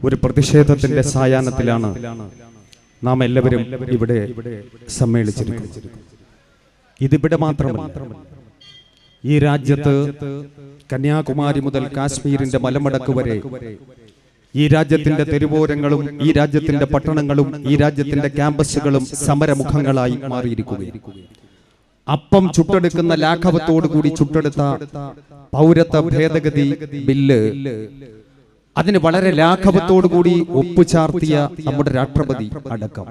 ഒരു പ്രതിഷേധത്തിന്റെ സായാഹ്നത്തിലാണ് നാം എല്ലാവരും ഇവിടെ സമ്മേളിച്ചിരിക്കുന്നത്. ഇതിവിടെ മാത്രമല്ല, ഈ രാജ്യത്ത് കന്യാകുമാരി മുതൽ കാശ്മീരിന്റെ മലമടക്ക് വരെ ഈ രാജ്യത്തിന്റെ തെരുവോരങ്ങളും ഈ രാജ്യത്തിന്റെ പട്ടണങ്ങളും ഈ രാജ്യത്തിന്റെ ക്യാമ്പസുകളും സമരമുഖങ്ങളായി മാറിയിരിക്കുകയാണ്. അപ്പം ചുട്ടെടുക്കുന്ന ലാഘവത്തോടുകൂടി ചുട്ടെടുത്ത പൗരത്വ ഭേദഗതി ബില്ല്, അതിന് വളരെ ലാഘവത്തോടുകൂടി ഒപ്പുചാർത്തിയ നമ്മുടെ രാഷ്ട്രപതി അടക്കം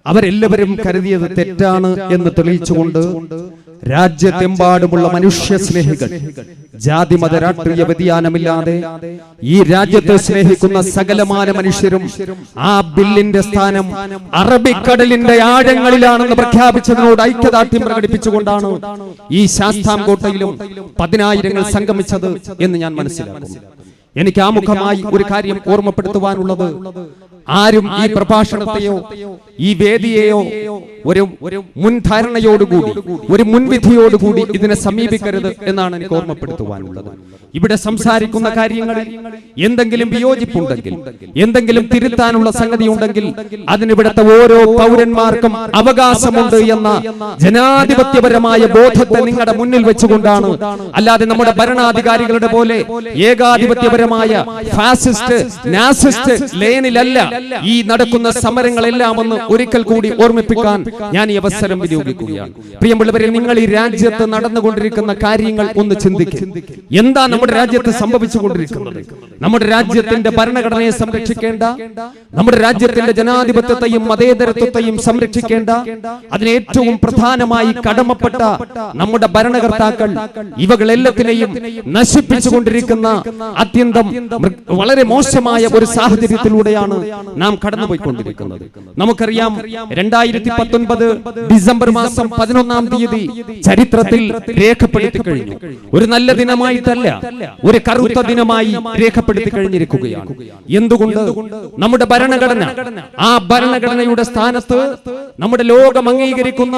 അവരെല്ലാവരും കരുതിയത് തെറ്റാണ് എന്ന് തെളിയിച്ചുകൊണ്ട് രാജ്യത്തെമ്പാടുമുള്ള മനുഷ്യ സ്നേഹികൾ, ജാതി മത രാഷ്ട്രീയ വ്യതിയാനമില്ലാതെ ഈ രാജ്യത്തെ സ്നേഹിക്കുന്ന സകലമാന മനുഷ്യരും ആ ബില്ലിന്റെ സ്ഥാനം അറബിക്കടലിന്റെ ആഴങ്ങളിലാണെന്ന് പ്രഖ്യാപിച്ചതിനോട് ഐക്യദാർഢ്യം പ്രകടിപ്പിച്ചുകൊണ്ടാണ് ഈ ശാസ്താംകോട്ടയിലും 10,000 സംഗമിച്ചത് എന്ന് ഞാൻ മനസ്സിലാക്കുന്നു. എനിക്ക് ആമുഖമായി ഒരു കാര്യം ഓർമ്മപ്പെടുത്തുവാനുള്ളത്, ആരും ഈ പ്രഭാഷണത്തെയോ ഈ വേദിയെയോ ഒരു മുൻധാരണയോടുകൂടി ഒരു മുൻവിധിയോടുകൂടി ഇതിനെ സമീപിക്കരുത് എന്നാണ് എനിക്ക് ഓർമ്മപ്പെടുത്തുവാനുള്ളത്. ഇവിടെ സംസാരിക്കുന്ന കാര്യങ്ങളിൽ എന്തെങ്കിലും വിയോജിപ്പുണ്ടെങ്കിൽ, എന്തെങ്കിലും തിരുത്താനുള്ള സംഗതി ഉണ്ടെങ്കിൽ അതിനിവിടുത്തെ ഓരോ പൗരന്മാർക്കും അവകാശമുണ്ട് എന്ന ജനാധിപത്യപരമായ ബോധത്തെ നിങ്ങളുടെ മുന്നിൽ വെച്ചുകൊണ്ടാണ്, അല്ലാതെ നമ്മുടെ ഭരണാധികാരികളുടെ പോലെ ഏകാധിപത്യപരമായ ഫാസിസ്റ്റ് നാസിസ്റ്റ് ലൈനിലല്ല ഈ നടക്കുന്ന സമരങ്ങളെല്ലാം ഒന്ന് ഒരിക്കൽ കൂടി ഓർമ്മിപ്പിക്കാൻ ഞാൻ ഈ അവസരം വിനിയോഗിക്കുകയാണ്. പ്രിയമുള്ളവരെ, നിങ്ങൾ ഈ രാജ്യത്ത് നടന്നുകൊണ്ടിരിക്കുന്ന കാര്യങ്ങൾ ഒന്ന് ചിന്തിക്കുക. എന്താ നമ്മുടെ രാജ്യത്ത് സംഭവിച്ചുകൊണ്ടിരിക്കുന്നത്? നമ്മുടെ രാജ്യത്തിന്റെ ഭരണഘടനയെ സംരക്ഷിക്കേണ്ട, നമ്മുടെ രാജ്യത്തിന്റെ ജനാധിപത്യത്തെയും മതേതരത്വത്തെയും സംരക്ഷിക്കേണ്ട, അതിന് ഏറ്റവും പ്രധാനമായി കടമപ്പെട്ട നമ്മുടെ ഭരണകർത്താക്കൾ ഇവകളെല്ലാത്തിനെയും നശിപ്പിച്ചുകൊണ്ടിരിക്കുന്ന അത്യന്തം വളരെ മോശമായ ഒരു സാഹചര്യത്തിലൂടെയാണ് നാം കടന്നുപോയിക്കൊണ്ടിരിക്കുന്നത്. നമുക്കറിയാം, 2019 ഡിസംബർ മാസം 11-ാം തീയതി ചരിത്രത്തിൽ രേഖപ്പെടുത്തി കഴിഞ്ഞു. ഒരു നല്ല ദിനമായിട്ടല്ല, ഒരു കറുത്ത ദിനമായി രേഖപ്പെടുത്തി കഴിഞ്ഞിരിക്കുകയാണ്. എന്തുകൊണ്ട്? നമ്മുടെ ഭരണഘടന, ആ ഭരണഘടനയുടെ സ്ഥാനത്ത് നമ്മുടെ ലോകം അംഗീകരിക്കുന്ന,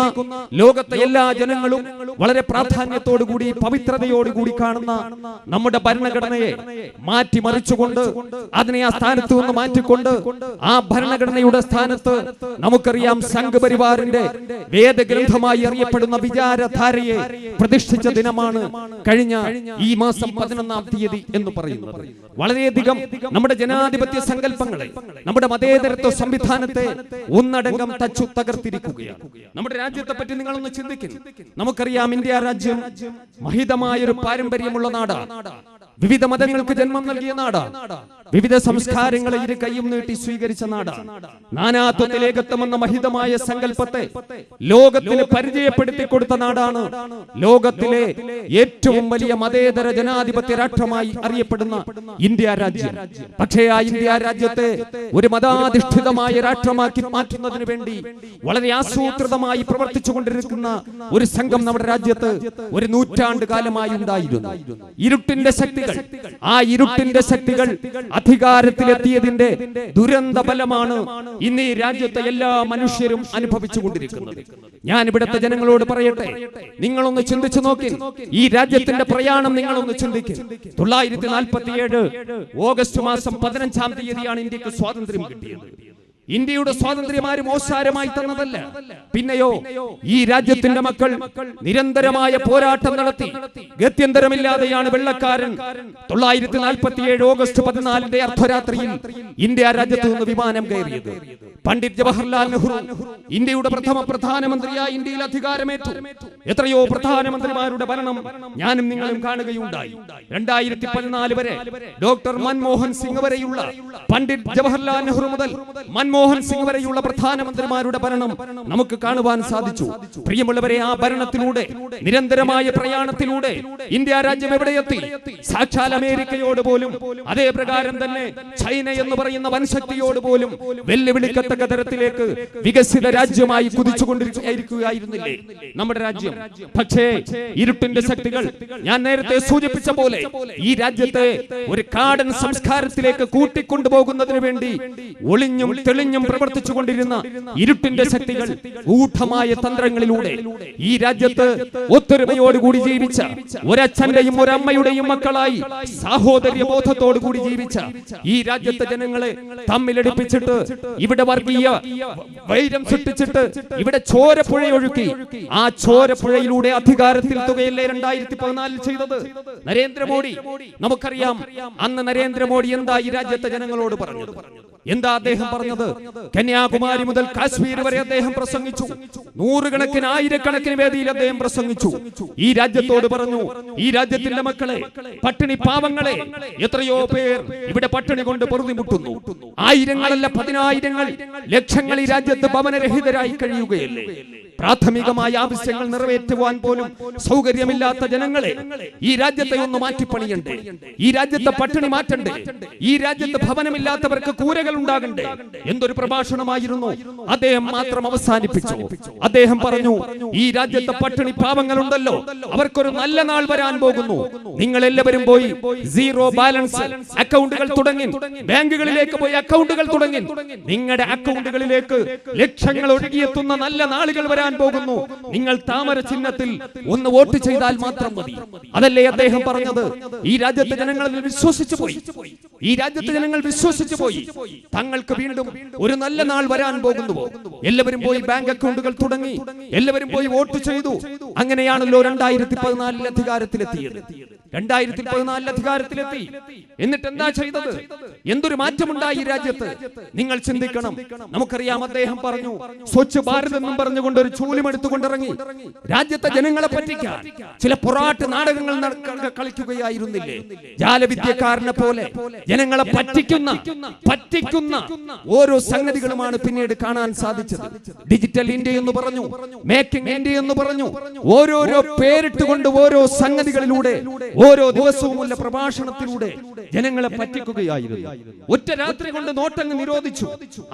ലോകത്തെ എല്ലാ ജനങ്ങളും വളരെ പ്രാധാന്യത്തോടുകൂടി പവിത്രതയോടുകൂടി കാണുന്ന നമ്മുടെ ഭരണഘടനയെ മാറ്റിമറിച്ചുകൊണ്ട്, അതിനെ ആ സ്ഥാനത്ത് നിന്ന് മാറ്റിക്കൊണ്ട് ആ ഭരണഘടനയുടെ സ്ഥാനത്ത് നമുക്കറിയാം സംഘപരിവാറിന്റെ വേദഗ്രന്ഥമായി അറിയപ്പെടുന്ന വിചാരധാരയെ പ്രതിഷ്ഠിച്ച ദിനമാണ് കഴിഞ്ഞ ഈ മാസം 11-ാം തീയതി എന്ന് പറയുന്നത്. വളരെയധികം നമ്മുടെ ജനാധിപത്യ സങ്കല്പങ്ങളെ, നമ്മുടെ മതേതരത്വ സംവിധാനത്തെ ഒന്നടങ്കം തച്ചു തകർത്തിരിക്കുകയാണ്. നമ്മുടെ രാജ്യത്തെ പറ്റി നിങ്ങളൊന്ന് ചിന്തിക്കുന്നു. നമുക്കറിയാം, ഇന്ത്യ രാജ്യം മഹിതമായ ഒരു പാരമ്പര്യമുള്ള നാടാണ്. വിവിധ മതങ്ങൾക്ക് ജന്മം നൽകിയ നാടാണ്. വിവിധ സംസ്കാരങ്ങളെ ഇരു കൈയും നീട്ടി സ്വീകരിച്ച നാടാണ്. നാനാത്വത്തിൽ ഏകത്വം എന്ന മഹിതമായ സങ്കല്പത്തെ ലോകത്തിന് പരിചയപ്പെടുത്തി കൊടുത്ത നാടാണ്. ലോകത്തിലെ ഏറ്റവും വലിയ മതേതര ജനാധിപത്യ രാഷ്ട്രമായി അറിയപ്പെടുന്ന ഇന്ത്യ രാജ്യം. പക്ഷേ ആ ഇന്ത്യ രാജ്യത്തെ ഒരു മതാധിഷ്ഠിതമായ രാഷ്ട്രമാക്കി മാറ്റുന്നതിന് വേണ്ടി വളരെ ആസൂത്രിതമായി പ്രവർത്തിച്ചുകൊണ്ടിരിക്കുന്ന ഒരു സംഘം നമ്മുടെ രാജ്യത്ത് ഒരു നൂറ്റാണ്ട് കാലമായി ഉണ്ടായിരുന്നു. ഇരുട്ടിന്റെ ശക്തികൾ, ആ ഇരുട്ടിന്റെ ശക്തികൾ അധികാരത്തിലെത്തിയതിന്റെ ദുരന്ത ഫലമാണ് ഇന്ന് ഈ രാജ്യത്തെ എല്ലാ മനുഷ്യരും അനുഭവിച്ചുകൊണ്ടിരിക്കുന്നത്. ഞാൻ ഇവിടുത്തെ ജനങ്ങളോട് പറയട്ടെ, നിങ്ങളൊന്ന് ചിന്തിച്ചു നോക്കി, ഈ രാജ്യത്തിന്റെ പ്രയാണം നിങ്ങളൊന്ന് ചിന്തിക്കും. 1947 ഓഗസ്റ്റ് മാസം 15-ാം തീയതിയാണ് ഇന്ത്യക്ക് സ്വാതന്ത്ര്യം കിട്ടിയത്. ഇന്ത്യയുടെ സ്വാതന്ത്ര്യം ആരും ഓശാരമായി തന്നതല്ല. പിന്നെയോ ഈ രാജ്യത്തിന്റെ മക്കൾ നിരന്തരമായ പോരാട്ടം നടത്തി ഗത്യന്തരമില്ലാതെയാണ് വെള്ളക്കാരൻ 1947 ഓഗസ്റ്റ് 14 അർദ്ധരാത്രിയിൽ ഇന്ത്യ രാജ്യത്ത് നിന്ന് വിമാനം കയറിയത്. പണ്ഡിറ്റ് ജവഹർലാൽ നെഹ്റു ഇന്ത്യയുടെ പ്രഥമ പ്രധാനമന്ത്രിയായി ഇന്ത്യയിൽ അധികാരമേറ്റു. എത്രയോ പ്രധാനമന്ത്രിമാരുടെ ഭരണം ഞാനും നിങ്ങളും കാണുകയുണ്ടായി. 2014 വരെ ഡോക്ടർ മൻമോഹൻ സിംഗ് വരെയുള്ള, പണ്ഡിറ്റ് ജവഹർലാൽ നെഹ്റു മുതൽ മൻമോഹൻ സിംഗ് വരെയുള്ള പ്രധാനമന്ത്രിമാരുടെ ഭരണം നമുക്ക് കാണുവാൻ സാധിച്ചു. പ്രിയമുള്ളവരെ, ആ ഭരണത്തിലൂടെ, നിരന്തരമായ പ്രയാണത്തിലൂടെ ഇന്ത്യ രാജ്യം എവിടെയെത്തി? സാക്ഷാൽ അമേരിക്കയോട് പോലും, അതേ പ്രകാരം തന്നെ ചൈന എന്ന് പറയുന്ന വൻശക്തിയോട് പോലും വെല്ലുവിളിക്കത്തക്ക തരത്തിലേക്ക് വികസിത രാജ്യമായി കുതിച്ചുകൊണ്ടിരിക്കുകയായിരുന്നില്ലേ നമ്മുടെ രാജ്യം? പക്ഷേ ഇരുട്ടിന്റെ ശക്തികൾ, ഞാൻ നേരത്തെ സൂചിപ്പിച്ച പോലെ, ഈ രാജ്യത്തെ ഒരു കാടൻ സംസ്കാരത്തിലേക്ക് കൂട്ടിക്കൊണ്ടുപോകുന്നതിന് വേണ്ടി ഒളിഞ്ഞും തെളിഞ്ഞും തെളിഞ്ഞും പ്രവർത്തിച്ചുകൊണ്ടിരുന്ന ഇരുട്ടിന്റെ ശക്തികൾ ഗൂഢമായ തന്ത്രങ്ങളിലൂടെ ഈ രാജ്യത്ത് ഒത്തൊരുമയോടുകൂടി ജീവിച്ച ഒരച്ഛന്റെയും ഒരമ്മയുടെയും മക്കളായി സാഹോദര്യബോധത്തോടു കൂടി ജീവിച്ച ഈ രാജ്യത്തെ ജനങ്ങളെ തമ്മിലടിപ്പിച്ചിട്ട് ഇവിടെ വർഗീയ വൈരം സൃഷ്ടിച്ചിട്ട് ഇവിടെ ചോരപ്പുഴയൊഴുക്കി ആ ചോരപ്പുഴയിലൂടെ അധികാരത്തിൽ തുകയല്ലേ 2014 ചെയ്തത് നരേന്ദ്രമോദി. നമുക്കറിയാം അന്ന് നരേന്ദ്രമോദി എന്താ ഈ രാജ്യത്തെ ജനങ്ങളോട് പറഞ്ഞത്? എന്താ അദ്ദേഹം പറഞ്ഞത്? കന്യാകുമാരി മുതൽ കാശ്മീർ വരെ അദ്ദേഹം പ്രസംഗിച്ചു. നൂറുകണക്കിന് ആയിരക്കണക്കിന് വേദിയിൽ അദ്ദേഹം പ്രസംഗിച്ചു. ഈ രാജ്യത്തോട് പറഞ്ഞു, ഈ രാജ്യത്തിന്റെ മക്കളെ, പട്ടിണി പാവങ്ങളെ, എത്രയോ പേർ ഇവിടെ പട്ടിണി കൊണ്ട് പൊറുതിമുട്ടുന്നു. ആയിരങ്ങളല്ല, പതിനായിരങ്ങൾ, ലക്ഷങ്ങൾ ഈ രാജ്യത്ത് ഭവനരഹിതരായി കഴിയുകയല്ലേ? പ്രാഥമികമായ ആവശ്യങ്ങൾ നിറവേറ്റുവാൻ പോലും സൗകര്യമില്ലാത്ത ജനങ്ങളെ ഈ രാജ്യത്തെ ഒന്ന് മാറ്റിപ്പണിയണ്ടേ? ഈ രാജ്യത്തെ പട്ടിണി മാറ്റണ്ടേ? ഈ രാജ്യത്ത് ഭവനമില്ലാത്തവർക്ക് കൂരകൾ ഉണ്ടാകണ്ടേ? എന്തൊരു പ്രഭാഷണമായിരുന്നു! അദ്ദേഹം മാത്രം അവസാനിപ്പിച്ചു. അദ്ദേഹം പറഞ്ഞു, ഈ രാജ്യത്തെ പട്ടിണി പാവങ്ങളുണ്ടല്ലോ, അവർക്കൊരു നല്ല നാൾ വരാൻ പോകുന്നു. നിങ്ങൾ എല്ലാവരും പോയി സീറോ ബാലൻസ് അക്കൗണ്ടുകൾ തുടങ്ങി, ബാങ്കുകളിലേക്ക് പോയി അക്കൗണ്ടുകൾ തുടങ്ങി. നിങ്ങളുടെ അക്കൗണ്ടുകളിലേക്ക് ലക്ഷങ്ങൾ ഒഴുകിയെത്തുന്ന നല്ല നാളുകൾ വരാൻ പോകുന്നു. നിങ്ങൾ താമര ചിഹ്നത്തിൽ ഒന്ന് വോട്ട് ചെയ്താൽ മാത്രം മതി. അതല്ലേ അദ്ദേഹം പറഞ്ഞത്? ഈ രാജ്യത്തെ ജനങ്ങൾ വിശ്വസിച്ചു പോയി. ഈ രാജ്യത്തെ ജനങ്ങൾ വിശ്വസിച്ചു പോയി. തങ്ങൾക്ക് വീണ്ടും ഒരു നല്ല നാൾ വരാൻ പോകുന്നുവോ? എല്ലാവരും പോയി ബാങ്ക് അക്കൗണ്ടുകൾ തുടങ്ങി, എല്ലാവരും പോയി വോട്ട് ചെയ്തു. അങ്ങനെയാണല്ലോ 2014 അധികാരത്തിലെത്തിയത്. 2014 അധികാരത്തിലെത്തി. എന്നിട്ട് എന്താ ചെയ്തത്? എന്തൊരു മാറ്റമുണ്ടായി ഈ രാജ്യത്ത്? നിങ്ങൾ ചിന്തിക്കണം. നമുക്കറിയാം, അദ്ദേഹം പറഞ്ഞു, സ്വച്ഛ് ഭാരത് എന്നും പറഞ്ഞുകൊണ്ട് ഒരു ചൂലുമെടുത്തുകൊണ്ടിറങ്ങി രാജ്യത്തെ ജനങ്ങളെ പറ്റിക്കാൻ ചില പൊറാട്ട് നാടകങ്ങൾ കളിക്കുകയായിരുന്നില്ലേ? ജാലവിദ്യക്കാരനെ പോലെ ജനങ്ങളെ പറ്റിക്കുന്ന ഓരോ സംഗതികളുമാണ് പിന്നീട് കാണാൻ സാധിച്ചത്. ഡിജിറ്റൽ ഇന്ത്യ എന്ന് പറഞ്ഞു, മേക്കിംഗ് ഇന്ത്യ എന്ന് പറഞ്ഞു, ഓരോരോ പേരിട്ടുകൊണ്ട് ഓരോ സംഗതികളിലൂടെ ഓരോ ദിവസവുമുള്ള പ്രഭാഷണത്തിലൂടെ ജനങ്ങളെ പറ്റിക്കുകയായിരുന്നു. ഒറ്റ രാത്രി കൊണ്ട് നോട്ടങ്ങ് നിരോധിച്ചു.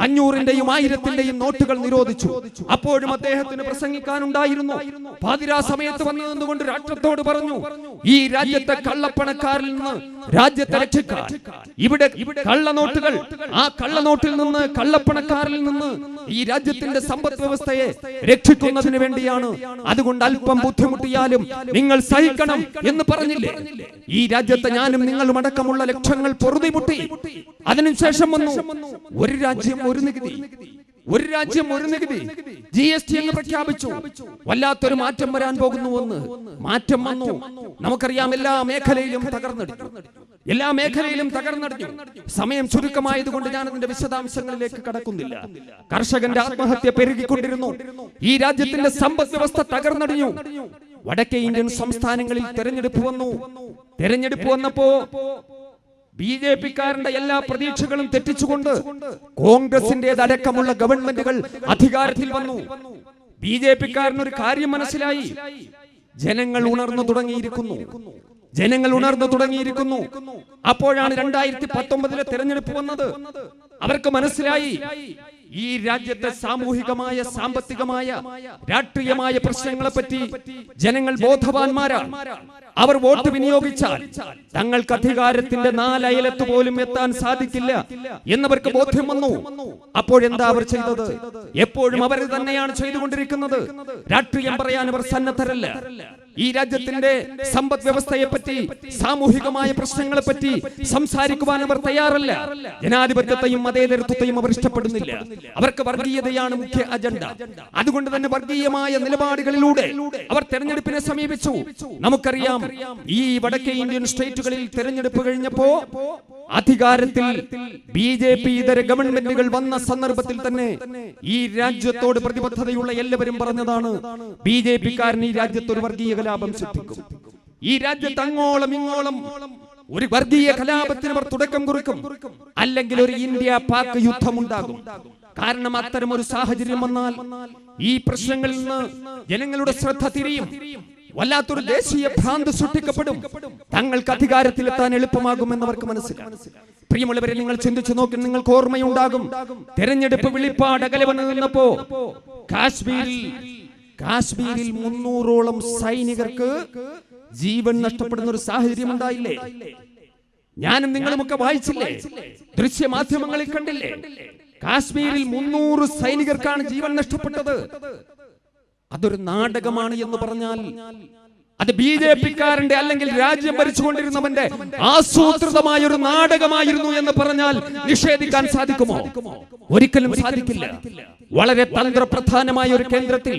500ന്റെയും 1000ന്റെയും നോട്ടുകൾ നിരോധിച്ചു. അപ്പോഴും അദ്ദേഹത്തിന് പ്രസംഗിക്കാനുണ്ടായിരുന്നു. പാതിരാ സമയത്ത് വന്നതുകൊണ്ട് രാഷ്ട്രത്തോട് പറഞ്ഞു, ഈ രാജ്യത്തെ കള്ളപ്പണക്കാരിൽ നിന്ന് രാജ്യത്തെ രക്ഷിക്കാൻ, ഇവിടെ കള്ളനോട്ടുകൾ, ആ കള്ളനോട്ടിൽ നിന്ന്, കള്ളപ്പണക്കാരിൽ നിന്ന് ഈ രാജ്യത്തിന്റെ സമ്പദ് വ്യവസ്ഥയെ രക്ഷിക്കുന്നതിന് വേണ്ടിയാണ്. അതുകൊണ്ട് അല്പം ബുദ്ധിമുട്ടിയാലും നിങ്ങൾ സഹിക്കണം എന്ന് പറഞ്ഞില്ലേ? ഈ രാജ്യത്തെ ഞാനും നിങ്ങളും അടക്കമുള്ള ലക്ഷങ്ങൾ പൊറുതിമുട്ടി. അതിനുശേഷം വന്നു ഒരു രാജ്യം ഒരു നികുതി, ഒരു രാജ്യം ഒരു നികുതി, GST എന്ന് പ്രഖ്യാപിച്ചു. വല്ലാത്തൊരു മാറ്റം വരാൻ പോകുന്നുവെന്ന് മാറ്റം വന്നു. നമുക്കറിയാം, എല്ലാ മേഖലയിലും തകർന്നടിഞ്ഞു. എല്ലാ മേഖലയിലും തകർന്നടിഞ്ഞു. സമയം ചുരുക്കമായതുകൊണ്ട് ഞാൻ അതിന്റെ വിശദാംശങ്ങളിലേക്ക് കടക്കുന്നില്ല. കർഷകന്റെ ആത്മഹത്യ പെരുകിക്കൊണ്ടിരുന്നു. ഈ രാജ്യത്തിന്റെ സമ്പദ് വ്യവസ്ഥ തകർന്നടിഞ്ഞു. വടക്കേ ഇന്ത്യൻ സംസ്ഥാനങ്ങളിൽ തെരഞ്ഞെടുപ്പ് വന്നു. തെരഞ്ഞെടുപ്പ് വന്നപ്പോ BJP-കാരന്റെ എല്ലാ പ്രതീക്ഷകളും തെറ്റിച്ചുകൊണ്ട് കോൺഗ്രസിന്റേതടക്കമുള്ള ഗവൺമെന്റുകൾ അധികാരത്തിൽ വന്നു. BJP-കാരനൊരു കാര്യം മനസ്സിലായി, ജനങ്ങൾ ഉണർന്നു തുടങ്ങിയിരിക്കുന്നു. ജനങ്ങൾ ഉണർന്നു തുടങ്ങിയിരിക്കുന്നു. അപ്പോഴാണ് 2019 തെരഞ്ഞെടുപ്പ് വന്നത്. അവർക്ക് മനസ്സിലായി, ഈ രാജ്യത്തെ സാമൂഹികമായ, സാമ്പത്തികമായ, രാഷ്ട്രീയമായ പ്രശ്നങ്ങളെ പറ്റി ജനങ്ങൾ ബോധവാന്മാരാണ്. അവർ വോട്ട് വിനിയോഗിച്ചാൽ തങ്ങൾക്ക് അധികാരത്തിന്റെ 4 അയലത്ത് പോലും എത്താൻ സാധിക്കില്ല എന്നവർക്ക് ബോധ്യം വന്നു. അപ്പോഴെന്താ അവർ ചെയ്തത്? എപ്പോഴും അവർ തന്നെയാണ് ചെയ്തുകൊണ്ടിരിക്കുന്നത്. രാഷ്ട്രീയം പറയാൻ അവർ സന്നദ്ധരല്ല. ഈ രാജ്യത്തിന്റെ സമ്പദ് വ്യവസ്ഥയെ പറ്റി, സാമൂഹികമായ പ്രശ്നങ്ങളെ പറ്റി സംസാരിക്കുവാൻ അവർ തയ്യാറല്ല. ജനാധിപത്യത്തെയും മതേതരത്വത്തെയും അവർ ഇഷ്ടപ്പെടുന്നില്ല. അവർക്ക് വർഗീയതയാണ് മുഖ്യ അജണ്ട. അതുകൊണ്ട് തന്നെ വർഗീയമായ നിലപാടുകളിലൂടെ അവർ തെരഞ്ഞെടുപ്പിനെ സമീപിച്ചു. നമുക്കറിയാം, ഈ വടക്കേ ഇന്ത്യൻ സ്റ്റേറ്റുകളിൽ തെരഞ്ഞെടുപ്പ് കഴിഞ്ഞപ്പോ അധികാരത്തിൽ BJP ഇതര ഗവൺമെന്റുകൾ വന്ന സന്ദർഭത്തിൽ തന്നെ ഈ രാജ്യത്തോട് പ്രതിബദ്ധതയുള്ള എല്ലാവരും പറഞ്ഞതാണ്, BJP-കാരൻ ഈ രാജ്യത്ത് ഒരു വർഗീയ കലാപം സൃഷ്ടിക്കും. ഈ രാജ്യത്ത് അങ്ങോളം ഇങ്ങോളം ഒരു വർഗീയ കലാപത്തിന് അവർ തുടക്കം കുറിക്കും. അല്ലെങ്കിൽ ഒരു ഇന്ത്യ-പാക് യുദ്ധമുണ്ടാകും. കാരണം അത്തരം ഒരു സാഹചര്യം വന്നാൽ ഈ പ്രശ്നങ്ങളിൽ നിന്ന് ജനങ്ങളുടെ ശ്രദ്ധ തിരിയും. വല്ലാത്തൊരു ദേശീയ ഭ്രാന്ത് സൃഷ്ടിക്കപ്പെടും. തങ്ങൾക്ക് അധികാരത്തിലെത്താൻ എളുപ്പമാകുമെന്ന് അവർക്ക് മനസ്സിലാകും. പ്രിയമുള്ളവരെ, നിങ്ങൾ ചിന്തിച്ചു നോക്കി, നിങ്ങൾക്ക് ഓർമ്മയുണ്ടാകും, തെരഞ്ഞെടുപ്പ് വെളിപ്പാട് അകലെ വന്നു നിന്നപ്പോ കാശ്മീരിൽ 300ഓളം സൈനികർക്ക് ജീവൻ നഷ്ടപ്പെടുന്ന ഒരു സാഹചര്യം ഉണ്ടായില്ലേ? ഞാനും നിങ്ങളുമൊക്കെ വായിച്ചില്ലേ? ദൃശ്യമാധ്യമങ്ങളിൽ കണ്ടില്ലേ? കാശ്മീരിൽ 300 സൈനികർക്കാണ് ജീവൻ നഷ്ടപ്പെട്ടത്. അതൊരു നാടകമാണ് എന്ന് പറഞ്ഞാൽ അത് BJP-ക്കാരന്റെ അല്ലെങ്കിൽ രാജ്യം ഭരിച്ചുകൊണ്ടിരുന്നവന്റെ ആസൂത്രിതമായ ഒരു നാടകമായിരുന്നു എന്ന് പറഞ്ഞാൽ നിഷേധിക്കാൻ സാധിക്കുമോ? ഒരിക്കലും സാധിക്കില്ല. വളരെ തന്ത്രപ്രധാനമായ ഒരു കേന്ദ്രത്തിൽ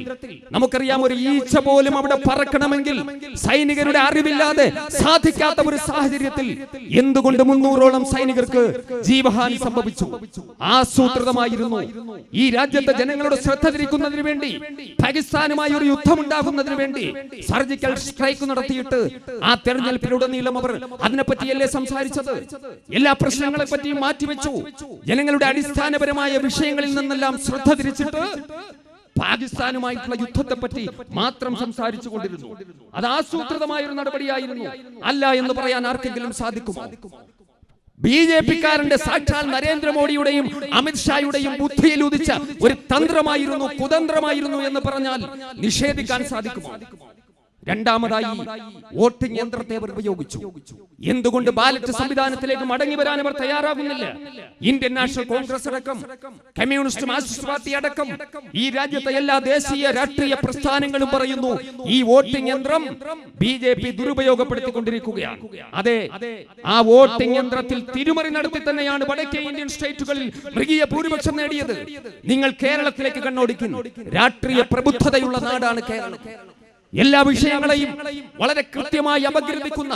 നമുക്കറിയാം, ഒരു ഈച്ച പോലും അവിടെ പറക്കണമെങ്കിൽ സൈനികരുടെ അറിവില്ലാതെ സാധിക്കാത്ത ഒരു സാഹചര്യത്തിൽ എന്തുകൊണ്ട് 300ഓളം സൈനികർക്ക് ജീവഹാനി സംഭവിച്ചു? ആസൂത്രിതമായിരുന്നു. ഈ രാജ്യത്തെ ജനങ്ങളുടെ ശ്രദ്ധ തിരിക്കുന്നതിന് വേണ്ടി, പാകിസ്ഥാനുമായി ഒരു യുദ്ധമുണ്ടാകുന്നതിന് വേണ്ടി സർജിക്കൽ സ്ട്രൈക്ക് നടത്തിയിട്ട് ആ തെരഞ്ഞെടുപ്പിലുടനീളം അവർ അതിനെപ്പറ്റിയല്ലേ സംസാരിച്ചത്? എല്ലാ പ്രശ്നങ്ങളെ പറ്റിയും മാറ്റിവെച്ചു. ജനങ്ങളുടെ അടിസ്ഥാനപരമായ വിഷയങ്ങളിൽ നിന്നെല്ലാം ശ്രദ്ധ തിരിച്ചിട്ട് പാകിസ്ഥാനുമായിട്ടുള്ള യുദ്ധത്തെ പറ്റി മാത്രം സംസാരിച്ചു കൊണ്ടിരുന്നു. അത് ആസൂത്രിതമായ ഒരു നടപടിയായിരുന്നു. അല്ല എന്ന് പറയാൻ ആർക്കെങ്കിലും സാധിക്കുമോ? BJP-ക്കാരന്റെ സാക്ഷാൽ നരേന്ദ്രമോദിയുടെയും അമിത്ഷായുടെയും ബുദ്ധിയിൽ ഉദിച്ച ഒരു തന്ത്രമായിരുന്നു, കുതന്ത്രമായിരുന്നു എന്ന് പറഞ്ഞാൽ നിഷേധിക്കാൻ സാധിക്കുമോ? രണ്ടാമതായി വോട്ടിംഗ് യന്ത്രത്തെ അവർ ഉപയോഗിച്ചു. എന്തുകൊണ്ട് ബാലറ്റ് സംവിധാനത്തിലേക്ക് മടങ്ങി വരാൻ അവർ തയ്യാറാകുന്നില്ല? ഇന്ത്യൻ നാഷണൽ കോൺഗ്രസ് അടക്കം, കമ്മ്യൂണിസ്റ്റ് മാർക്സിസ്റ്റ് പാർട്ടി അടക്കം ഈ രാജ്യത്തെ എല്ലാ ദേശീയ രാഷ്ട്രീയ പ്രസ്ഥാനങ്ങളും പറയുന്നു ഈ വോട്ടിംഗ് യന്ത്രം BJP ദുരുപയോഗപ്പെടുത്തിക്കൊണ്ടിരിക്കുകയാണ്. അതെ, ആ വോട്ടിംഗ് യന്ത്രത്തിൽ തിരിമറി നടത്തി തന്നെയാണ് വടക്കേ ഇന്ത്യൻ സ്റ്റേറ്റുകളിൽ മൃഗീയ ഭൂരിപക്ഷം നേടിയത്. നിങ്ങൾ കേരളത്തിലേക്ക് കണ്ണോടിക്കുന്നു. രാഷ്ട്രീയ പ്രബുദ്ധതയുള്ള നാടാണ് കേരളം. എല്ലാ വിഷയങ്ങളെയും വളരെ കൃത്യമായി അപഗ്രഥിക്കുന്ന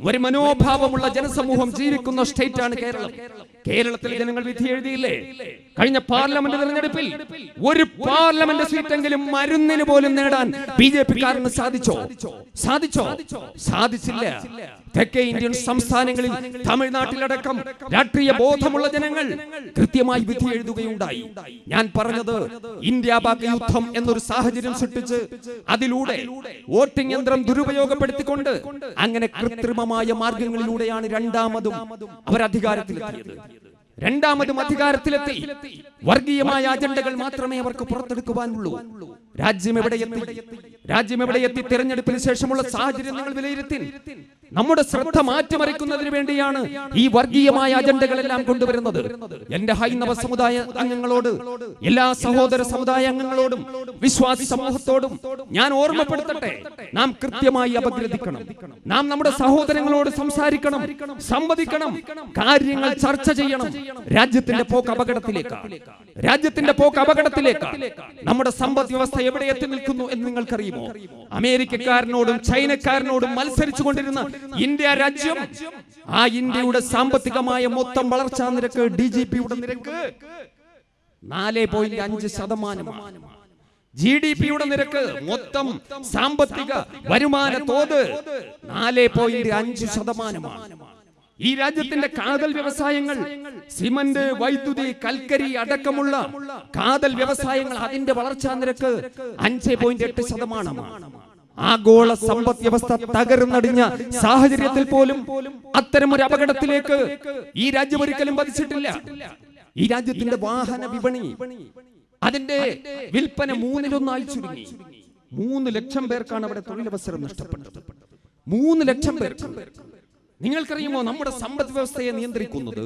ഒരു മനോഭാവമുള്ള ജനസമൂഹം ജീവിക്കുന്ന സ്റ്റേറ്റ് ആണ് കേരളം. കേരളത്തിലെ ജനങ്ങൾ വിധി എഴുതിയില്ലേ? കഴിഞ്ഞ പാർലമെന്റ് തെരഞ്ഞെടുപ്പിൽ ഒരു പാർലമെന്റ് സീറ്റെങ്കിലും മരുന്നിന് പോലും നേടാൻ BJP-ക്കാരന് സാധിച്ചോ? സാധിച്ചില്ല. തെക്കേ ഇന്ത്യൻ സംസ്ഥാനങ്ങളിൽ, തമിഴ്നാട്ടിലടക്കം രാഷ്ട്രീയ ബോധമുള്ള ജനങ്ങൾ കൃത്യമായി വിധി എഴുതുകയുണ്ടായി. ഞാൻ പറഞ്ഞത്, ഇന്ത്യ പാക് യുദ്ധം എന്നൊരു സാഹചര്യം സൃഷ്ടിച്ച് അതിലൂടെ വോട്ടിംഗ് യന്ത്രം ദുരുപയോഗപ്പെടുത്തിക്കൊണ്ട് അങ്ങനെ കൃത്രിമമായ മാർഗങ്ങളിലൂടെയാണ് രണ്ടാമതും അവർ അധികാരത്തിലെത്തിയത്. രണ്ടാമതും അധികാരത്തിലെത്തി വർഗീയമായ അജണ്ടകൾ മാത്രമേ അവർക്ക് പുറത്തെടുക്കുവാനുള്ളൂ. രാജ്യം എവിടെ എത്തി? തെരഞ്ഞെടുപ്പിന് ശേഷമുള്ള സാഹചര്യം നിങ്ങൾ വിലയിരുത്തി. നമ്മുടെ ശ്രദ്ധ മാറ്റിമറിക്കുന്നതിന് വേണ്ടിയാണ് ഈ വർഗീയമായ അജണ്ടകളെല്ലാം കൊണ്ടുവരുന്നത്. എന്റെ ഹൈന്ദവ സമുദായ അംഗങ്ങളോട്, എല്ലാ സഹോദര സമുദായ അംഗങ്ങളോടും, വിശ്വാസി സമൂഹത്തോടും ഞാൻ ഓർമ്മപ്പെടുത്തട്ടെ, നാം കൃത്യമായി അപഗ്രഥിക്കണം. നാം നമ്മുടെ സഹോദരങ്ങളോട് സംസാരിക്കണം, സംവദിക്കണം, കാര്യങ്ങൾ ചർച്ച ചെയ്യണം. രാജ്യത്തിന്റെ പോക്ക് അപകടത്തിലേക്ക്. നമ്മുടെ സമ്പദ് വ്യവസ്ഥ എവിടെ എത്തി നിൽക്കുന്നു എന്ന് നിങ്ങൾക്കറിയുമോ? അമേരിക്കക്കാരനോടും ചൈനക്കാരനോടും മത്സരിച്ചു കൊണ്ടിരുന്ന ഇന്ത്യ രാജ്യം, ആ ഇന്ത്യയുടെ സാമ്പത്തികമായ മൊത്തം വളർച്ചാ നിരക്ക്, DGP-യുടെ നിരക്ക് 4.5%. GDP-യുടെ നിരക്ക്, മൊത്തം സാമ്പത്തിക വരുമാന തോത് 4.5%. ഈ രാജ്യത്തിന്റെ കാതൽ വ്യവസായങ്ങൾ, സിമന്റ്, വൈദ്യുതി, കൽക്കരി അടക്കമുള്ള കാതൽ വ്യവസായങ്ങൾ, അതിന്റെ വളർച്ചാ നിരക്ക് 5.8%. ആഗോള സമ്പദ് വ്യവസ്ഥ തകർന്നടിഞ്ഞ സാഹചര്യത്തിൽ പോലും അത്തരം ഒരു അപകടത്തിലേക്ക് ഈ രാജ്യം ഒരിക്കലും പതിച്ചിട്ടില്ല. ഈ രാജ്യത്തിന്റെ വാഹന വിപണി, അതിന്റെ വിൽപ്പന 1/3 ചുരുങ്ങി. 3 ലക്ഷം പേർക്കാണ് അവിടെ തൊഴിലവസരം നഷ്ടപ്പെട്ടത്. 3 ലക്ഷം പേർക്ക്. നിങ്ങൾക്കറിയുമോ, നമ്മുടെ സമ്പദ് വ്യവസ്ഥയെ നിയന്ത്രിക്കുന്നത്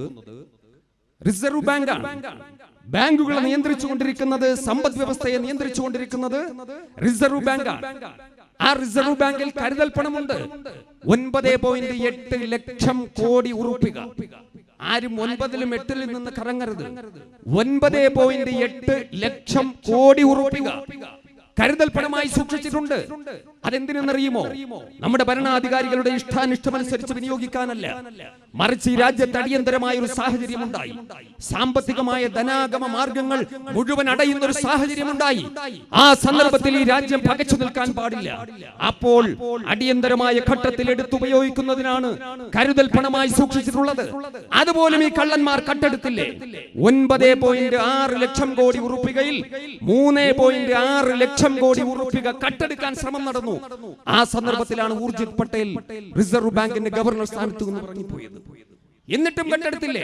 റിസർവ് ബാങ്കാണ്. ബാങ്കുകളെ നിയന്ത്രിച്ചുകൊണ്ടിരിക്കുന്നത്, സമ്പദ് വ്യവസ്ഥയെ നിയന്ത്രിച്ചുകൊണ്ടിരിക്കുന്നത് റിസർവ് ബാങ്കാണ്. ആ റിസർവ് ബാങ്കിൽ കരുതൽ പണമുണ്ട് 9.8 ലക്ഷം കോടി ഉറുപ്പിക. ആരും 9-ലും 8-ലും നിന്ന് കറങ്ങരുത്. 9.8 ലക്ഷം കോടി ഉറുപ്പിക കരുതൽ പണമായി സൂക്ഷിച്ചിട്ടുണ്ട്. അതെന്തിനെന്നറിയുമോ? നമ്മുടെ ഭരണാധികാരികളുടെ ഇഷ്ടാനിഷ്ടമനുസരിച്ച് വിനിയോഗിക്കാനല്ല, മറിച്ച് ഈ രാജ്യത്ത് അടിയന്തരമായ ഒരു സാഹചര്യം ഉണ്ടായി. സാമ്പത്തികമായ ധനാഗമ മാർഗങ്ങൾ മുഴുവൻ അടയുന്ന ഒരു സാഹചര്യം ഉണ്ടായി. ആ സന്ദർഭത്തിൽ ഈ രാജ്യം പകച്ചു നിൽക്കാൻ പാടില്ല. അപ്പോൾ അടിയന്തരമായ ഘട്ടത്തിൽ എടുത്തുപയോഗിക്കുന്നതിനാണ് കരുതൽ പണമായി സൂക്ഷിച്ചിട്ടുള്ളത്. അതുപോലും ഈ കള്ളന്മാർ കട്ടെടുത്തില്ലേ? 9.6 ലക്ഷം കോടി ഉറുപ്പികയിൽ 3.6 ലക്ഷം കോടി ഉറുപ്പിക കട്ടെടുക്കാൻ ശ്രമം നടന്നു. ആ സന്ദർഭത്തിലാണ് ഊർജിത് പട്ടേൽ റിസർവ് ബാങ്കിന്റെ ഗവർണർ സ്ഥാനത്ത് നിന്ന് ഇറങ്ങിപ്പോയത്. എന്നിട്ടും കട്ടെടുത്തില്ലേ?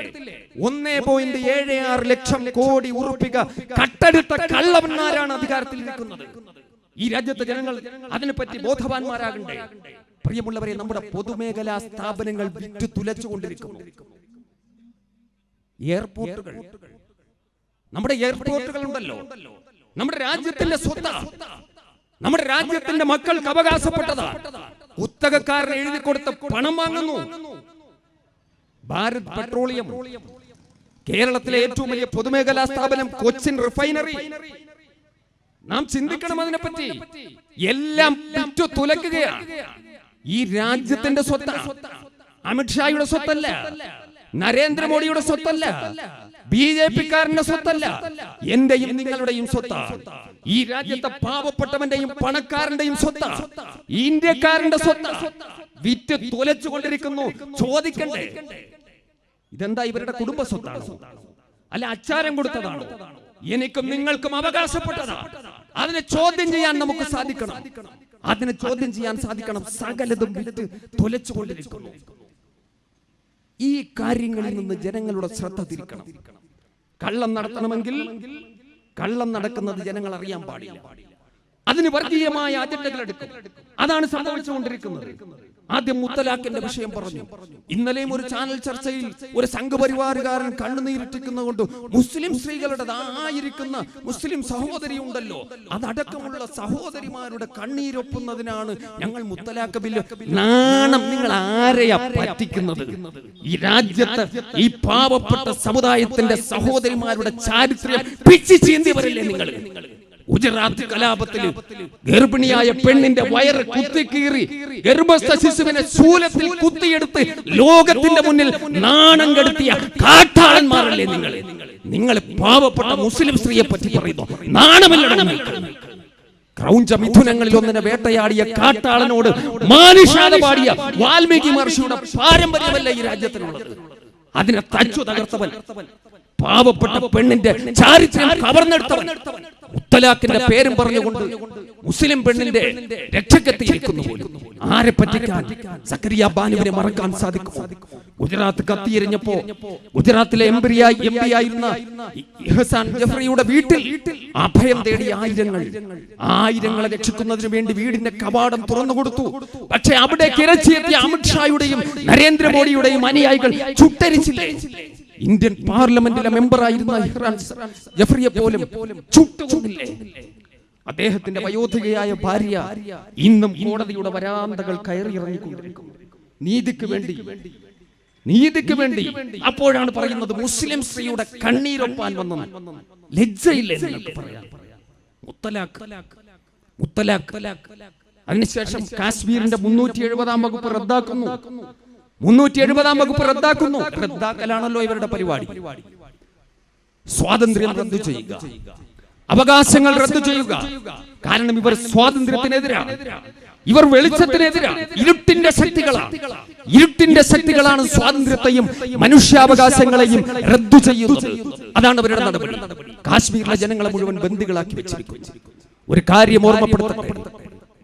1.76 ലക്ഷം കോടി ഉറുപ്പിക കട്ടെടുത്ത കള്ളന്മാരാണ് അധികാരത്തിൽ നിൽക്കുന്നത്. ഈ രാജ്യത്തെ ജനങ്ങൾ അതിനെപ്പറ്റി ബോധവാന്മാരാകണ്ടേ? പ്രിയമുള്ളവരെ, നമ്മുടെ പൊതുമേഖലാ സ്ഥാപനങ്ങൾ വിറ്റു തുലച്ചുകൊണ്ടിരിക്കുന്നു. എയർപോർട്ടുകൾ, നമ്മുടെ എയർപോർട്ടുകൾ ഉണ്ടല്ലോ, നമ്മുടെ രാജ്യത്തിന്റെ സ്വത്താ, നമ്മുടെ രാജ്യത്തിന്റെ മക്കൾക്ക് അവകാശപ്പെട്ടതാ. കുത്തകക്കാരൻ എഴുതി കൊടുത്ത പണം വാങ്ങുന്നു. ഭാരത് പെട്രോളിയം, കേരളത്തിലെ ഏറ്റവും വലിയ പൊതുമേഖലാ സ്ഥാപനം, കൊച്ചിൻ റിഫൈനറി. നാം ചിന്തിക്കണം അതിനെപ്പറ്റി. എല്ലാം വിറ്റു തുലക്കുകയാണ്. ഈ രാജ്യത്തിന്റെ സ്വത്താ, അമിത്ഷായുടെ സ്വത്തല്ല, നരേന്ദ്രമോദിയുടെ സ്വത്തല്ല, ബിജെപിക്കാരന്റെ സ്വത്തല്ല, എന്റെയും നിങ്ങളുടെയും സ്വത്താ. ഈ രാജ്യത്തെ പാവപ്പെട്ടവന്റെയും പണക്കാരന്റെയും സ്വത്താ, ഇന്ത്യക്കാരന്റെ സ്വത്താ. വിറ്റ് തുലച്ചുകൊണ്ടിരിക്കുന്നു. ചോദിക്കണ്ടേ, ഇതെന്താ ഇവരുടെ കുടുംബ സ്വത്താണോ, അല്ല അച്ചാരം കൊടുത്തതാണോ? എനിക്കും നിങ്ങൾക്കും അവകാശപ്പെട്ടതാ. അതിനെ ചോദ്യം ചെയ്യാൻ നമുക്ക് സാധിക്കണം. അതിനെ ചോദ്യം ചെയ്യാൻ സാധിക്കണം. സകലതും വിറ്റ് തുലച്ചുകൊണ്ടിരിക്കുന്നു. ഈ കാര്യങ്ങളിൽ നിന്ന് ജനങ്ങളുടെ ശ്രദ്ധ തിരിക്കണം. കള്ളം നടത്തണമെങ്കിൽ കള്ളം നടക്കുന്നത് ജനങ്ങൾ അറിയാൻ പാടില്ല. അതിന് വർഗീയമായ അജണ്ടകൾ എടുക്കും. അതാണ് സംഭവിച്ചുകൊണ്ടിരിക്കുന്നത്. ആദ്യം മുത്തലാഖിന്റെ വിഷയം പറഞ്ഞു. ഇന്നലെയും ഒരു ചാനൽ ചർച്ചയിൽ ഒരു സംഘപരിവാറുകാരൻ കണ്ണുനീരിട്ടിരിക്കുന്നതുകൊണ്ട് മുസ്ലിം സ്ത്രീകളുടെ ആയിരിക്കുന്ന മുസ്ലിം സഹോദരി ഉണ്ടല്ലോ, അതടക്കമുള്ള സഹോദരിമാരുടെ കണ്ണീരൊപ്പുന്നതിനാണ് ഞങ്ങൾ മുത്തലാഖ് ബില്ല്. നാണം, നിങ്ങൾ ആരെയാ പറ്റിക്കുന്നത്? ഈ രാജ്യത്ത് ഈ പാവപ്പെട്ട സമുദായത്തിന്റെ സഹോദരിമാരുടെ ചാരിത്രം പിച്ചി ചീന്തിയവരല്ലേ നിങ്ങൾ? ഗുജറാത്ത് കലാപത്തിൽ ഗർഭിണിയായ പെണ്ണിന്റെ വയറ് കുത്തിക്കീറി ഗർഭസ്ഥ ശിശുവിനെ ശൂലത്തിൽ കുത്തിയെടുത്ത് ലോകത്തിന്റെ മുന്നിൽ നാണം കെടുത്തിയ കാട്ടാളന്മാരല്ലേ നിങ്ങൾ? നിങ്ങൾ പാവപ്പെട്ട മുസ്ലിം സ്ത്രീയെ പറ്റി പറയുന്നു. നാണമല്ലട നിങ്ങൾക്ക്? ക്രൗഞ്ച മിഥുനങ്ങളിൽ ഒന്നിനെ വേട്ടയാടിയ കാട്ടാളനോട് മാനുഷാത പാടിയ വാൽമീകി മഹർഷിയുടെ പാരമ്പര്യമല്ല ഈ രാജ്യത്തിനുള്ളത്. അതിനെ തച്ചു തകർത്തവൻ, പാവപ്പെട്ട പെണ്ണിന്റെ ചാരിത്രം കവർന്നെടുത്തവൻ, മുത്തലാഖിന്റെ പേരും പറഞ്ഞുകൊണ്ട് മുസ്ലിം പെണ്ണിന്റെ രക്ഷക്കെത്തിയിരിക്കുന്നു. ആരെ പറ്റിക്കാൻ? സക്കരിയ ബാനുവിനെ മറക്കാൻ സാധിക്കും? ഗുജറാത്ത് കത്തിയെരിഞ്ഞപ്പോ ഗുജറാത്തിലെ എം പി ആയിരുന്ന ഇഹ്സാൻ ജഫ്രിയുടെ വീട്ടിൽ അഭയം തേടിയ ആയിരങ്ങളെ രക്ഷിക്കുന്നതിന് വേണ്ടി വീടിന്റെ കവാടം തുറന്നു കൊടുത്തു. പക്ഷെ അവിടെ ഇറച്ചിയെത്തിയ അമിത്ഷായുടെയും നരേന്ദ്രമോദിയുടെയും അനുയായികൾ ചുട്ടരിച്ചില്ലേ? ഇന്ത്യൻ പാർലമെന്റിലെ മെമ്പറായിരുന്ന ഇഹ്സാൻ ജഫ്രിയെ പോലും ചുട്ടുകൊന്നില്ലേ? അദ്ദേഹത്തിന്റെ വയോധികയായ ഭാര്യ ഇന്നും കോടതിയുടെ വരാന്തകൾ കയറിയിറങ്ങിക്കൊണ്ടിരിക്കുന്നു നീതിക്ക് വേണ്ടി. അപ്പോഴാണ് പറയുന്നത് മുസ്ലിം സ്ത്രീയുടെ കണ്ണീരൊപ്പാൻ വന്നെന്ന്. ലജ്ജയില്ലേ നിങ്ങൾക്ക് പറയാൻ? മുത്തലാഖ്. അതിനുശേഷം കാശ്മീരിന്റെ 370-ാം വകുപ്പ് റദ്ദാക്കുന്നു. 370-ാം വകുപ്പ് റദ്ദാക്കുന്നു. റദ്ദാക്കലാണല്ലോ ഇവരുടെ പരിപാടി. സ്വാതന്ത്ര്യം റദ്ദു ചെയ്യുക, അവകാശങ്ങൾ റദ്ദു ചെയ്യുക. കാരണം ഇവർ സ്വാതന്ത്ര്യത്തിനെതിരാണ്, ഇവർ വെളിച്ചത്തിനെതിരാണ്. ഇരുട്ടിന്റെ ശക്തികളാണ് സ്വാതന്ത്ര്യത്തെയും മനുഷ്യാവകാശങ്ങളെയും റദ്ദു ചെയ്യുന്നത്. അതാണ് അവരുടെ നടപടി. കാശ്മീരിലെ ജനങ്ങളെ മുഴുവൻ ബന്ദികളാക്കി വെച്ചിരിക്കുന്നു. ഒരു കാര്യം ഓർമ്മപ്പെടുത്തട്ടെ,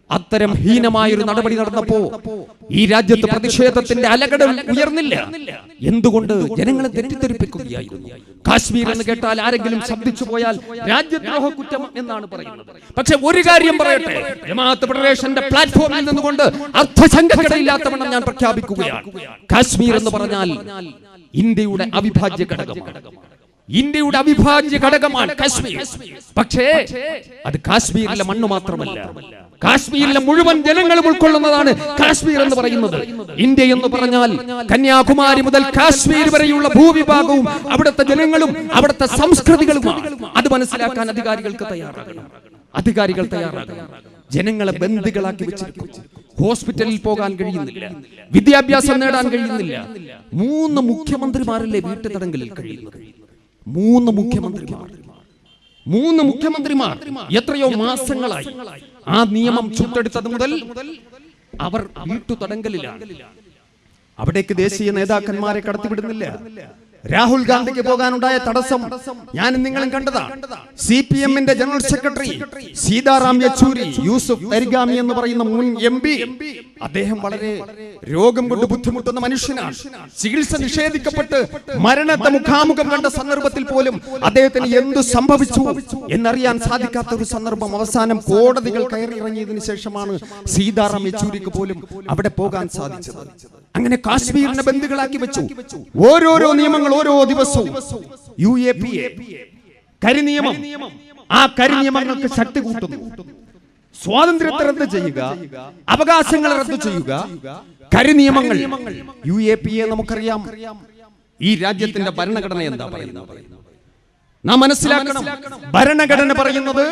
അത്തരം ഹീനമായൊരു നടപടി നടന്നപ്പോ ഈ രാജ്യത്ത് പ്രതിഷേധത്തിന്റെ അലകടൽ ഉയർന്നില്ല. എന്തുകൊണ്ട്? ജനങ്ങളെ തെറ്റിദ്ധരിപ്പിക്കുകയായിരുന്നു. കാശ്മീർ എന്ന് കേട്ടാൽ ആരെങ്കിലും ശബ്ദിച്ചു പോയാൽ രാജ്യദ്രോഹ കുറ്റം എന്നാണ് പറയുന്നത്. പക്ഷെ ഒരു കാര്യം പറയട്ടെ, ജമാഅത്ത് ഫെഡറേഷന്റെ പ്ലാറ്റ്ഫോമിൽ നിന്നുകൊണ്ട് അർത്ഥശങ്കയില്ലാത്തവണ്ണം ഞാൻ പ്രഖ്യാപിക്കുകയാണ്, കാശ്മീർ എന്ന് പറഞ്ഞാൽ ഇന്ത്യയുടെ അവിഭാജ്യ ഘടകമാണ് കാശ്മീർ. പക്ഷേ അത് കാശ്മീരിലെ മണ്ണ് മാത്രമല്ല, കാശ്മീരിലെ മുഴുവൻ ജനങ്ങളും ഉൾക്കൊള്ളുന്നതാണ് കാശ്മീർ എന്ന് പറയുന്നത്. ഇന്ത്യ എന്ന് പറഞ്ഞാൽ കന്യാകുമാരി മുതൽ കാശ്മീർ വരെയുള്ള ഭൂവിഭാഗവും അവിടുത്തെ ജനങ്ങളും അവിടുത്തെ സംസ്കൃതികളുമാണ്. അത് മനസ്സിലാക്കാൻ അധികാരികൾ തയ്യാറാകണം. ജനങ്ങളെ ബന്ദികളാക്കി വെച്ചിരിക്കുന്നു. ഹോസ്പിറ്റലിൽ പോകാൻ കഴിയുന്നില്ല, വിദ്യാഭ്യാസം നേടാൻ കഴിയുന്നില്ല. 3 മുഖ്യമന്ത്രിമാരല്ലേ വീട്ടുതടങ്കലിൽ കഴിയുന്നത്? 3 മുഖ്യമന്ത്രിമാർ എത്രയോ മാസങ്ങളായി. ആ നിയമം ചുട്ടെടുത്തത് മുതൽ അവർ വീട്ടുതടങ്കലിലാണ്. അവിടേക്ക് ദേശീയ നേതാക്കന്മാരെ കടത്തിവിടുന്നില്ല. രാഹുൽ ഗാന്ധിക്ക് പോകാനുണ്ടായ തടസ്സം ഞാൻ നിങ്ങളും കണ്ടതാണ്. CPM-ന്റെ ജനറൽ സെക്രട്ടറി സീതാറാം യെച്ചൂരി, യൂസുഫ് തരിഗാമി എന്ന് പറയുന്ന മുൻ MP, അദ്ദേഹം വളരെ രോഗം കൊണ്ട് ബുദ്ധിമുട്ടുന്ന മനുഷ്യനാണ്. ചികിത്സ നിഷേധിക്കപ്പെട്ട് മരണത്തെ മുഖാമുഖം കണ്ട സന്ദർഭത്തിൽ പോലും അദ്ദേഹത്തിന് എന്തു സംഭവിച്ചു എന്നറിയാൻ സാധിക്കാത്ത ഒരു സന്ദർഭം. അവസാനം കോടതികൾ കയറിയിറങ്ങിയതിനു ശേഷമാണ് സീതാറാം യെച്ചൂരിക്ക് പോലും അവിടെ പോകാൻ സാധിച്ചത്. അങ്ങനെ കാശ്മീരിനെ ബന്ദികളാക്കി വെച്ചു. ഓരോരോ നിയമങ്ങൾ ഓരോ ദിവസവും UAPA കരിനിയമം. ആ കരിനിയമങ്ങൾക്ക് ശക്തി കൂട്ടുന്നു. സ്വാതന്ത്ര്യത്തെ റദ്ദ് ചെയ്യുക, അവകാശങ്ങൾ റദ്ദ് ചെയ്യുക, കരിനിയമങ്ങൾ. UAPA നമുക്കറിയാം. ഈ രാജ്യത്തിന്റെ ഭരണഘടന എന്താ പറയുന്നത്? നാം മനസ്സിലാക്കണം. ഭരണഘടന പറയുന്നത്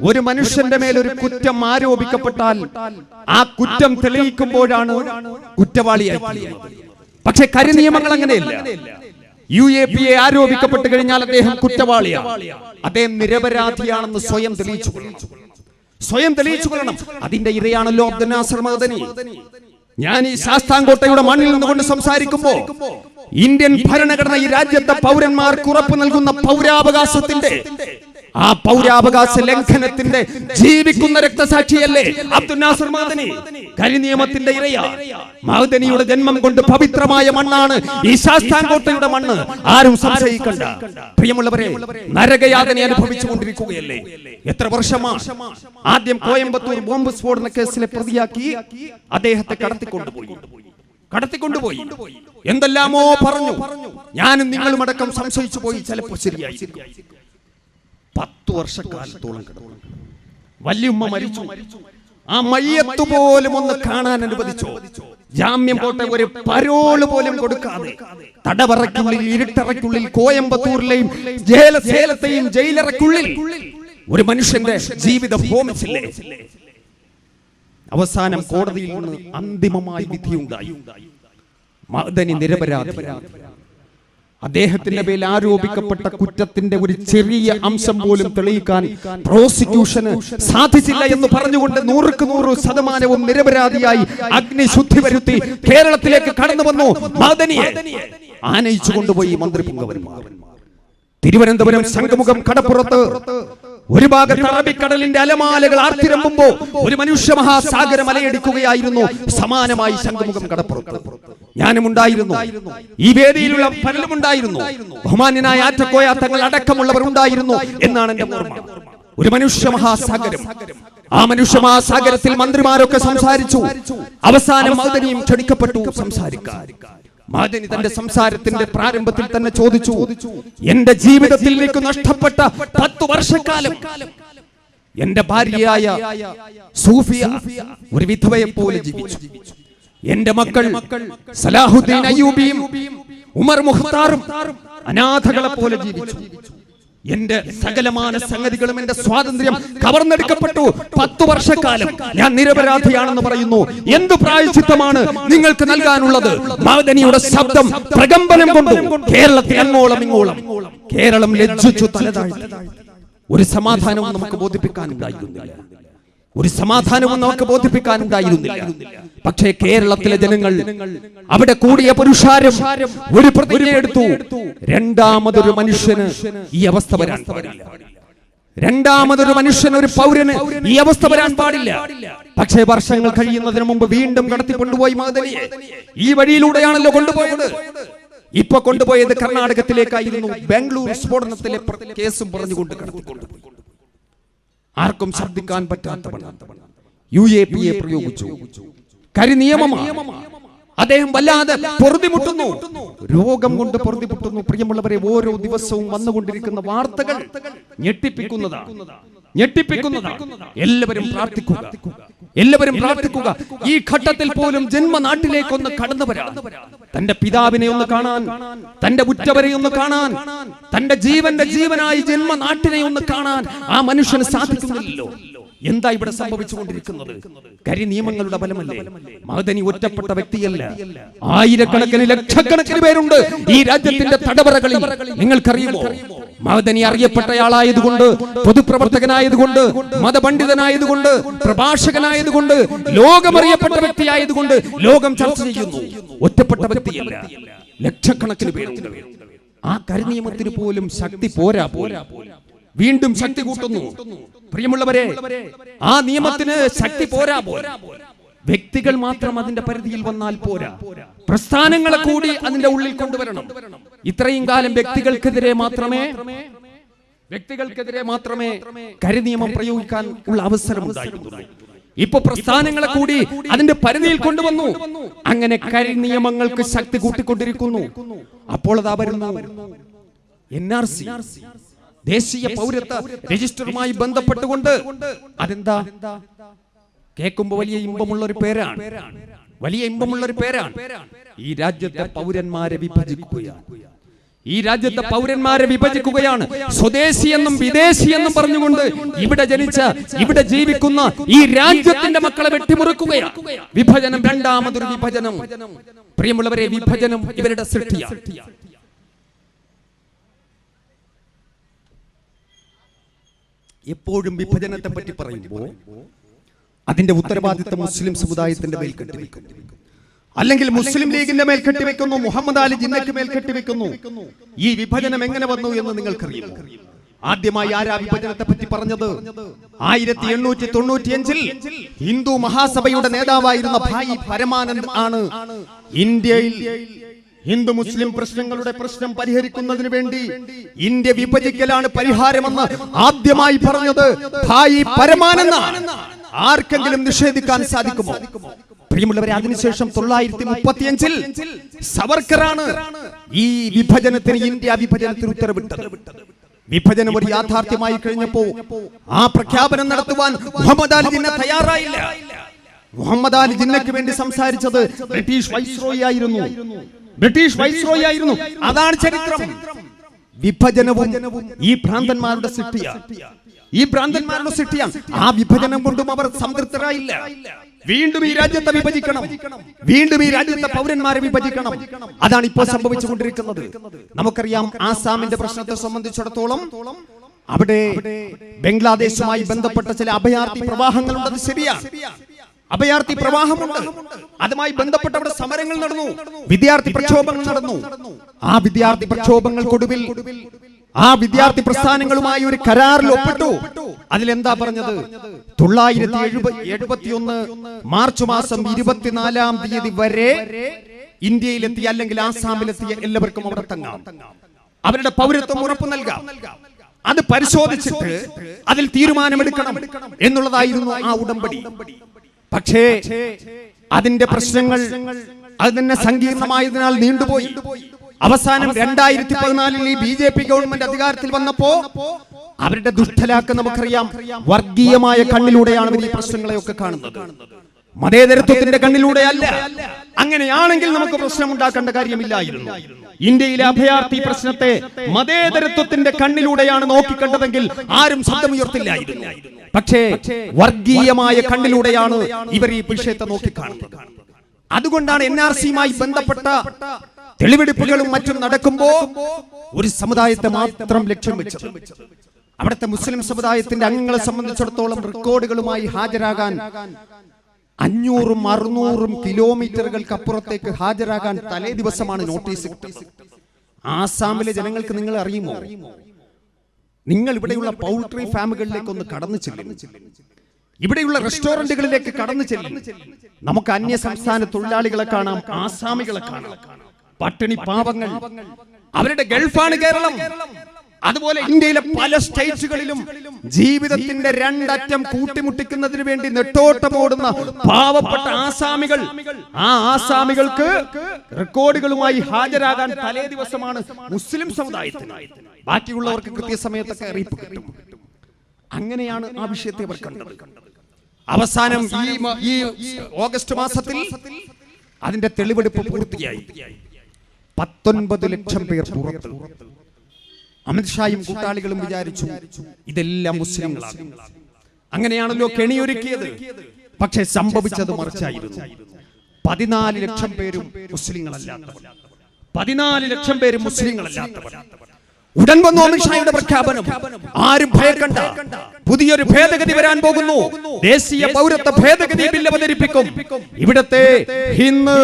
ഒരു മനുഷ്യന്റെ മേൽ ഒരു കുറ്റം ആരോപിക്കപ്പെട്ടാൽ ആ കുറ്റം തെളിയിക്കുമ്പോഴാണ് കുറ്റവാളിയായിട്ടുള്ളത്. പക്ഷെ കരിനിയമങ്ങൾ അങ്ങനെയല്ല. UAPA ആരോപിക്കപ്പെട്ട് കഴിഞ്ഞാൽ അദ്ദേഹം കുറ്റവാളിയാണ്. അദ്ദേഹം നിരപരാധിയാണെന്ന് സ്വയം തെളിയിച്ചു കൊള്ളണം. അതിന്റെ ഇരയാണല്ലോ അബ്ദുൽ നാസർ മഅദനി. ഞാൻ ഈ ശാസ്താംകോട്ടയുടെ മണ്ണിൽ നിന്നുകൊണ്ട് സംസാരിക്കുമ്പോ ഇന്ത്യൻ ഭരണഘടന ഈ രാജ്യത്തെ പൗരന്മാർക്ക് ഉറപ്പ് നൽകുന്ന പൗരാവകാശത്തിന്റെ ആ പൗരാവകാശ ലംഘനത്തിന്റെ ജീവിക്കുന്ന രക്തസാക്ഷിയല്ലേ അബ്ദുൽ നാസർ മഅദനി? കരിനിയമത്തിന്റെ ഇരയാ. മഅദനിയുടെ ജന്മം കൊണ്ട് പവിത്രമായ മണ്ണാണ് ഈ ശാസ്താംകോട്ടയുടെ മണ്ണ്. ആരും സംശയിക്കണ്ട. പ്രിയമുള്ളവരെ, നരകയാതന അനുഭവിച്ചുകൊണ്ടിരിക്കുകയല്ലേ? എത്ര വർഷമാണ്? ആദ്യം കോയമ്പത്തൂർ ബോംബ് സ്ഫോടന കേസിലെ പ്രതിയാക്കി അദ്ദേഹത്തെ കടത്തിക്കൊണ്ടുപോയി. എന്തെല്ലാമോ പറഞ്ഞു. ഞാനും നിങ്ങളും അടക്കം സംശയിച്ചു പോയി. ചിലപ്പോൾ ശരിയായി. 10 വർഷക്കാലത്തോളം കിടന്നു. വല്യുമ്മ മരിച്ചു. ആ മയ്യത്ത് പോലും ഒന്ന് കാണാൻ അനുവദിച്ചോ? ജാമ്യം പോട്ടെ, ഒരു പരോള് പോലും കൊടുക്കാതെ തടവറയ്ക്കുള്ളിൽ, ഇരുട്ടറയ്ക്കുള്ളിൽ, കോയമ്പത്തൂരിലെയും സേലത്തെയും ജയിലറയ്ക്കുള്ളിൽ ഒരു മനുഷ്യന്റെ ജീവിതം ഹോമിച്ചില്ലേ? അവസാനം കോടതിയിൽ നിന്ന് അന്തിമമായ വിധിയുണ്ടായി. മഅദനി നിരപരാധിയാണ്. അദ്ദേഹത്തിന്റെ മേൽ ആരോപിക്കപ്പെട്ട കുറ്റത്തിന്റെ ഒരു ചെറിയ അംശം പോലും തെളിയിക്കാൻ പ്രോസിക്യൂഷന് സാധിച്ചില്ല എന്ന് പറഞ്ഞുകൊണ്ട് 100% നിരപരാധിയായി അഗ്നിശുദ്ധി വരുത്തി കേരളത്തിലേക്ക് കടന്നു വന്നു. മഅദനിയെ ആനയിച്ചു കൊണ്ടുപോയി മന്ത്രി പുങ്കവന്മാർ. തിരുവനന്തപുരം ശംഖുമുഖം കടപ്പുറത്ത് ഒരു ഭാഗത്ത് അറബിക്കടലിന്റെ അലമാലകൾ ആർത്തിരമ്പുമ്പോ ഒരു മനുഷ്യ മഹാസാഗരം അലയടിക്കുകയായിരുന്നു. സമാനമായി ശംഖുമുഖം കടപ്പുറത്ത് ഞാനും ഉണ്ടായിരുന്നു. ഈ വേദിയിലുള്ള പലരും ഉണ്ടായിരുന്നു. ബഹുമാന്യനായ ആറ്റക്കോയ തങ്ങൾ അടക്കമുള്ളവർ ഉണ്ടായിരുന്നു എന്നാണ് എന്റെ ഓർമ്മ. ഒരു മനുഷ്യ മഹാസാഗരം. ആ മനുഷ്യ മഹാസാഗരത്തിൽ മന്ത്രിമാരൊക്കെ സംസാരിച്ചു. അവസാനം മഅദനിയും ക്ഷണിക്കപ്പെട്ടു സംസാരിക്കാൻ. മഅദനി തന്റെ സംസാരത്തിന്റെ പ്രാരംഭത്തിൽ തന്നെ ചോദിച്ചു, എന്റെ ജീവിതത്തിൽ എനിക്ക് നഷ്ടപ്പെട്ട 10 വർഷക്കാലം എന്റെ ഭാര്യയായ സൂഫിയ ഒരു വിധവയെ പോലെ ജീവിച്ചു. എന്റെ മക്കൾ സലാഹുദ്ദീൻ അയ്യൂബിയും ഉമർ മുഖ്താറും അനാഥകളെ പോലെ ജീവിച്ചു. എന്റെ സകലമാന സംഗതികളും എന്റെ സ്വാതന്ത്ര്യം കവർന്നെടുക്കപ്പെട്ടു. 10 വർഷക്കാലം ഞാൻ നിരപരാധിയാണെന്ന് പറയുന്നു. എന്ത് പ്രായശ്ചിത്തമാണ് നിങ്ങൾക്ക് നൽകാനുള്ളത്? മഅദനിയുടെ ശബ്ദം പ്രകമ്പനം കൊണ്ടു കേരളത്തിൽ അങ്ങോളം ഇങ്ങോളം. കേരളം ലജ്ജിച്ചു തലതാഴ്ത്തി. ഒരു സമാധാനവും നമുക്ക് ബോധിപ്പിക്കാനുണ്ടായിരുന്നില്ല. പക്ഷേ കേരളത്തിലെ ജനങ്ങൾ, അവിടെ കൂടിയ പുരുഷാരം ഒരു പ്രതിജ്ഞ എടുത്തു. രണ്ടാമതൊരു മനുഷ്യന് ഈ അവസ്ഥ വരാൻ പാടില്ല. രണ്ടാമതൊരു മനുഷ്യന്, ഒരു പൗരന് ഈ അവസ്ഥ വരാൻ പാടില്ല. പക്ഷേ വർഷങ്ങൾ കഴിയുന്നതിന് മുമ്പ് വീണ്ടും കടത്തിക്കൊണ്ടുപോയി മഅദനിയെ. ഈ വഴിയിലൂടെയാണല്ലോ കൊണ്ടുപോയത്. ഇപ്പൊ കൊണ്ടുപോയത് കർണാടകത്തിലേക്കായിരുന്നു. ബാംഗ്ലൂർ സ്ഫോടനത്തിലെ കേസും പറഞ്ഞുകൊണ്ട് കടത്തിക്കൊണ്ടുപോയി. ആർക്കും ശബ്ദിക്കാൻ പറ്റാത്തവണ്ണം UAPA പ്രയോഗിച്ചു. കരിനിയമമാണ്. അദ്ദേഹം വല്ലാതെ പൊറുതിമുട്ടുന്നു. രോഗം കൊണ്ട് പൊറുതിമുട്ടുന്നു. പ്രിയമുള്ളവരെ, ഓരോ ദിവസവും വന്നുകൊണ്ടിരിക്കുന്ന വാർത്തകൾ ഞെട്ടിപ്പിക്കുന്നതാണ്. എല്ലാവരും പ്രാർത്ഥിക്കുക. ഈ ഘട്ടത്തിൽ പോലും ജന്മനാട്ടിലേക്കൊന്ന് കടന്നു വരാൻ, തന്റെ പിതാവിനെ ഒന്ന് കാണാൻ, തന്റെ ഉറ്റവരെ ഒന്ന് കാണാൻ, തന്റെ ജീവനായി ജന്മനാട്ടിനെ ഒന്ന് കാണാൻ ആ മനുഷ്യന് സാധിക്കുന്നില്ലല്ലോ. എന്താ ഇവിടെ സംഭവിച്ചുകൊണ്ടിരിക്കുന്നത്? കരിനിയമങ്ങളുടെ ഫലമല്ലേ? മഅദനി ഒറ്റപ്പെട്ട വ്യക്തിയല്ല. ആയിരക്കണക്കിന് ലക്ഷക്കണക്കിന് പേരുണ്ട് ഈ രാജ്യത്തിന്റെ തടവറകളിൽ. നിങ്ങൾക്കറിയുമോ? മഅദനി അറിയപ്പെട്ടയാളായതുകൊണ്ട്, പൊതുപ്രവർത്തകനായതുകൊണ്ട്, മതപണ്ഡിതനായതുകൊണ്ട്, പ്രഭാഷകനായതുകൊണ്ട്, ലോകമറിയപ്പെട്ട വ്യക്തിയായതുകൊണ്ട് ലോകം ചർച്ച ചെയ്യുന്നു. ഒറ്റപ്പെട്ട വ്യക്തിയല്ല, ലക്ഷക്കണക്കിന് പേരുണ്ട്. ആ കരിനിയമത്തിന് പോലും ശക്തി പോരാ. വീണ്ടും ശക്തി കൂട്ടുന്നു. പ്രിയമുള്ളവരെ, ആ നിയമത്തിന് ശക്തി പോരാ. വ്യക്തികൾ മാത്രം അതിന്റെ പരിധിയിൽ വന്നാൽ പോരാ, പ്രസ്ഥാനങ്ങളെ കൂടി അതിന്റെ ഉള്ളിൽ കൊണ്ടുവരണം. ഇത്രയും കാലം വ്യക്തികൾക്കെതിരെ മാത്രമേ കരിനിയമം പ്രയോഗിക്കാൻ ഉള്ള അവസരം ഉണ്ടായിരുന്നു. ഇപ്പൊ പ്രസ്ഥാനങ്ങളെ കൂടി അതിന്റെ പരിധിയിൽ കൊണ്ടുവന്നു. അങ്ങനെ കരിനിയമങ്ങൾക്ക് ശക്തി കൂട്ടിക്കൊണ്ടിരിക്കുന്നു. അപ്പോൾ അതാ വരുന്നു NRC, ദേശീയ പൗരത്വ രജിസ്റ്ററുമായി ബന്ധപ്പെട്ടുകൊണ്ട് അതെന്താ കേൾക്കുമ്പോ വലിയ ഇമ്പമുള്ള ഒരു പേരാണ്, വലിയ ഇമ്പമുള്ള ഒരു പേരാണ്. ഈ രാജ്യത്തെ പൗരന്മാരെ വിഭജിക്കുകയാണ്, ഈ രാജ്യത്തെ പൗരന്മാരെ വിഭജിക്കുകയാണ്. സ്വദേശി എന്നും വിദേശി എന്നും പറഞ്ഞുകൊണ്ട് ഇവിടെ ജനിച്ച, ഇവിടെ ജീവിക്കുന്ന ഈ രാജ്യത്തിന്റെ മക്കളെ വെട്ടിമുറുക്കുകയാണ്. വിഭജനം, രണ്ടാമതൊരു വിഭജനം. പ്രിയമുള്ളവരെ, വിഭജനം ഇവരുടെ സൃഷ്ടിയാണ്. എപ്പോഴും വിഭജനത്തെ പറ്റി പറയുമ്പോൾ അതിന്റെ ഉത്തരവാദിത്തം മുസ്ലിം സമുദായത്തിന്റെ മേൽ കെട്ടിവെക്കുന്നു, അല്ലെങ്കിൽ മുസ്ലിം ലീഗിന്റെ മേൽ കെട്ടിവെക്കുന്നു, മുഹമ്മദ് അലി ജിന്നയ്ക്ക് മേൽ കെട്ടിവെക്കുന്നു. ഈ വിഭജനം എങ്ങനെ വന്നു എന്ന് നിങ്ങൾക്കറിയാം. ആദ്യമായി ആരാ വിഭജനത്തെ പറ്റി പറഞ്ഞത്? 1895 ഹിന്ദു മഹാസഭയുടെ നേതാവായിരുന്ന ഭായി പരമാനന്ദ് ആണ് ഇന്ത്യയിൽ ഹിന്ദു മുസ്ലിം പ്രശ്നങ്ങളുടെ പ്രശ്നം പരിഹരിക്കുന്നതിന് വേണ്ടി ഇന്ത്യ വിഭജിക്കലാണ് പരിഹാരമെന്ന് ആദ്യമായി പറഞ്ഞത് ഭായി പരമാനന്ദാണ്. ആർക്കെങ്കിലും നിഷേധിക്കാൻ സാധിക്കുമോ? പ്രിയമുള്ളവരെ, അതിനുശേഷം 1935 സവർക്കറാണ് ഈ വിഭജനത്തിന്, ഇന്ത്യ വിഭജനത്തിന് ഉത്തരവിട്ടത്. വിഭജനം ഒരു യാഥാർത്ഥ്യമായി കഴിഞ്ഞപ്പോ ആ പ്രഖ്യാപനം നടത്തുവാൻ മുഹമ്മദ് അലി ജിന്ന തയ്യാറായില്ല. മുഹമ്മദ് അലി ജിന്നയ്ക്ക് വേണ്ടി സംസാരിച്ചത് ബ്രിട്ടീഷ് വൈസ്രോയി ആയിരുന്നു, ബ്രിട്ടീഷ് വൈസ്രോയി ആയിരുന്നു. അതാണ് ചരിത്രം. വിഭജനവും ഈ ഭ്രാന്തന്മാരുടെ സൃഷ്ടിയാണ്, ഈ ഭ്രാന്തന്മാരുടെ സൃഷ്ടിയാണ്. ആ വിഭജനം കൊണ്ടും അവർ സംതൃപ്തരായില്ല. വീണ്ടും ഈ രാജ്യത്തെ വിഭജിക്കണം, വീണ്ടും ഈ രാജ്യത്തെ പൗരന്മാരെ വിഭജിക്കണം. അതാണ് ഇപ്പോൾ സംഭവിച്ചുകൊണ്ടിരിക്കുന്നത്. നമുക്കറിയാം, ആസാമിന്റെ പ്രശ്നത്തെ സംബന്ധിച്ചിടത്തോളം അവിടെ ബംഗ്ലാദേശുമായി ബന്ധപ്പെട്ട ചില അഭയാർത്ഥി പ്രവാഹങ്ങളുണ്ട്. ശരിയാണ്, അഭയാർത്ഥി പ്രവാഹമുണ്ട്. അതുമായി ബന്ധപ്പെട്ട അവിടെ സമരങ്ങൾ നടന്നു, വിദ്യാർത്ഥി പ്രക്ഷോഭങ്ങൾ നടന്നു. ആ വിദ്യാർത്ഥി പ്രക്ഷോഭങ്ങൾക്കൊടുവിൽ ആ വിദ്യാർത്ഥി പ്രസ്ഥാനങ്ങളുമായി ഒരു കരാറിൽ ഒപ്പിട്ടു. അതിലെന്താ പറഞ്ഞത്? 1971 മാർച്ച് മാസം 24-ാം തീയതി വരെ ഇന്ത്യയിലെത്തിയ അല്ലെങ്കിൽ ആസാമിലെത്തിയ എല്ലാവർക്കും അവിടെ തങ്ങാം, അവരുടെ പൗരത്വം ഉറപ്പു നൽകാം. അത് പരിശോധിച്ചിട്ട് അതിൽ തീരുമാനമെടുക്കണം എന്നുള്ളതായിരുന്നു ആ ഉടമ്പടി. പക്ഷേ അതിന്റെ പ്രശ്നങ്ങൾ അത് തന്നെ സങ്കീർണമായതിനാൽ നീണ്ടുപോയി. അവസാനം 2014 ഈ BJP ഗവൺമെന്റ് അധികാരത്തിൽ വന്നപ്പോ അവരുടെ ദുഷ്ടലാക്ക് നമുക്കറിയാം. വർഗീയമായ കണ്ണിലൂടെയാണ് അവർ ഈ പ്രശ്നങ്ങളെയൊക്കെ കാണുന്നത്, മതേതരത്വത്തിന്റെ കണ്ണിലൂടെയല്ല. അങ്ങനെയാണെങ്കിൽ നമുക്ക് പ്രശ്നം ഉണ്ടാക്കേണ്ട കാര്യമില്ലായിരുന്നു. ഇന്ത്യയിലെ അഭയാർത്ഥി പ്രശ്നത്തെ മതേതരത്വത്തിന്റെ കണ്ണിലൂടെയാണ് നോക്കിക്കണ്ടതെങ്കിൽ ആരും ശബ്ദമുയർത്തില്ലായിരുന്നു. പക്ഷേ വർഗീയമായ കണ്ണിലൂടെയാണ് ഇവർ ഈ വിഷയത്തെ നോക്കിക്കാണുന്നത്. അതുകൊണ്ടാണ് NRCയുമായി ബന്ധപ്പെട്ട തെളിവെടുപ്പുകളും മറ്റും നടക്കുമ്പോ ഒരു സമുദായത്തെ മാത്രം ലക്ഷ്യം വെച്ചത്. അവിടുത്തെ മുസ്ലിം സമുദായത്തിന്റെ അംഗങ്ങളെ സംബന്ധിച്ചിടത്തോളം റെക്കോർഡുകളുമായി ഹാജരാകാൻ 500-600 കിലോമീറ്ററുകൾക്ക് അപ്പുറത്തേക്ക് ഹാജരാകാൻ തലേ ദിവസമാണ് നോട്ടീസ് കിട്ടുന്നത്. ആസാമിലെ ജനങ്ങൾക്ക് നിങ്ങൾ അറിയുമോ? നിങ്ങൾ ഇവിടെയുള്ള പൗൾട്രി ഫാമുകളിലേക്ക് ഒന്ന് കടന്നു ചെല്ലും, ഇവിടെയുള്ള റെസ്റ്റോറന്റുകളിലേക്ക് കടന്നു ചെല്ലും. നമുക്ക് അന്യ സംസ്ഥാന തൊഴിലാളികളെ കാണാം, ആസാമികളെ കാണാം, പട്ടിണി പാവങ്ങൾ. അവരുടെ ഗൾഫാണ് കേരളം. അതുപോലെ ഇന്ത്യയിലെ പല സ്റ്റേറ്റുകളിലും ജീവിതത്തിന്റെ രണ്ടറ്റം കൂട്ടിമുട്ടിക്കുന്നതിന് വേണ്ടി നെട്ടോട്ടമോടുന്ന പാവപ്പെട്ട ആസാമികൾ. ആ ആസാമികൾക്ക് റെക്കോർഡുകളുമായി ഹാജരാകാൻ തലേ ദിവസമാണ് മുസ്ലിം സമുദായത്തിന്. ബാക്കിയുള്ളവർക്ക് കൃത്യസമയത്തൊക്കെ അറിയിപ്പ് കിട്ടും. അങ്ങനെയാണ് ആ വിഷയത്തെ അവർ കണ്ടത്. അവസാനം ഈ ഓഗസ്റ്റ് മാസത്തിൽ അതിന്റെ തെളിവെടുപ്പ് പൂർത്തിയായി. 19 ലക്ഷം പേർ പുറത്ത്. അമിത്ഷായും കൂട്ടാളികളും വിചാരിച്ചു ഇതെല്ലാം മുസ്ലിങ്ങളാണ്. അങ്ങനെയാണല്ലോ കെണിയൊരുക്കിയത്. പക്ഷെ സംഭവിച്ചത് മറിച്ചായിരുന്നു. 14 ലക്ഷം പേരും മുസ്ലിങ്ങളല്ലാത്തവർ. 14 ലക്ഷം പേരും മുസ്ലിങ്ങളല്ലാത്തവർ. ഉടൻ വന്നു അമിത്ഷായുടെ പ്രഖ്യാപനം. ആരും ഭയക്കണ്ട, പുതിയൊരു ഭേദഗതി വരാൻ പോകുന്നു. ദേശീയ പൗരത്വ ഭേദഗതി ബിൽ അവതരിപ്പിക്കും. ഇവിടത്തെ ഹിന്ദു,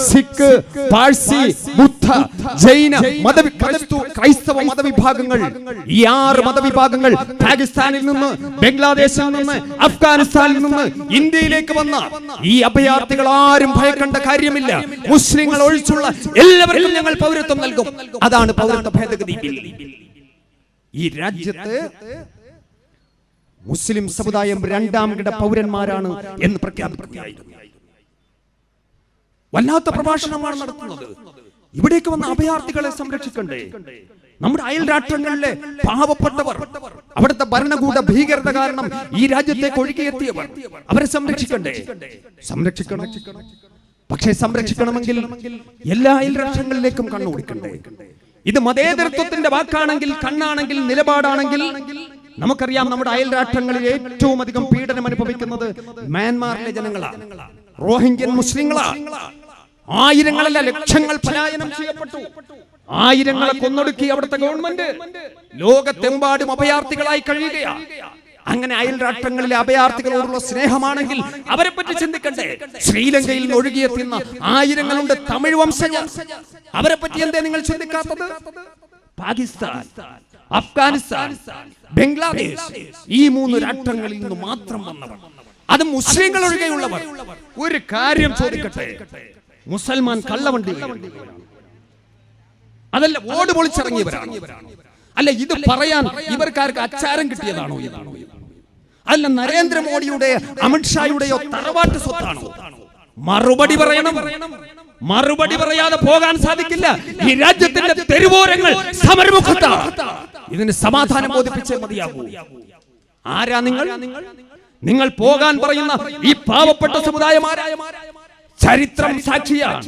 സിഖ്, പാഴ്സി, ബുദ്ധ, ജൈന, ക്രൈസ്തവ മതവിഭാഗങ്ങൾ, ഈ 6 മതവിഭാഗങ്ങൾ പാകിസ്ഥാനിൽ നിന്ന്, ബംഗ്ലാദേശിൽ നിന്ന്, അഫ്ഗാനിസ്ഥാനിൽ നിന്ന് ഇന്ത്യയിലേക്ക് വന്ന ഈ അഭയാർത്ഥികൾ ആരും ഭയക്കേണ്ട കാര്യമില്ല. മുസ്ലിങ്ങൾ ഒഴിച്ചുള്ള എല്ലാവർക്കും ഞങ്ങൾ പൗരത്വം നൽകും. അതാണ് പൗരത്വ ഭേദഗതി ബിൽ. ഈ രാജ്യത്ത് മുസ്ലിം സമുദായം 2ാം കിട പൗരന്മാരാണ് എന്ന് പ്രഖ്യാപിക്കുകയായിരുന്നു. വല്ലാത്ത പ്രഭാഷണമാണ് നടത്തുന്നത്. ഇവിടേക്ക് വന്ന അഭയാർത്ഥികളെ സംരക്ഷിക്കണ്ടേ? നമ്മുടെ അയൽ രാഷ്ട്രങ്ങളിലെ പാവപ്പെട്ടവർ, അവിടുത്തെ ഭരണകൂട ഭീകരത കാരണം ഈ രാജ്യത്തേക്ക് ഒഴുകിയെത്തിയവർ, അവരെ സംരക്ഷിക്കണ്ടേ? സംരക്ഷിക്കണം. പക്ഷേ സംരക്ഷിക്കണമെങ്കിൽ എല്ലാ അയൽ രാഷ്ട്രങ്ങളിലേക്കും കണ്ണുകൊടുക്കണ്ടേ? ഇത് മതേതരത്വത്തിന്റെ വാക്കാണെങ്കിൽ, കണ്ണാണെങ്കിൽ, നിലപാടാണെങ്കിൽ നമുക്കറിയാം. നമ്മുടെ അയൽ രാഷ്ട്രങ്ങളിൽ ഏറ്റവും അധികം പീഡനം അനുഭവിക്കുന്നത് മ്യാൻമാറിലെ ജനങ്ങളാണ്, റോഹിംഗ്യൻ മുസ്ലിങ്ങളാണ്. ആയിരങ്ങളല്ല ലക്ഷങ്ങൾ പലായനം ചെയ്യപ്പെട്ടു. ആയിരങ്ങളെ കൊന്നൊടുക്കി അവിടുത്തെ ഗവൺമെന്റ്. ലോകത്തെമ്പാടും അഭയാർത്ഥികളായി കഴിയുകയാണ്. അങ്ങനെ അയൽ രാഷ്ട്രങ്ങളിലെ അഭയാർത്ഥികളോടുള്ള സ്നേഹമാണെങ്കിൽ അവരെ പറ്റി ചിന്തിക്കണ്ടേ? ശ്രീലങ്കയിൽ നിന്ന് ഒഴുകിയെത്തുന്ന ആയിരങ്ങളുണ്ട് തമിഴ് വംശജർ. അവരെ പറ്റി എന്തേ നിങ്ങൾ ചിന്തിക്കാത്തത്? പാകിസ്ഥാൻ, അഫ്ഗാനിസ്ഥാൻ, ബംഗ്ലാദേശ്, ഈ 3 രാഷ്ട്രങ്ങളിൽ നിന്ന് മാത്രം വന്നവർ, അത് മുസ്ലിങ്ങൾ ഒഴികെയുള്ളവർ. ഒരു കാര്യം ചോദിക്കട്ടെ, മുസൽമാൻ കള്ളവണ്ടി അതല്ല ഓട് പൊളിച്ചിറങ്ങിയവരാണ്? അല്ല, ഇത് പറയാൻ ഇവർക്കാർക്ക് അച്ചാരം കിട്ടിയതാണോ? അല്ല, നരേന്ദ്രമോദിയുടെ അമിത്ഷായുടെയോ തറവാട്ട് സ്വത്താണോ? മറുപടി പറയണം. മറുപടി പറയാതെ പോകാൻ സാധിക്കില്ല. ഈ രാജ്യത്തിന്റെ തെരുവോരങ്ങൾ സമരമുഖത്താണ്. ഇതിന് സമാധാനം ബോധിപ്പിച്ചേ മതിയാകൂ. ആരാ നിങ്ങൾ? നിങ്ങൾ പോകാൻ പറയുന്ന ഈ പാവപ്പെട്ട സമുദായം ആരായ? ചരിത്രം സാക്ഷിയാണ്,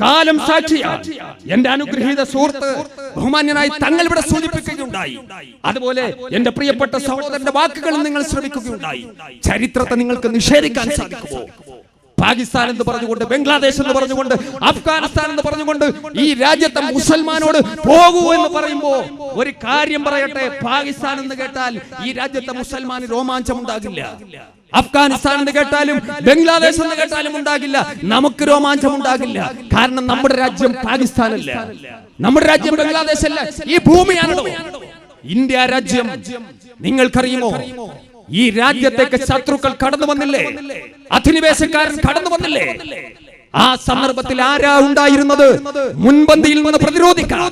കാലം സാക്ഷിയാണ്. എന്റെ അനുഗ്രഹീത സുഹൃത്ത് ബഹുമാന്യനായി തങ്ങൾ ഇവിടെ സൂചിപ്പിക്കുകയുണ്ടായി. അതുപോലെ എന്റെ പ്രിയപ്പെട്ട സഹോദരന്റെ വാക്കുകൾ നിങ്ങൾ ശ്രമിക്കുകയുണ്ടായി. ചരിത്രത്തെ നിങ്ങൾക്ക് നിഷേധിക്കാൻ സാധിക്കുമോ? പാകിസ്ഥാൻ എന്ന് പറഞ്ഞുകൊണ്ട്, ബംഗ്ലാദേശ് എന്ന് പറഞ്ഞുകൊണ്ട്, അഫ്ഗാനിസ്ഥാൻ എന്ന് പറഞ്ഞുകൊണ്ട് ഈ രാജ്യത്തെ മുസൽമാനോട് പോകൂ എന്ന് പറയുമ്പോ ഒരു കാര്യം പറയട്ടെ, പാകിസ്ഥാൻ എന്ന് കേട്ടാൽ ഈ രാജ്യത്തെ മുസൽമാന് രോമാഞ്ചം ഉണ്ടാകില്ല. അഫ്ഗാനിസ്ഥാൻ എന്ന് കേട്ടാലും ബംഗ്ലാദേശ് എന്ന് കേട്ടാലും ഉണ്ടാകില്ല. നമുക്ക് രോമാഞ്ചം ഉണ്ടാകില്ല. കാരണം നമ്മുടെ രാജ്യം പാകിസ്ഥാനല്ല, നമ്മുടെ രാജ്യം ബംഗ്ലാദേശ് അല്ല, ഈ ഭൂമിയാണോ ഇന്ത്യ രാജ്യം. നിങ്ങൾക്കറിയുമോ, ഈ രാജ്യത്തേക്ക് ശത്രുക്കൾ കടന്നു വന്നില്ലേ? അധിനിവേശക്കാരൻ കടന്നു വന്നില്ലേ? ആ സന്ദർഭത്തിൽ ആരാ ഉണ്ടായിരുന്നത്? മുൻപന്തിയിൽ നിന്ന് പ്രതിരോധിക്കാൻ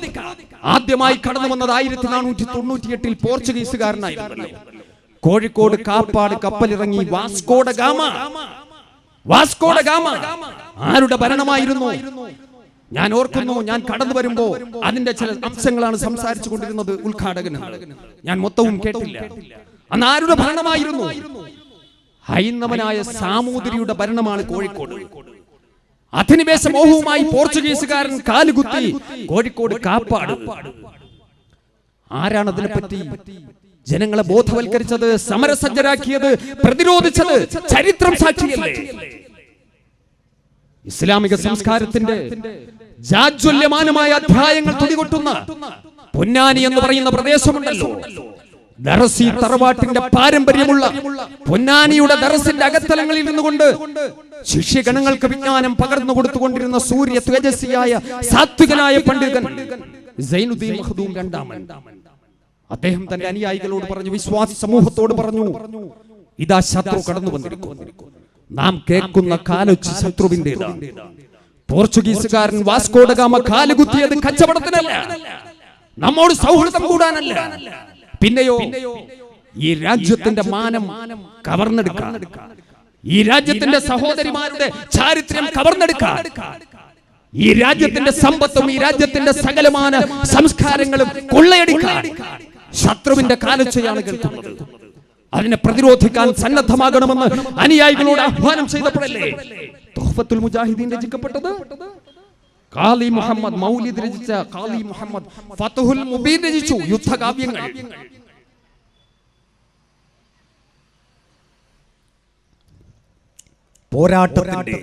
ആദ്യമായി കടന്നു വന്നത് 1498 പോർച്ചുഗീസുകാരനായിരുന്നു. കോഴിക്കോട് കാപ്പാട് കപ്പലിറങ്ങി വാസ്കോഡ ഗാമ. ആരുടെ ഭരണമായിരുന്നു? ഞാൻ ഓർക്കുന്നു, ഞാൻ കടന്നു വരുമ്പോ അതിന്റെ ചില അംശങ്ങളാണ് സംസാരിച്ചു കൊണ്ടിരുന്നത് ഉദ്ഘാടകൻ. ഞാൻ മൊത്തവും കേട്ടില്ല. അന്ന് ആരുടെ ഭരണമായിരുന്നു? ഹൈന്ദവനായ സാമൂതിരിയുടെ ഭരണമാണ് കോഴിക്കോട്. അധിനിവേശ മോഹവുമായി പോർച്ചുഗീസുകാരൻ കാലുകുത്തി കോഴിക്കോട് കാപ്പാട്. ആരാണ് അതിനെപ്പറ്റി ജനങ്ങളെ ബോധവൽക്കരിച്ചത്, സമരസജ്ജരാക്കിയത്, പ്രതിരോധിച്ചത്? ചരിത്രം സാക്ഷിയല്ലേ? ഇസ്ലാമിക സംസ്കാരത്തിന്റെ ജാജ്വല്യമാനമായ അധ്യായങ്ങൾ തുടികൊട്ടുന്ന പൊന്നാനി എന്ന് പറയുന്ന പ്രദേശമുണ്ടല്ലോ. ദറസി തറവാട്ടിന്റെ പാരമ്പര്യമുള്ള പൊന്നാനിയുടെ ദറസിന്റെ അകത്തലങ്ങളിൽ നിന്നുകൊണ്ട് ശിഷ്യഗണങ്ങൾക്ക് വിജ്ഞാനം പകർന്നു കൊടുത്തുകൊണ്ടിരുന്ന സൂര്യ തേജസ്വിയായ സാത്വികനായ പണ്ഡിതൻ സൈനുദ്ദീൻ മഖ്ദൂം രണ്ടാമൻ. അദ്ദേഹം തന്റെ അനുയായികളോട് പറഞ്ഞു, വിശ്വാസി സമൂഹത്തോട് പറഞ്ഞു, ഇതാ ശത്രു കടന്നു വന്നിരിക്കുന്നു. നാം കേൾക്കുന്ന കാലൊച്ച ശത്രുവിന്റേതാണ്. പോർച്ചുഗീസുകാരൻ വാസ്കോഡ ഗാമ കാലുകുത്തിയത് കച്ചവടത്തിനല്ല, നമ്മോട് സൗഹൃദം കൂടാനല്ല. പിന്നെയോ ഈ രാജ്യത്തിന്റെ മാനം കവർന്നെടുക്കാൻ, ഈ രാജ്യത്തിന്റെ സഹോദരിമാരുടെ ചാരിത്രം കവർന്നെടുക്കാൻ, ഈ രാജ്യത്തിന്റെ സമ്പത്തും ഈ രാജ്യത്തിന്റെ സകലമാന സംസ്കാരങ്ങളും കൊള്ളയടിക്കാൻ ശത്രുവിന്റെ കാലൊച്ചയാണ് കേൾക്കുന്നത്. അതിനെ പ്രതിരോധിക്കാൻ സന്നദ്ധമാകണമെന്ന് അനുയായികളോട് ആഹ്വാനം ചെയ്തപ്പോഴല്ലേ തുഹ്ഫത്തുൽ മുജാഹിദീൻ രചിക്കപ്പെട്ടത്? ഖാലി മുഹമ്മദ് മൗലിദ് രചിച്ച ഖാലി മുഹമ്മദ് ഫത്ഹുൽ മുബീൻ രചിച്ചു യുദ്ധകാവ്യങ്ങൾ. പോരാട്ടത്തിന്റെ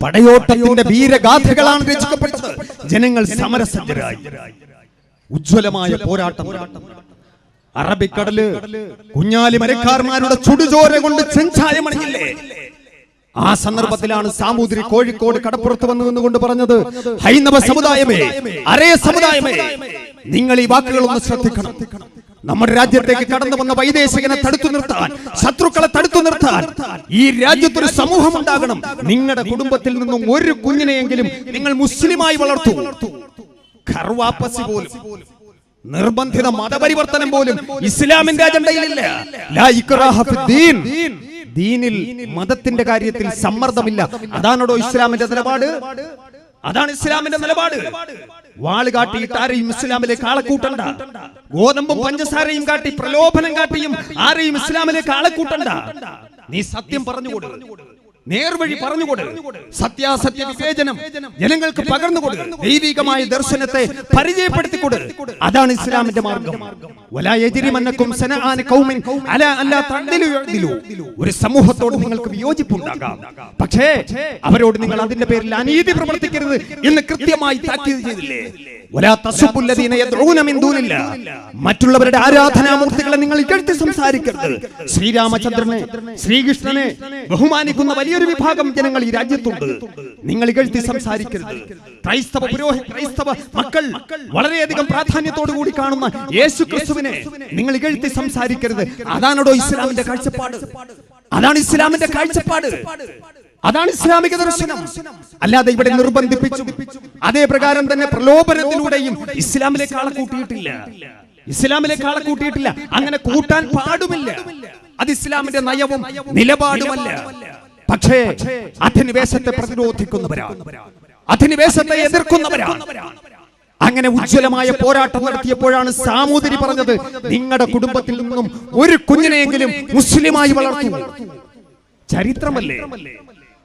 പടയോട്ടത്തിന്റെ വീരഗാഥകളാണ് രചിക്കപ്പെട്ടത്. ജനങ്ങൾ സമരസജ്ജരായി. ഉജ്ജ്വലമായ പോരാട്ടം. അറബിക്കടല് കുഞ്ഞാലി മരക്കാർമാരുടെ ചുടുചോര കൊണ്ട് ചെഞ്ചായമണിയില്ലേ? ആ സന്ദർഭത്തിലാണ് സാമൂതിരി കോഴിക്കോട് കടപ്പുറത്ത് വന്നു നിന്നുകൊണ്ട് പറഞ്ഞത്, ഹൈന്ദവ സമുദായമേ, അരേ സമുദായമേ, നിങ്ങൾ ഈ വാക്കുകളൊന്ന് ശ്രദ്ധിക്കണം. നമ്മുടെ രാജ്യത്തേക്ക് കടന്നു വന്ന വൈദേശികനെ തടുത്തു നിർത്താൻ, ശത്രുക്കളെ തടുത്തു നിർത്താൻ ഈ രാജ്യത്തൊരു സമൂഹം ഉണ്ടാകണം. നിങ്ങളുടെ കുടുംബത്തിൽ നിന്നും ഒരു കുഞ്ഞിനെയെങ്കിലും നിങ്ങൾ മുസ്ലിമായി വളർത്തു. ഖർവാപ്പസി പോലും, നിർബന്ധിത മതപരിവർത്തനം പോലും ഇസ്ലാമിന്റെ അജണ്ടയിലില്ല. ലാ ഇക്റാഹ ഫിദ്ദീൻ, ദീനിൽ മതത്തിന്റെ കാര്യത്തിൽ സമ്മർദ്ദമില്ല. അതാണോ ഇസ്ലാമിന്റെ നിലപാട്? അതാണ് ഇസ്ലാമിന്റെ നിലപാട്. വാള് കാട്ടിയിട്ട് ആരെയും ഇസ്ലാമിലേക്ക് ആളെ കൂട്ടണ്ട. ഗോതമ്പും പഞ്ചസാരയും കാട്ടി പ്രലോഭനം കാട്ടിയും ആരെയും ഇസ്ലാമിലേക്ക് ആളെ കൂട്ടണ്ട. നീ സത്യം പറഞ്ഞുകൊടു, നേർവഴി പറഞ്ഞുകൊടു, സത്യാസത്യ വിവേചനം ജനങ്ങൾക്ക് പകർന്നുകൊടു, ദൈവികമായ ദർശനത്തെ പരിചയപ്പെടുത്തിക്കൊടു. അതാണ് ഇസ്ലാമിന്റെ മാർഗം. വലാ യജ്രിമന്നകും സനആന ഖൗമിൻ അലാ അല്ലാ തഅദിലു യഅദിലു. ഒരു സമൂഹത്തോട് നിങ്ങൾക്ക് വിയോജിപ്പുണ്ടാകാം, പക്ഷേ അവരോട് നിങ്ങൾ അതിന്റെ പേരിൽ അനീതി പ്രവർത്തിക്കരുത് എന്ന് കൃത്യമായി താക്കീത് ചെയ്തില്ലേ? വലാ തസുബ്ബു അല്ലദീന യദ്ഊന മിൻ ദൂനില്ലാ. മറ്റുള്ളവരുടെ ആരാധനാമൂർത്തികളെ നിങ്ങൾ ഇകഴ്ത്തി സംസാരിക്കരുത്. ശ്രീരാമചന്ദ്രനെ, ശ്രീകൃഷ്ണനെ ബഹുമാനിക്കുന്ന വലിയൊരു വിഭാഗം ജനങ്ങൾ ഈ രാജ്യത്തുണ്ട്. നിങ്ങൾ ഇകഴ്ത്തി സംസാരിക്കരുത്. ക്രൈസ്തവ മക്കൾ വളരെയധികം പ്രാധാന്യത്തോടു കൂടി കാണുന്ന യേശു ക്രിസ്തുവിനെ നിങ്ങൾ ഇകഴ്ത്തി സംസാരിക്കരുത്. അതാണോ ഇസ്ലാമിന്റെ കാഴ്ചപ്പാട്? അതാണ് ഇസ്ലാമിന്റെ കാഴ്ചപ്പാട്. അതാണ് ഇസ്ലാമിക ദർശനം. അല്ലാതെ ഇവിടെ നിർബന്ധിപ്പിച്ചു അതേ പ്രകാരം തന്നെ പ്രലോഭനത്തിലൂടെയും ഇസ്ലാമിലേക്ക് ആളെ കൂട്ടിയിട്ടില്ല. ഇസ്ലാമിലേക്ക് ആളെ കൂട്ടിയിട്ടില്ല. അങ്ങനെ കൂട്ടാൻ പാടുമില്ല. അത് ഇസ്ലാമിന്റെ നയവും നിലപാടുമല്ല. പക്ഷേ അധിനിവേശത്തെ പ്രതിരോധിക്കുന്നവരാണ്, അധിനിവേശത്തെ എതിർക്കുന്നവരാണ്. അങ്ങനെ ഉജ്ജ്വലമായ പോരാട്ടം നടത്തിയപ്പോഴാണ് സാമൂതിരി പറഞ്ഞത്, നിങ്ങളുടെ കുടുംബത്തിൽ നിന്നും ഒരു കുഞ്ഞിനെയെങ്കിലും മുസ്ലിമായി വളർത്തും. ചരിത്രമല്ലേ,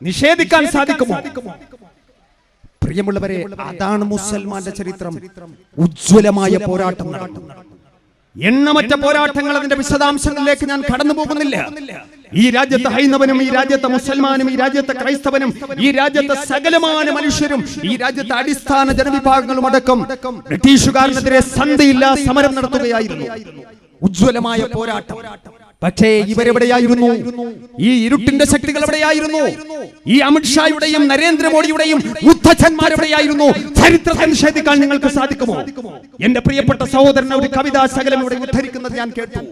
നിഷേധിക്കാൻ സാധിക്കുമോ? പ്രിയമുള്ളവരെ, അതാണ് മുസൽമാന്റെ ചരിത്രം. ഉജ്ജ്വലമായ പോരാട്ടം നടത്തും. എണ്ണമറ്റ പോരാട്ടങ്ങൾ, അതിന്റെ വിശദാംശങ്ങളിലേക്ക് ഞാൻ കടന്നു പോകുന്നില്ല. ഈ രാജ്യത്തെ ഹൈന്ദവനും, ഈ രാജ്യത്തെ മുസൽമാനും, ഈ രാജ്യത്തെ ക്രൈസ്തവനും, ഈ രാജ്യത്തെ സകലമായ മനുഷ്യരും, ഈ രാജ്യത്തെ അടിസ്ഥാന ജനവിഭാഗങ്ങളും അടക്കം ബ്രിട്ടീഷുകാരനെതിരെ സന്ധിയില്ലാ സമരം നടത്തുകയായിരുന്നു. ഉജ്ജ്വലമായ പോരാട്ടം. പക്ഷേ ഇവരെവിടെയായിരുന്നു? ഈ ഇരുട്ടിന്റെ ശക്തികൾ എവിടെയായിരുന്നു? ഈ അമിത്ഷായുടെയും നരേന്ദ്രമോദിയുടെയും മുത്തച്ഛന്മാരെവിടെയായിരുന്നു? ചരിത്രത്തെ നിഷേധിക്കാൻ നിങ്ങൾക്ക് സാധിക്കുമോ? എന്റെ പ്രിയപ്പെട്ട സഹോദരൻ ഒരു കവിതാ ശകലം ഇവിടെ ഉദ്ധരിക്കുന്നത് ഞാൻ കേട്ടു.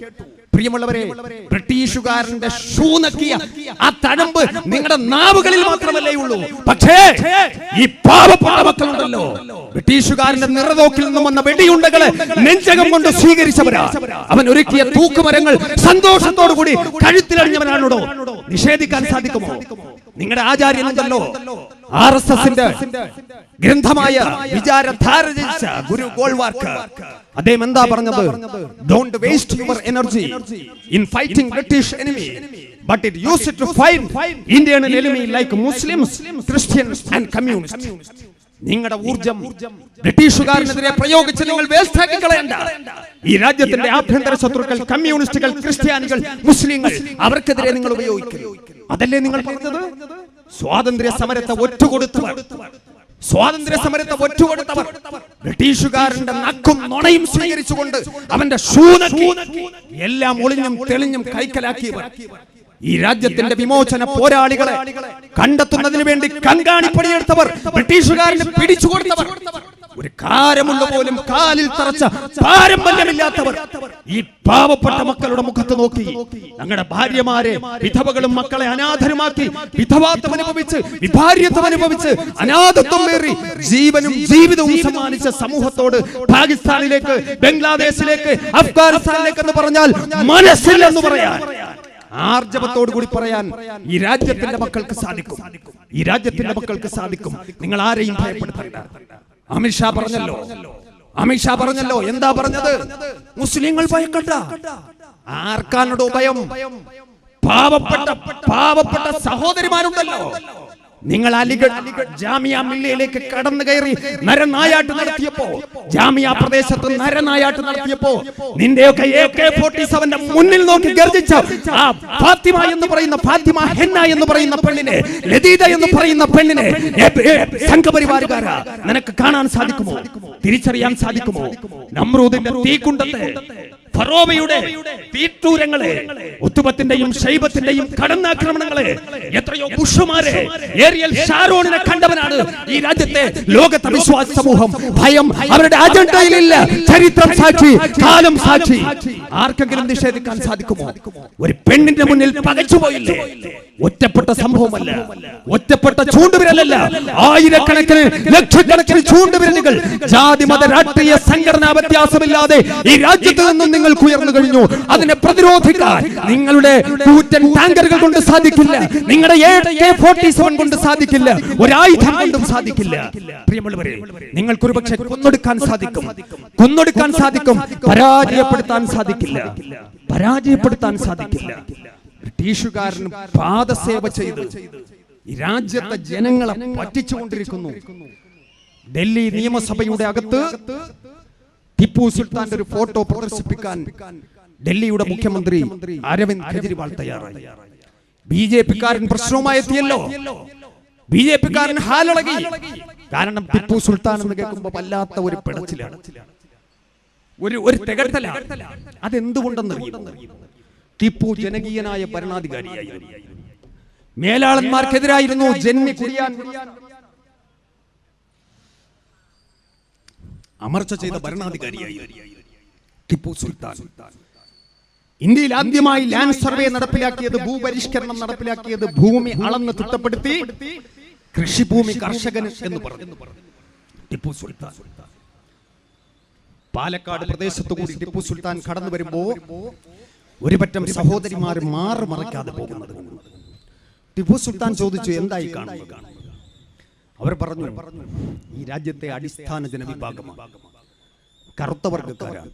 പ്രിയമുള്ളവരെ, ബ്രിട്ടീഷുകാരന്റെ ഷൂ നക്കിയ ആ തഴമ്പ് നിങ്ങളുടെ നാവുകളിൽ മാത്രമല്ലേ ഉള്ളൂ. പക്ഷേ ഈ പാവപ്പെട്ട മക്കളുണ്ടല്ലോ, ബ്രിട്ടീഷുകാരന്റെ നിറതോക്കിൽ നിന്നും വന്ന വെടിയുണ്ടകളെ നെഞ്ചകം കൊണ്ട് സ്വീകരിച്ചവരാ. അവൻ ഒരുക്കിയ തൂക്കുമരങ്ങൾ സന്തോഷത്തോടു കൂടി കഴുത്തിലണിഞ്ഞവനാണോ? നിഷേധിക്കാൻ സാധിക്കുമോ? നിങ്ങളുടെ ആചാര്യനുണ്ടല്ലോ, RSSന്റെ ഗ്രന്ഥമായ വിചാരധാര രചിച്ച ഗുരു ഗോൾവാർക്കർ, അദ്ദേഹം എന്താ പറഞ്ഞത്? Don't waste your energy in fighting British enemy, but it use it to fight Indian enemy like Muslims, Christians and communists. നിങ്ങളുടെ ഊർജം ബ്രിട്ടീഷുകാരനെതിരെ പ്രയോഗിച്ച് നിങ്ങൾ വേസ്റ്റ് ആക്കി കളയണ്ട. ഈ രാജ്യത്തിന്റെ ആഭ്യന്തര ശത്രുക്കൾ, കമ്മ്യൂണിസ്റ്റുകൾ, ക്രിസ്ത്യാനികൾ, മുസ്ലിങ്ങൾ, അവർക്കെതിരെ നിങ്ങൾ ഉപയോഗിക്കും. അതല്ലേ നിങ്ങൾ പറഞ്ഞത്? സ്വാതന്ത്ര്യ സമരത്തെ ഒറ്റുകൊടുത്തവർ, സ്വാതന്ത്ര്യ സമരത്തെ ഒറ്റുകൊടുത്തവർ, ബ്രിട്ടീഷുകാരന്റെ നക്കും നുണയും സ്വീകരിച്ചുകൊണ്ട് അവന്റെ ഷൂനക്കി എല്ലാം ഒളിഞ്ഞും തെളിഞ്ഞും കൈക്കലാക്കിയവർ, ഈ രാജ്യത്തിന്റെ വിമോചന പോരാളികളെ കണ്ടെത്തുന്നതിന് വേണ്ടി കങ്കാണിപ്പണിയെടുത്തവർ, ബ്രിട്ടീഷുകാരനെ പിടിച്ചുകൊടുത്തവർ, ഒരു കാരമുള്ള പോലും കാലിൽ തറച്ച പാരമ്പര്യമില്ലാത്തവർ, ഈ പാവപ്പെട്ട മക്കളുടെ മുഖത്ത് നോക്കി ഞങ്ങളുടെ ഭാര്യമാരെ, വിധവകളും മക്കളെ അനാഥരുമാക്കി, വിധവാത്വം അനുഭവിച്ച്, വിഭാര്യത്വം അനുഭവിച്ച്, അനാഥത്വം ഏറി ജീവനും ജീവിതവും സമ്മാനിച്ച സമൂഹത്തോട് പാകിസ്ഥാനിലേക്ക്, ബംഗ്ലാദേശിലേക്ക്, അഫ്ഗാനിസ്ഥാനിലേക്ക് എന്ന് പറഞ്ഞാൽ മനസ്സില്ലെന്ന് പറയാൻ, ആർജവത്തോടു കൂടി പറയാൻ ഈ രാജ്യത്തിന്റെ മക്കൾക്ക് സാധിക്കും. ഈ രാജ്യത്തിന്റെ മക്കൾക്ക് സാധിക്കും. നിങ്ങൾ ആരെയും ഭയപ്പെടുത്തണ്ട. അമിത്ഷാ പറഞ്ഞല്ലോ, എന്താ പറഞ്ഞത്? മുസ്ലിങ്ങൾ ഭയക്കണ്ട. ആർക്കാണോ ഭയം? പാവപ്പെട്ട സഹോദരിമാരുണ്ടല്ലോ. നിങ്ങൾ അലിഗഡ് ജാമിയ മില്ലയിലേക്ക് കടന്നു കയറി നരനായാട്ട് നടത്തിയപ്പോ, ജാമിയ പ്രദേശത്ത് നരനായാട്ട് നടത്തിയപ്പോ, നിന്റെയൊക്കെ AK-47 മുന്നിൽ നോക്കി ഗർജിച്ച ആ ഫാത്തിമ എന്ന് പറയുന്ന, ഫാത്തിമ ഹെന്ന എന്ന് പറയുന്ന പെണ്ണിനെ, ലതീദ എന്ന് പറയുന്ന പെണ്ണിനെ സംഘപരിവാരുകാരാ നിനക്ക് കാണാൻ സാധിക്കുമോ? തിരിച്ചറിയാൻ സാധിക്കുമോ? നമ്രൂദിന്റെ തീക്കുണ്ടത്തെ, ഫറോവയുടെ തീറ്റൂരങ്ങളെ, ഉത്തുബത്തിന്റെയും ഷൈബത്തിന്റെയും കടന്നാക്രമണങ്ങളെ, എത്രയോ ബുഷുമാരെ, ഏരിയൽ ഷാരോണിനെ കണ്ടവനാണ് ഈ രാജ്യത്തെ ലോകത്തെ വിശ്വാസ സമൂഹം. ഭയം അവരുടെ അജണ്ടയിലില്ല. ചരിത്രം സാക്ഷി, കാലം സാക്ഷി. ആർക്കെങ്കിലും നിഷേധിക്കാൻ സാധിക്കുമോ? ഒരു പെണ്ണിന്റെ മുന്നിൽ പകച്ചുപോയില്ലേ? ഒറ്റപ്പെട്ട സംഭവമല്ല, ഒറ്റപ്പെട്ട ചൂണ്ടുവിരലല്ല, ആയിരക്കണക്കിന് ലക്ഷക്കണക്കിന് ചൂണ്ടുവിരലുകൾ ജാതി മത രാഷ്ട്രീയ സംഘടനാ വ്യത്യാസമില്ലാതെ ഈ രാജ്യത്ത് നിന്നും നിങ്ങൾക്ക് ഉയർന്നു കഴിഞ്ഞു. അതിനെ പ്രതിരോധിക്കാൻ നിങ്ങളുടെ കൂറ്റൻ ടാങ്കറുകൾ കൊണ്ട് സാധിക്കില്ല, നിങ്ങളുടെ AK-47 കൊണ്ട് സാധിക്കില്ല, ഒരായുധം കൊണ്ടും സാധിക്കില്ല. പ്രിയമുള്ളവരെ, നിങ്ങൾക്കൊരു പക്ഷേ കൊന്നൊടുക്കാൻ സാധിക്കും, പരാജയപ്പെടുത്താൻ സാധിക്കില്ല, പരാജയപ്പെടുത്താൻ സാധിക്കില്ല. ബ്രിട്ടീഷുകാരന് പാദസേവ ചെയ്ത് ഈ രാജ്യത്തെ ജനങ്ങളെ പറ്റിച്ചുകൊണ്ടിരിക്കുന്നു. ഡൽഹി നിയമസഭയുടെ അകത്ത് ടിപ്പു സുൽത്താന്റെ ഒരു ഫോട്ടോ പ്രദർശിപ്പിക്കാൻ ഡൽഹിയുടെ മുഖ്യമന്ത്രി അരവിന്ദ് കെജ്രിവാൾ തയ്യാറായി. BJP-കാരൻ പ്രശ്നവുമായി എത്തിയല്ലോ. BJP-കാരൻ ഹാലിളകി. കാരണം ടിപ്പു സുൽത്താൻ എന്ന് കേൾക്കുമ്പോൾ വല്ലാത്ത ഒരു പിടച്ചിലാണ്, ഒരു തികട്ടലാണ്. അതെന്തുകൊണ്ടെന്നറിയുമോ? ടിപ്പു ജനകീയനായ ഭരണാധികാരിയായിരുന്നു, മേലാളന്മാർക്കെതിരായിരുന്നു, ജന്മി കുടിയാൻ അമർച്ച ചെയ്ത ഭരണാധികാരിയായിരുന്നു ടിപ്പു സുൽത്താൻ. ഇന്ത്യയിൽ ആദ്യമായി ലാൻഡ് സർവേ നടപ്പിലാക്കിയത്, ഭൂപരിഷ്കരണം നടപ്പിലാക്കിയത്, ഭൂമി അളന്ന് തിട്ടപ്പെടുത്തി കൃഷിഭൂമി കർഷകന് എന്ന് പറഞ്ഞു ടിപ്പു സുൽത്താൻ. പാലക്കാട് പ്രദേശത്തു കൂടി ടിപ്പു സുൽത്താൻ കടന്നു വരുമ്പോ ഒരു പറ്റം സഹോദരിമാർ മാറി മറയ്ക്കാതെ പോകുന്നത് ടിപ്പു സുൽത്താൻ ചോദിച്ചു, എന്തായി കാണുന്നത്? അവർ പറഞ്ഞു, ഈ രാജ്യത്തെ അടിസ്ഥാന ജനവിഭാഗമാണ്, കറുത്ത വർഗ്ഗക്കാരാണ്,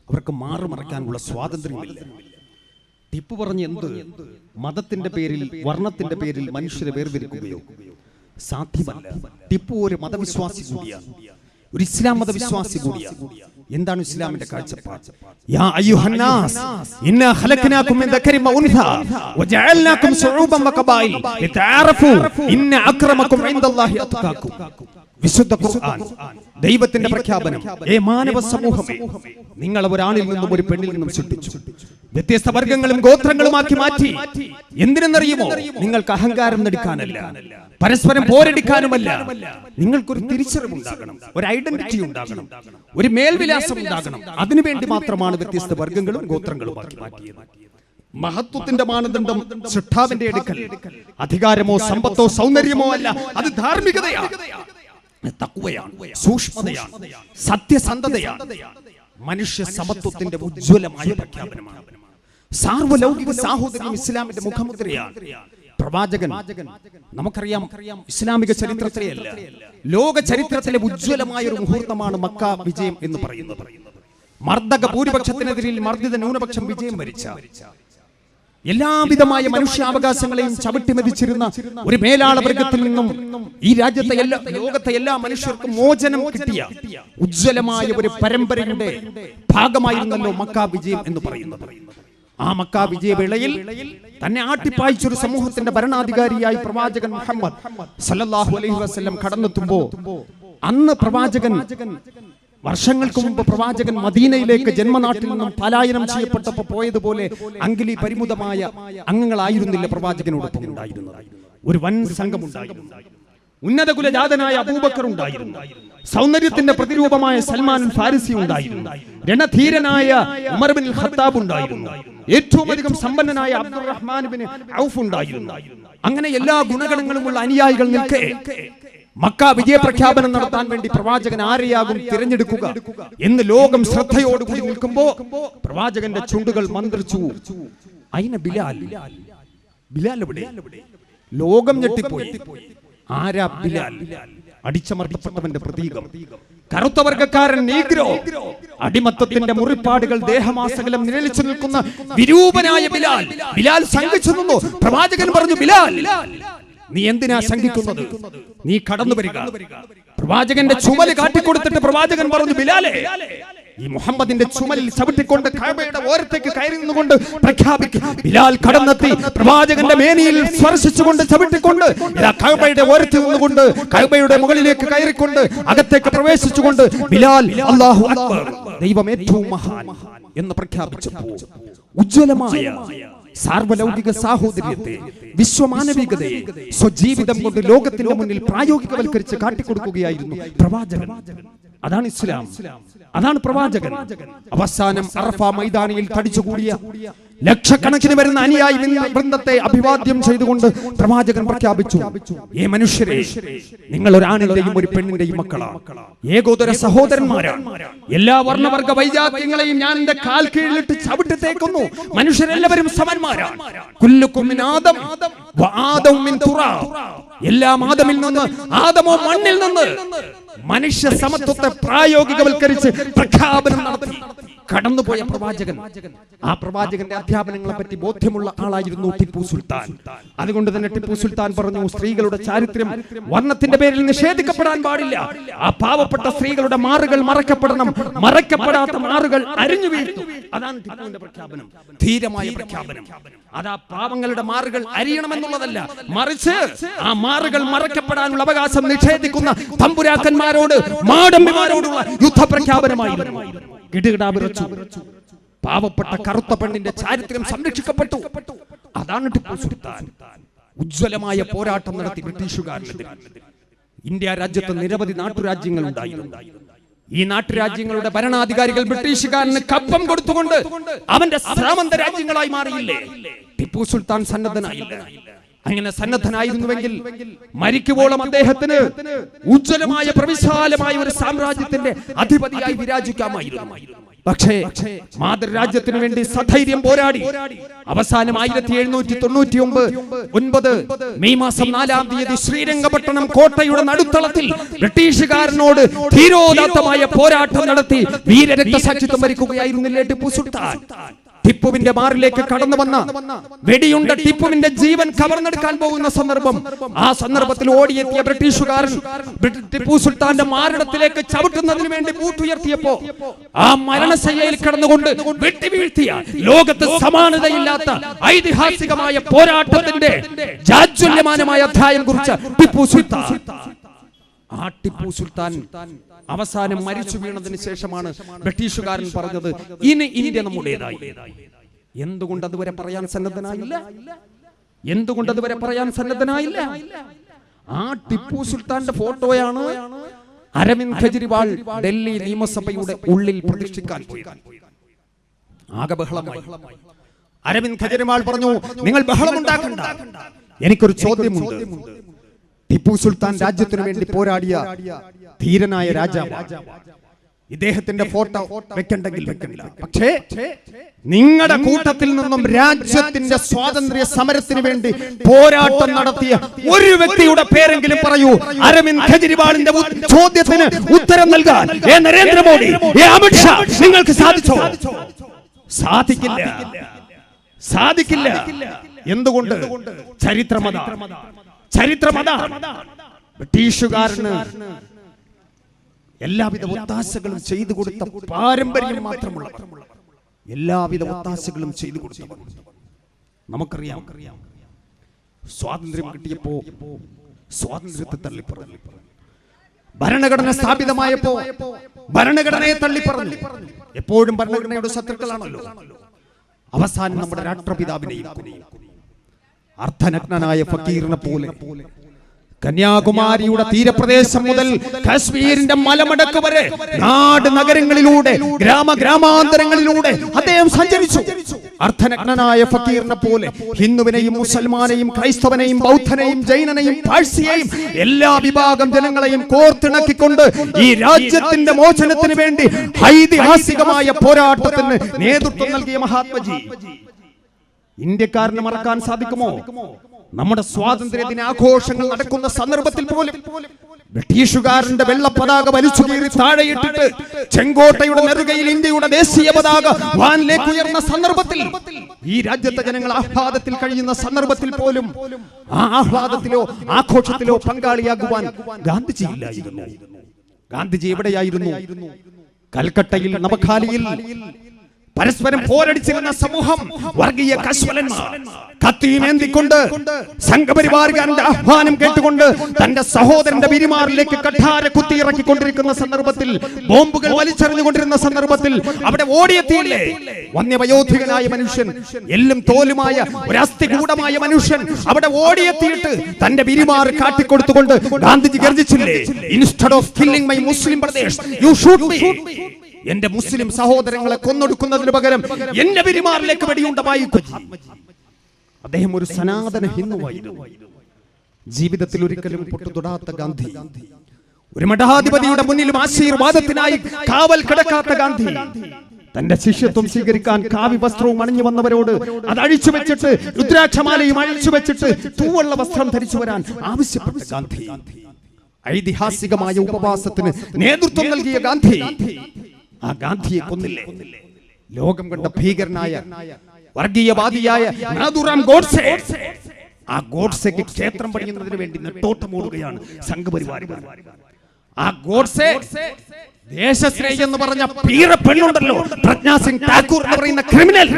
അവർക്ക് മാറി മറയ്ക്കാനുള്ള സ്വാതന്ത്ര്യമില്ല. ടിപ്പു പറഞ്ഞു, എന്ത് മതത്തിന്റെ പേരിൽ, വർണ്ണത്തിന്റെ പേരിൽ മനുഷ്യരെ വേർതിരിക്കുകയോ? സാധ്യമല്ല. ടിപ്പു ഒരു മതവിശ്വാസി കൂടിയാണ്, ഒരു ഇസ്ലാം മതവിശ്വാസി കൂടിയാണ്. എന്താണ് ഇസ്ലാമിന്റെ കാഴ്ചപ്പാട്? യാ അയ്യുഹന്നാസ് ഇന്നാ ഖലഖനാകും മിൻ ദക്കരിൻ വഉൻസാ വജഅൽനാകും ശുഊബൻ വഖബായിൽ ലിതഅറഫു ഇന്ന അക്രമകും ഇൻദല്ലാഹി അത്ഖാകും. വിശുദ്ധ ഖുർആൻ ദൈവത്തിന്റെ പ്രഖ്യാപനം. മാനവ സമൂഹമേ, നിങ്ങൾ ഒരാണിൽ നിന്നും ഒരു പെണ്ണിൽ നിന്നും സൃഷ്ടിച്ചു, വ്യത്യസ്ത വർഗ്ഗങ്ങളും ഗോത്രങ്ങളുമാക്കി മാറ്റി. എന്തിനെന്നറിയുമോ? നിങ്ങൾക്ക് അഹങ്കാരം നടിക്കാനല്ല, പരസ്പരം പോരടിക്കാനുമല്ല. നിങ്ങൾക്കൊരു തിരിച്ചറിവുണ്ടാകണം, ഒരു ഐഡന്റിറ്റി ഉണ്ടാകണം, ഒരു മേൽവിലാസം ഉണ്ടാകണം. അതിനുവേണ്ടി മാത്രമാണ് വ്യത്യസ്ത വർഗ്ഗങ്ങളും ഗോത്രങ്ങളുമാക്കി മാറ്റിയത്. മഹത്വത്തിന്റെ മാനദണ്ഡം സൃഷ്ടാവിന്റെ അടുക്കൽ അധികാരമോ സമ്പത്തോ സൗന്ദര്യമോ അല്ല, അത് ധാർമ്മികതയാണ്, തഖ്വയാണ്, സൂക്ഷ്മതയാണ്, സത്യസന്ധതയാണ്. മനുഷ്യ സമത്വത്തിന്റെ ഉജ്ജ്വലമായ പ്രഖ്യാപനമാണ്. സാർവലൗകിക സാഹോദര്യം ഇസ്ലാമിന്റെ മുഖമുദ്രയാണ്. പ്രവാചകൻ, നമുക്കറിയാം, ഇസ്ലാമിക ചരിത്രത്തിലെയല്ല, ലോക ചരിത്രത്തിലെ ഉജ്ജ്വലമായ ഒരു മുഹൂർത്തമാണ് മക്ക വിജയം എന്ന് പറയുന്നത്. മർദ്ദക ഭൂരിപക്ഷത്തിനെതിരിൽ മർദ്ദിത ന്യൂനപക്ഷം വിജയം വരിച്ച, എല്ലാവിധമായ മനുഷ്യാവകാശങ്ങളെയും ചവിട്ടിമെതിച്ചിരുന്ന ഒരു മേലാള വർഗത്തിൽ നിന്നും ഈ രാജ്യത്തെ ലോകത്തെ എല്ലാ മനുഷ്യർക്കും മോചനം കിട്ടിയ ഉജ്ജ്വലമായ ഒരു പരമ്പരയുടെ ഭാഗമായിരുന്നല്ലോ മക്ക വിജയം എന്ന് പറയുന്നത്. ആ മക്ക വിജയവേളയിൽ തന്നെ ആട്ടിപ്പായിച്ചൊരു സമൂഹത്തിന്റെ ഭരണാധികാരിയായി പ്രവാചകൻ മുഹമ്മദ് സല്ലല്ലാഹു അലൈഹി വസല്ലം കടന്നെത്തുമ്പോ, അന്ന് പ്രവാചകൻ, വർഷങ്ങൾക്ക് മുമ്പ് പ്രവാചകൻ മദീനയിലേക്ക് ജന്മനാട്ടിൽ നിന്നും പലായനം ചെയ്യപ്പെട്ടപ്പോ പോയതുപോലെ അങ്കിലി പരിമുതമായ അംഗങ്ങളായിരുന്നില്ല പ്രവാചകനോടൊപ്പം ഉണ്ടായിരുന്നത്. ഒരു വൻ സംഘമുണ്ടായിരുന്നു. ഉന്നത കുലജാതനായ അബൂബക്കർ ഉണ്ടായിരുന്നു, സൗന്ദര്യത്തിന്റെ പ്രതിരൂപമായ സൽമാൻ ഫാരിസി ഉണ്ടായിരുന്നു, രണധീരനായ ഉമർ ബിൻ ഖത്താബ് ഉണ്ടായിരുന്നു, ഏറ്റവും അധികം സമ്പന്നനായ അബ്ദുറഹ്മാൻ ബിൻ ഔഫ് ഉണ്ടായിരുന്നു. അങ്ങനെ എല്ലാ ഗുണഗണങ്ങളുമുള്ള അനുയായികൾ നിൽക്കെ മക്ക വിജയ പ്രഖ്യാപനം നടത്താൻ വേണ്ടി പ്രവാചകൻ ആരെയാകും തിരഞ്ഞെടുക്കുക എന്ന് ലോകം ശ്രദ്ധയോടുകൂടി നിൽക്കുമ്പോ പ്രവാചകന്റെ ചുണ്ടുകൾ മന്ത്രിച്ചു, അയിന ബിലാൽ, ബിലാൽ എവിടെ? ലോകം ഞെട്ടിപ്പോയി. ആരാ ബിലാൽ? അടിച്ചമർത്തപ്പെട്ടവന്റെ പ്രതീകം, കറുത്ത വർഗ്ഗക്കാരൻ, നീഗ്രോ, അടിമത്തത്തിന്റെ മുറിപ്പാടുകൾ ദേഹമാസകലം നിഴലിച്ചു നിൽക്കുന്ന വിരൂപനായ ബിലാൽ. ബിലാൽ ശങ്കിച്ചു നിന്നു. പ്രവാചകൻ പറഞ്ഞു, ബിലാൽ, നീ എന്തിനാ ശങ്കിക്കുന്നത്? നീ കടന്നു വരിക. പ്രവാചകന്റെ ചുമല് കാട്ടിക്കൊടുത്തിട്ട് പ്രവാചകൻ പറഞ്ഞു, ബിലാലെ, ഈ മുഹമ്മദിന്റെ ചുമലിൽ ചവിട്ടിക്കൊണ്ട് കഅബയുടെ ഓരത്തേക്ക് കയറി നിന്നുകൊണ്ട് പ്രഖ്യാപിക്കും. ബിലാൽ കടന്നെത്തി പ്രവാചകന്റെ മേനിയിൽ സ്പർശിച്ചുകൊണ്ട് ചവിട്ടിക്കൊണ്ട് കഅബയുടെ ഓരത്തിൽ നിന്നുകൊണ്ട് കഅബയുടെ മുകളിലേക്ക് കയറിക്കൊണ്ട് അകത്തേക്ക് പ്രവേശിച്ചുകൊണ്ട് ബിലാൽ അല്ലാഹു അക്ബർ, ദൈവം ഏറ്റവും മഹാൻ എന്ന് പ്രഖ്യാപിച്ചപ്പോൾ ഉജ്ജ്വലമായ സാർവലൗകിക സാഹോദര്യത്തെ, വിശ്വമാനവികതയെ സ്വജീവിതം കൊണ്ട് ലോകത്തിന്റെ മുന്നിൽ പ്രായോഗികവൽക്കരിച്ച് കാട്ടിക്കൊടുക്കുകയായിരുന്നു പ്രവാചകൻ. അതാണ് ഇസ്ലാം, അതാണ് പ്രവാചകൻ. അവസാനം അറഫ മൈതാനിയിൽ തടിച്ചുകൂടിയ ലക്ഷക്കണക്കിന് വരുന്ന അനുയായി വൃന്ദത്തെ അഭിവാദ്യം ചെയ്തുകൊണ്ട് പ്രവാചകൻ പ്രഖ്യാപിച്ചു, ഏ മനുഷ്യരെ, നിങ്ങൾ ഒരാണിന്റെയും ഒരു പെണ്ണിന്റെയും മക്കളാണ്, ഏകോദര സഹോദരന്മാരാണ്. എല്ലാ വർണ്ണവർഗ വൈജാത്യങ്ങളെയും ഞാൻ എന്റെ കാൽ കീഴിലിട്ട് ചവിട്ടി തേക്കുന്നു. മനുഷ്യരെല്ലാവരും സമന്മാരാണ്. കുല്ലുക്കും മിൻ ആദം വ ആദം മിൻ തുറാബ്. എല്ലാം ആദമിൽ നിന്ന്, ആദമോ മണ്ണിൽ നിന്ന്. മനുഷ്യ സമത്വത്തെ പ്രായോഗികവൽക്കരിച്ച് പ്രഖ്യാപനം നടത്തി കടന്നുപോയ പ്രവാചകൻ. ആ പ്രവാചകന്റെ അധ്യാപനങ്ങളെ പറ്റി ബോധ്യമുള്ള ആളായിരുന്നു ടിപ്പു സുൽത്താൻ. അതുകൊണ്ട് തന്നെ ടിപ്പു സുൽത്താൻ പറഞ്ഞു, സ്ത്രീകളുടെ ചാരിത്രം വർണ്ണത്തിന്റെ പേരിൽ നിഷേധിക്കപ്പെടാൻ പാടില്ല. ആ പാവപ്പെട്ട സ്ത്രീകളുടെ മാറുകൾ മറക്കപ്പെടണം, മറക്കപ്പെടാത്ത മാറുകൾ അരിഞ്ഞു വീഴ്ത്തും. അതാണ് ടിപ്പുവിന്റെ പ്രഖ്യാപനം, ധീരമായ പ്രഖ്യാപനം. അതാ പാവങ്ങളുടെ മാറുകൾ അരിയണമെന്നുള്ളതല്ല, മറിച്ച് ആ മാറുകൾ മറക്കപ്പെടാനുള്ള അവകാശം നിഷേധിക്കുന്ന തമ്പുരാക്കന്മാരോട്, മാടമ്പിമാരോടുള്ള യുദ്ധപ്രഖ്യാപനമായിരുന്നു. കിടുകിടാവിറച്ചു. പാവപ്പെട്ട കറുത്ത പെണ്ണിന്റെ ചാരിത്രം സംരക്ഷിക്കപ്പെട്ടു. അതാണ് ടിപ്പു സുൽത്താൻ. ഉജ്ജ്വലമായ പോരാട്ടം നടത്തി ബ്രിട്ടീഷുകാരനെതിരെ. ഇന്ത്യ രാജ്യത്ത് നിരവധി നാട്ടുരാജ്യങ്ങൾ ഉണ്ടായിരുന്നു. ഈ നാട്ടുരാജ്യങ്ങളുടെ ഭരണാധികാരികൾ ബ്രിട്ടീഷുകാരന് കപ്പം കൊടുത്തുകൊണ്ട് അവന്റെ സാമന്ത രാജ്യങ്ങളായി മാറിയില്ലേ? ടിപ്പു സുൽത്താൻ സന്നദ്ധനായില്ല. അങ്ങനെ സന്നദ്ധനായിരുന്നുവെങ്കിൽ മരിക്കുവോളം അദ്ദേഹത്തിന് ഉജ്ജ്വലമായ പ്രവിശാലമായ ഒരു സാമ്രാജ്യത്തിന്റെ അധിപതിയായി വിരാജിക്കാമായിരുന്നു. പക്ഷേ മാതൃരാജ്യത്തിനു വേണ്ടി സധൈര്യം പോരാടി അവസാനം 1799 മെയ് മാസം 4-ാം തീയതി ശ്രീരംഗപട്ടണം കോട്ടയുടെ നടുത്തളത്തിൽ ബ്രിട്ടീഷുകാരനോട് ധീരോദാത്തമായ പോരാട്ടം നടത്തി വീരരക്തസാക്ഷിത്വം വരിക്കുകയായിരുന്നില്ലേ ടിപ്പു സുൽത്താൻ? ടിപ്പുവിന്റെ മാറിലേക്ക് കടന്നു വന്ന വെടിയുണ്ട ടിപ്പുവിന്റെ ജീവൻ കവർന്നെടുക്കാൻ പോകുന്ന സന്ദർഭം. ആ സന്ദർഭത്തിൽ ഓടിയെത്തിയ ബ്രിട്ടീഷുകാരൻ ടിപ്പു സുൽത്താന്റെ മാറിടത്തിലേക്ക് ചവിട്ടുന്നതിന് വേണ്ടി ബൂട്ടുയർത്തിയപ്പോ ആ മരണശയ്യയിൽ കിടന്നുകൊണ്ട് വെട്ടിവീഴ്ത്തിയ ലോകത്ത് സമാനതയില്ലാത്ത ഐതിഹാസികമായ പോരാട്ടത്തിന്റെ ജാജ്വല്യമാനമായ അധ്യായം കുറിച്ച ടിപ്പു സുൽത്താൻ. ആ ടിപ്പു സുൽത്താൻ അവസാനം മരിച്ചു വീണതിന് ശേഷമാണ് ബ്രിട്ടീഷുകാരൻ പറഞ്ഞത്, ഇനി ഇന്ത്യ നമ്മുടേതായി. എന്തുകൊണ്ട് അതുവരെ പറയാൻ സന്നദ്ധനായില്ല? എന്തുകൊണ്ട് അതുവരെ പറയാൻ സന്നദ്ധനായില്ല? ആ ടിപ്പു സുൽത്താന്റെ ഫോട്ടോയാണ് അരവിന്ദ് കെജ്രിവാൾ ഡൽഹി നിയമസഭയുടെ ഉള്ളിൽ പ്രതിഷ്ഠിക്കാൻ പോയത്. ആകെ ബഹളമായി. അരവിന്ദ് കെജ്രിവാൾ പറഞ്ഞു, നിങ്ങൾ ബഹളമുണ്ടാക്കണ്ട, എനിക്കൊരു ചോദ്യമുണ്ട്. ടിപ്പു സുൽത്താൻ രാജ്യത്തിനു വേണ്ടി പോരാടിയ ധീരനായ രാജാവ്. ഇദ്ദേഹത്തിന്റെ ഫോട്ടോ വെക്കണ്ടെങ്കിൽ വെക്കണ്ട. പക്ഷേ നിങ്ങളുടെ കൂട്ടത്തിൽ നിന്നും രാജ്യത്തിന്റെ സ്വാതന്ത്ര്യ സമരത്തിന് വേണ്ടി പോരാട്ടം നടത്തിയ ഒരു വ്യക്തിയുടെ പേരെങ്കിലും പറയൂ. അരവിന്ദ് കെജ്രിവാളിന്റെ ചോദ്യത്തിന് ഉത്തരം നൽകാൻ നരേന്ദ്രമോദി, അമിത്ഷാ നിങ്ങൾക്ക് സാധിച്ചോ? സാധിക്കില്ല, സാധിക്കില്ല. എന്തുകൊണ്ട്? ചരിത്രമത. ബ്രിട്ടീഷുകാരന് എല്ലാവിധ ഒത്താശകളും ചെയ്തു കൊടുത്ത പാരമ്പര്യം മാത്രമുള്ള, എല്ലാവിധ ഒത്താശകളും ചെയ്തു കൊടുത്ത നമുക്കറിയാം. സ്വാതന്ത്ര്യം കിട്ടിയപ്പോ സ്വാതന്ത്ര്യത്തെ തള്ളിപ്പറഞ്ഞു. ഭരണഘടന സ്ഥാപിതമായപ്പോ ഭരണഘടനയെ തള്ളിപ്പറഞ്ഞു. എപ്പോഴും ഭരണഘടനയുടെ ശത്രുക്കളാണല്ലോ. അവസാനം നമ്മുടെ രാഷ്ട്രപിതാവിനെയും അർദ്ധനഗ്നനായ ഫക്കീറിനെ പോലെ കന്യാകുമാരിയുടെ തീരപ്രദേശം മുതൽ കാശ്മീരിന്റെ മലമടക്ക് വരെ നാട് നഗരങ്ങളിലൂടെ ഗ്രാമാന്തരങ്ങളിലൂടെ അദ്ദേഹം സഞ്ചരിച്ചു. അർദ്ധനഗ്നനായ ഫക്കീറിനെ പോലെ ഹിന്ദുവിനെയും മുസൽമാനെയും ക്രൈസ്തവനെയും ബൗദ്ധനെയും ജൈനനെയും പാഴ്സിയെയും എല്ലാ വിഭാഗം ജനങ്ങളെയും കോർത്തിണക്കിക്കൊണ്ട് ഈ രാജ്യത്തിന്റെ മോചനത്തിന് വേണ്ടി ഐതിഹാസികമായ പോരാട്ടത്തിന് നേതൃത്വം നൽകിയ മഹാത്മജി ഇന്ത്യക്കാരന് മറക്കാൻ സാധിക്കുമോ? നമ്മുടെ സ്വാതന്ത്ര്യ ദിനാഘോഷങ്ങൾ നടക്കുന്ന സന്ദർഭത്തിൽ പോലും ബ്രിട്ടീഷുകാരന്റെ വെള്ള പതാക വലിച്ചു കീറി താഴെയിട്ടിട്ട് ചെങ്കോട്ടയുടെ നെറുകയിൽ ഇന്ത്യയുടെ ദേശീയ പതാക വാനിലേക്ക് ഉയർന്ന സന്ദർഭത്തിൽ ഈ രാജ്യത്തെ ജനങ്ങൾ ആഹ്ലാദത്തിൽ കഴിയുന്ന സന്ദർഭത്തിൽ പോലും ആ ആഹ്ലാദത്തിലോ ആഘോഷത്തിലോ പങ്കാളിയാകുവാൻ ഗാന്ധിജി ഇല്ലായിരുന്നു. ഗാന്ധിജി എവിടെയായിരുന്നു? കൽക്കട്ടയിൽ നവഖാലിയിൽ പരസ്പരം പോരടിച്ചിരുന്ന സമൂഹം, വർഗീയ കശ്മലന്മാർ കത്തിയുമേന്തിക്കൊണ്ട് സംഘപരിവാറുകാരന്റെ ആഹ്വാനം കേട്ടുകൊണ്ട് തന്റെ സഹോദരന്റെ വിരിമാറിലേക്ക് കഠാര കുത്തിയിറക്കിക്കൊണ്ടിരിക്കുന്ന സന്ദർഭത്തിൽ, ബോംബുകൾ വലിച്ചെറിഞ്ഞുകൊണ്ടിരുന്ന സന്ദർഭത്തിൽ അവിടെ ഓടിയെത്തിയില്ലേ വന്യവയോധികനായ മനുഷ്യൻ, എല്ലും തോലുമായ ഒരു അസ്ഥികൂടമായ മനുഷ്യൻ അവിടെ ഓടിയെത്തിയിട്ട് തന്റെ വിരിമാറ് കാട്ടിക്കൊടുത്തുകൊണ്ട് ഗാന്ധിജി ഗർജിച്ചില്ലേ, instead of killing my Muslim brothers you shoot me. എന്റെ മുസ്ലിം സഹോദരങ്ങളെ കൊന്നൊടുക്കുന്നതിന് പകരം എന്റെ പെരുമാറിലേക്ക് വെടിയുണ്ടമായി. അദ്ദേഹം ഒരു സനാതന ഹിന്ദുവായിരുന്നു. ജീവിതത്തിൽ ഒരിക്കലും പൊട്ടുതൊടാത്ത ഗാന്ധി, ഒരു മഠാധിപതിയുടെ മുന്നിലും ആശീർവാദത്തിനായി കാവൽ കിടക്കാത്ത ഗാന്ധി, തന്റെ ശിഷ്യത്വം സ്വീകരിക്കാൻ കാവി വസ്ത്രവും അണിഞ്ഞു വന്നവരോട് അത് അഴിച്ചു വെച്ചിട്ട് രുദ്രാക്ഷമാലയും അഴിച്ചു വെച്ചിട്ട് തൂവള്ള വസ്ത്രം ധരിച്ചു വരാൻ ആവശ്യപ്പെട്ട ഗാന്ധി, ഐതിഹാസികമായ ഉപവാസത്തിന് നേതൃത്വം നൽകിയ ഗാന്ധി, ആ ഗാന്ധിയെ കൊന്നില്ലേ? ലോകം കണ്ട ഭീകരനായ വർഗീയവാദിയായ നാഥുറാം ഗോഡ്സെ, ആ ഗോഡ്സെക്ക് ക്ഷേത്രം പണിയുന്നതിന് വേണ്ടി നെട്ടോട്ടമോടുകയാണ് സംഘപരിവാരങ്ങൾ. ആ ഗോഡ്സെ ദേശസ്നേഹി എന്ന് പറഞ്ഞ പീറ പെണ്ണുണ്ടല്ലോ, പ്രജ്ഞാ സിംഗ് ഠാക്കൂർ എന്ന് പറയുന്ന ക്രിമിനൽ,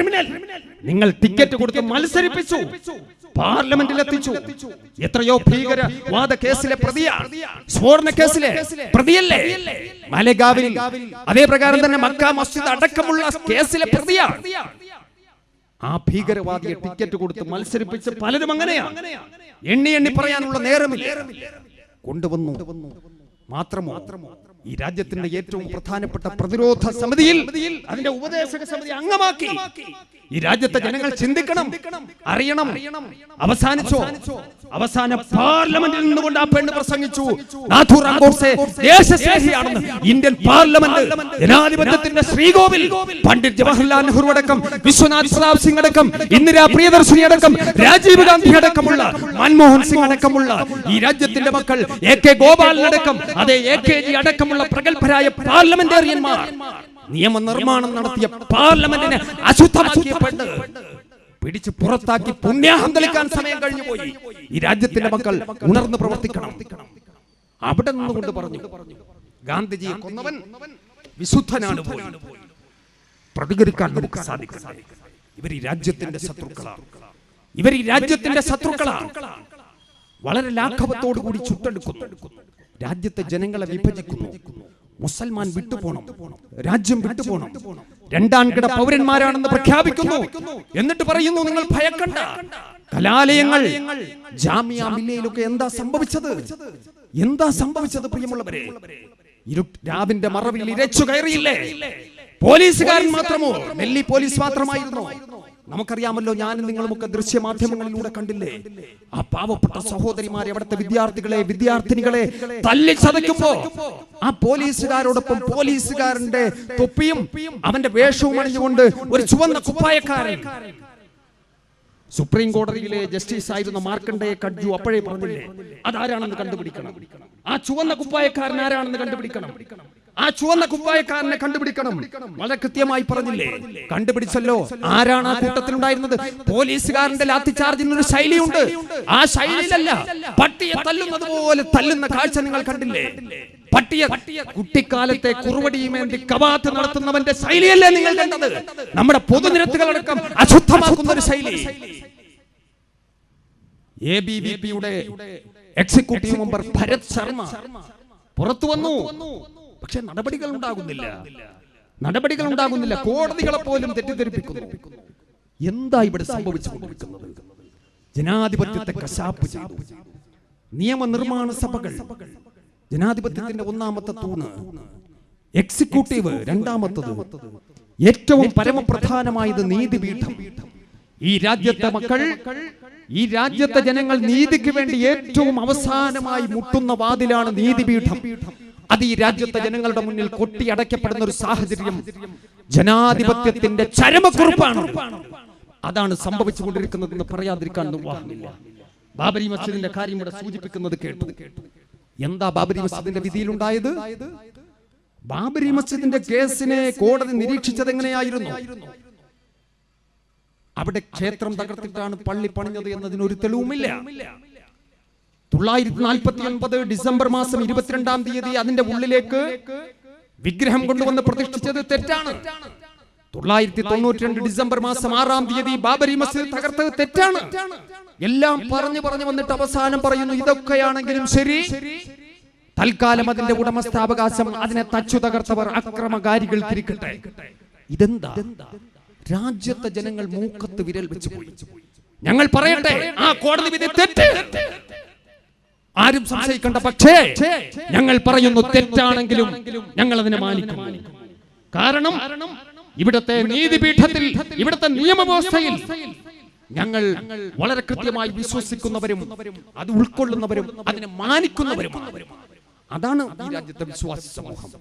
നിങ്ങൾ ടിക്കറ്റ് കൊടുത്ത് മത്സരിപ്പിച്ചു, പാർലമെന്റിൽ എത്തിച്ചു. എത്രയോ ഭീകരവാദ കേസിലെ പ്രതിയാണ്, സ്ഫോടന കേസിലെ പ്രതിയല്ലേ മാലേഗാവിൽ. അതേ പ്രകാരം തന്നെ മക്ക മസ്ജിദ് അടക്കമുള്ള കേസിലെ പ്രതിയാണ്. ആ ഭീകരവാദിയെ ടിക്കറ്റ് കൊടുത്ത് മത്സരിപ്പിച്ച് പലരും അങ്ങനെയാണ്. എണ്ണി എണ്ണി പറയാനുള്ള നേരമില്ല. കൊണ്ടുവന്നു. മാത്രമോ ഈ രാജ്യത്തിന്റെ ഏറ്റവും പ്രധാനപ്പെട്ട പ്രതിരോധ സമിതിയിൽ അതിന്റെ ഉപദേശക സമിതി അംഗമാക്കി. ഈ രാജ്യത്തെ ജനങ്ങൾ ചിന്തിക്കണം, അറിയണം. അവസാനിച്ചോ? അവസാന പാർലമെന്റിൽ നിന്നുകൊണ്ട് ആ പെണ്ണ് പ്രസംഗിച്ചു, നാഥുറാം ഗോഡ്സെ ദേശസ്നേഹിയാണെന്ന്. ഇന്ത്യൻ പാർലമെന്റ്, ജനാധിപത്യത്തിന്റെ ശ്രീകോവിൽ, പണ്ഡിറ്റ് ജവഹർലാൽ നെഹ്റു അടക്കം, വിശ്വനാഥ് പ്രതാപ് സിംഗ് അടക്കം, ഇന്ദിരാ പ്രിയദർശിനി അടക്കം, രാജീവ് ഗാന്ധി അടക്കമുള്ള, മൻമോഹൻ സിംഗ് അടക്കമുള്ള ഈ രാജ്യത്തിന്റെ മക്കൾ, AK ഗോപാലനടക്കം, അതേ AKG അടക്കമുള്ള പ്രഗത്ഭരായ പാർലമെന്റേറിയന്മാർ നിയമനിർമ്മാണം നടത്തിയ പാർലമെന്റിനെ അശുദ്ധമാക്കിയ പെണ്ണ് പിടിച്ച് പുറത്താക്കി പുണ്യാഹം തെളിക്കാൻ സമയം കഴിഞ്ഞു പോയി. ഈ രാജ്യത്തിന്റെ മക്കൾ ഉണർന്ന് പ്രവർത്തിക്കണം. അവിടെ നിന്നുകൊണ്ട് പറഞ്ഞു, ഗാന്ധിജിയെ കൊന്നവൻ വിശുദ്ധനാണ് പോയി. പ്രതികരിക്കാൻ നമുക്ക് സാധിക്കും. ഇവർ ഈ രാജ്യത്തിന്റെ ശത്രുക്കളാണ്. ഇവർ ഈ രാജ്യത്തിന്റെ ശത്രുക്കളാണ്. വളരെ ലാഘവത്തോടു കൂടി ചുട്ടെടുക്കുന്നു. രാജ്യത്തെ ജനങ്ങളെ വിഭജിക്കുന്നു. മുസൽമാൻ വിട്ടുപോണം, രാജ്യം വിട്ടുപോണം, രണ്ടാംകിട പൗരന്മാരാണെന്ന് പ്രഖ്യാപിക്കുന്നു. എന്നിട്ട് പറയുന്നു, നിങ്ങൾ ഭയക്കണ്ട. കലാലയങ്ങൾ, ജാമിയ മില്ലയിലൊക്കെ എന്താ സംഭവിച്ചത്? എന്താ സംഭവിച്ചത് പ്രിയമുള്ളവരെ? രാവിന്റെ മറവിൽ ഇരച്ചു കയറിയില്ലേ? പോലീസുകാരൻ മാത്രമോ? ഡൽഹി പോലീസ് മാത്രമായിരുന്നു? നമുക്കറിയാമല്ലോ, ഞാനും നിങ്ങളുമൊക്കെ ദൃശ്യമാധ്യമങ്ങളിലൂടെ കണ്ടില്ലേ ആ പാവപ്പെട്ട സഹോദരിമാരെ, അവിടുത്തെ വിദ്യാർത്ഥികളെ, വിദ്യാർത്ഥിനികളെ തല്ലി ചതയ്ക്കുമ്പോ ആ പോലീസുകാരോടൊപ്പം പോലീസുകാരന്റെ തൊപ്പിയും അവന്റെ വേഷവും അണിഞ്ഞുകൊണ്ട് ഒരു ചുവന്ന കുപ്പായക്കാരൻ, സുപ്രീം കോടതിയിലെ ജസ്റ്റിസ് ആയിരുന്ന മാർക്കണ്ഡേയ കഡ്ജു അപ്പോഴേ പറഞ്ഞില്ലേ, അതാരാണെന്ന് കണ്ടുപിടിക്കണം. ആ ചുവന്ന കുപ്പായക്കാരൻ ആരാണെന്ന് കണ്ടുപിടിക്കണം. ആ ചുവന്ന കുപ്പായക്കാരനെ കണ്ടുപിടിക്കണം. വളരെ കൃത്യമായി പറഞ്ഞില്ലേ? കണ്ടുപിടിച്ചല്ലോ. ആരാണ് ആ കൂട്ടത്തിലുണ്ടായിരുന്നത്? പോലീസുകാരന്റെ ലാത്തി ചാർജിന് ഒരു ശൈലിയുണ്ട്. ആ ശൈലിയിലല്ല, പട്ടിയെ തല്ലുന്നത് പോലെ തല്ലുന്ന കാഴ്ച നിങ്ങൾ കണ്ടില്ലേ? പട്ടിയെ കുട്ടിക്കാലത്തെ കുറുവടിയുമേന്തി കവാത്ത് നടത്തുന്നവന്റെ ശൈലിയല്ലേ നിങ്ങൾ കണ്ടത്? നമ്മുടെ പൊതുനിരത്തുകളടക്കം അശുദ്ധമാക്കുന്ന ഒരു ശൈലി. ABVP-യുടെ എക്സിക്യൂട്ടീവ് മെമ്പർ ഭരത് ശർമ്മ പുറത്തു വന്നു. പക്ഷെ നടപടികൾ ഉണ്ടാകുന്നില്ല. കോടതികളെ പോലും തെറ്റിദ്ധരിപ്പിക്കുന്നു. എന്താ ഇവിടെ സംഭവിച്ചുകൊണ്ടിരിക്കുന്നത്? ജനാധിപത്യത്തെ കശാപ്പ് ചെയ്തു. നിയമനിർമ്മാണ സഭകൾ ജനാധിപത്യത്തിന്റെ ഒന്നാമത്തെ തൂണ്, എക്സിക്യൂട്ടീവ് രണ്ടാമത്തത്, ഏറ്റവും പരമപ്രധാനമായത് നീതിപീഠം. ഈ രാജ്യത്തെ മക്കൾ, ഈ രാജ്യത്തെ ജനങ്ങൾ നീതിക്ക് വേണ്ടി ഏറ്റവും അവസാനമായി മുട്ടുന്ന വാതിലാണ് നീതിപീഠം. അത് ഈ രാജ്യത്തെ ജനങ്ങളുടെ മുന്നിൽ കൊട്ടിയടക്കപ്പെടുന്ന ഒരു സാഹചര്യം ജനാധിപത്യത്തിന്റെ ചരമക്കുറിപ്പാണ്. അതാണ് സംഭവിച്ചുകൊണ്ടിരിക്കുന്നതെന്ന് പറയാതിരിക്കാൻ നിർവാഹമില്ല. ബാബരി മസ്ജിദിന്റെ കാര്യം ഇവിടെ സൂചിപ്പിക്കുന്നത് കേട്ടു. എന്താ ബാബരി മസ്ജിദിന്റെ വിധിയിലുണ്ടായത്? ബാബരി മസ്ജിദിന്റെ കേസിനെ കോടതി നിരീക്ഷിച്ചത് എങ്ങനെയായിരുന്നു? അവിടെ ക്ഷേത്രം തകർത്തിട്ടാണ് പള്ളി പണിഞ്ഞത് എന്നതിനൊരു തെളിവുമില്ല. 949 ഡിസംബർ മാസം 22-ാം തീയതി അതിന്റെ ഉള്ളിലേക്ക് വിഗ്രഹം കൊണ്ടുവന്ന് പ്രതിഷ്ഠിച്ചത് തെറ്റാണ്. 992 ഡിസംബർ മാസം 6-ാം തീയതി ബാബരി മസ്ജിദ് തകർത്തത് തെറ്റാണ്. എല്ലാം പറഞ്ഞു വന്നിട്ട് അവസാനം പറയുന്നു, ഇതൊക്കെയാണെങ്കിലും ശരി, തൽക്കാലം അതിന്റെ ഉടമസ്ഥാവകാശം അതിനെ തച്ചു തകർത്തവർ അക്രമകാരികൾ തിരിക്കട്ടെ. ഇതെന്താ? രാജ്യത്തെ ജനങ്ങൾ മൂക്കത്ത് വിരൽ വെച്ച് പോയി. ഞങ്ങൾ പറയട്ടെ, ആ കോടതി വിധി തെറ്റ്, ആരും സംശയിക്കേണ്ട. പക്ഷേ ഞങ്ങൾ പറയുന്നു, തെറ്റാണെങ്കിലും ഞങ്ങൾ അതിനെ മാനിക്കുന്നു. കാരണം ഇവിടുത്തെ നീതിപീഠത്തിൽ, ഇവിടുത്തെ നിയമവ്യവസ്ഥയിൽ ഞങ്ങൾ വളരെ കൃത്യമായി വിശ്വസിക്കുന്നവരും അത് ഉൾക്കൊള്ളുന്നവരും അതിനെ മാനിക്കുന്നവരുമാണ്. അതാണ് ഈ രാജ്യത്തെ വിശ്വാസ സമൂഹം.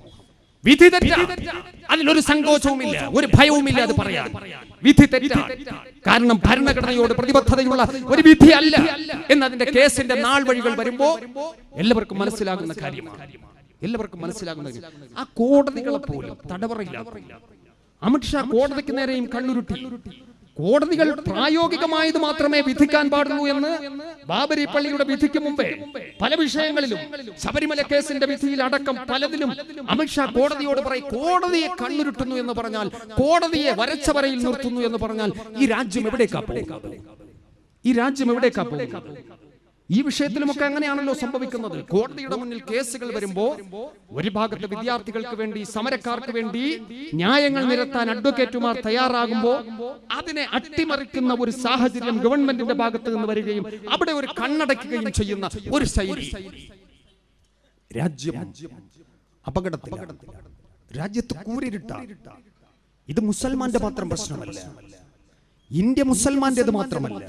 വിധി തെറ്റ, അതിലൊരു സങ്കോചവുമില്ല, ഒരു ഭയവുമില്ല അത് പറയാൻ. വിധി തെറ്റ, കാരണം ഭരണഘടനയോട് പ്രതിബദ്ധതയുള്ള ഒരു വിധി അല്ല എന്നതിന്റെ കേസിന്റെ നാൾ വഴികൾ വരുമ്പോ എല്ലാവർക്കും മനസ്സിലാകുന്ന കാര്യമാണ്. എല്ലാവർക്കും മനസ്സിലാകുന്ന ആ കോടതികളെ പോലും തടവറയില്ല. അമിത്ഷാ കോടതിക്ക് നേരെയും കണ്ണുരുട്ടി. കോടതികൾ പ്രായോഗികമായത് മാത്രമേ വിധിക്കാൻ പാടുള്ളൂ എന്ന് ബാബരി പള്ളിയുടെ വിധിക്ക് മുമ്പേ പല വിഷയങ്ങളിലും, ശബരിമല കേസിന്റെ വിധിയിൽ അടക്കം പലതിലും അമിത്ഷാ കോടതിയോട് പറയും, കോടതിയെ കണ്ണുരുട്ടുന്നു എന്ന് പറഞ്ഞാൽ, കോടതിയെ വരച്ച വരയിൽ നിർത്തുന്നു എന്ന് പറഞ്ഞാൽ ഈ രാജ്യം എവിടേക്കാ പോകുന്നത്? ഈ രാജ്യം എവിടേക്കാ പോകുന്നത്? ഈ വിഷയത്തിലുമൊക്കെ അങ്ങനെയാണല്ലോ സംഭവിക്കുന്നത്. കോടതിയുടെ മുന്നിൽ കേസുകൾ വരുമ്പോ ഒരു ഭാഗത്ത് വിദ്യാർത്ഥികൾക്ക് വേണ്ടി, സമരക്കാർക്ക് വേണ്ടി ന്യായങ്ങൾ നിരത്താൻ അഡ്വക്കേറ്റുമാർ തയ്യാറാകുമ്പോ അതിനെ അട്ടിമറിക്കുന്ന ഒരു സാഹചര്യം ഗവൺമെന്റിന്റെ ഭാഗത്ത് നിന്ന് വരികയും അവിടെ ഒരു കണ്ണടയ്ക്കുകയും ചെയ്യുന്ന ഒരു ശൈലി. രാജ്യം അപകടത്തിലാണ്. രാജ്യത്ത് കൂരിരുട്ട. ഇത് മുസൽമാന്റെ മാത്രം പ്രശ്നമല്ല. ഇന്ത്യ മുസൽമാന്റേത് മാത്രമല്ല,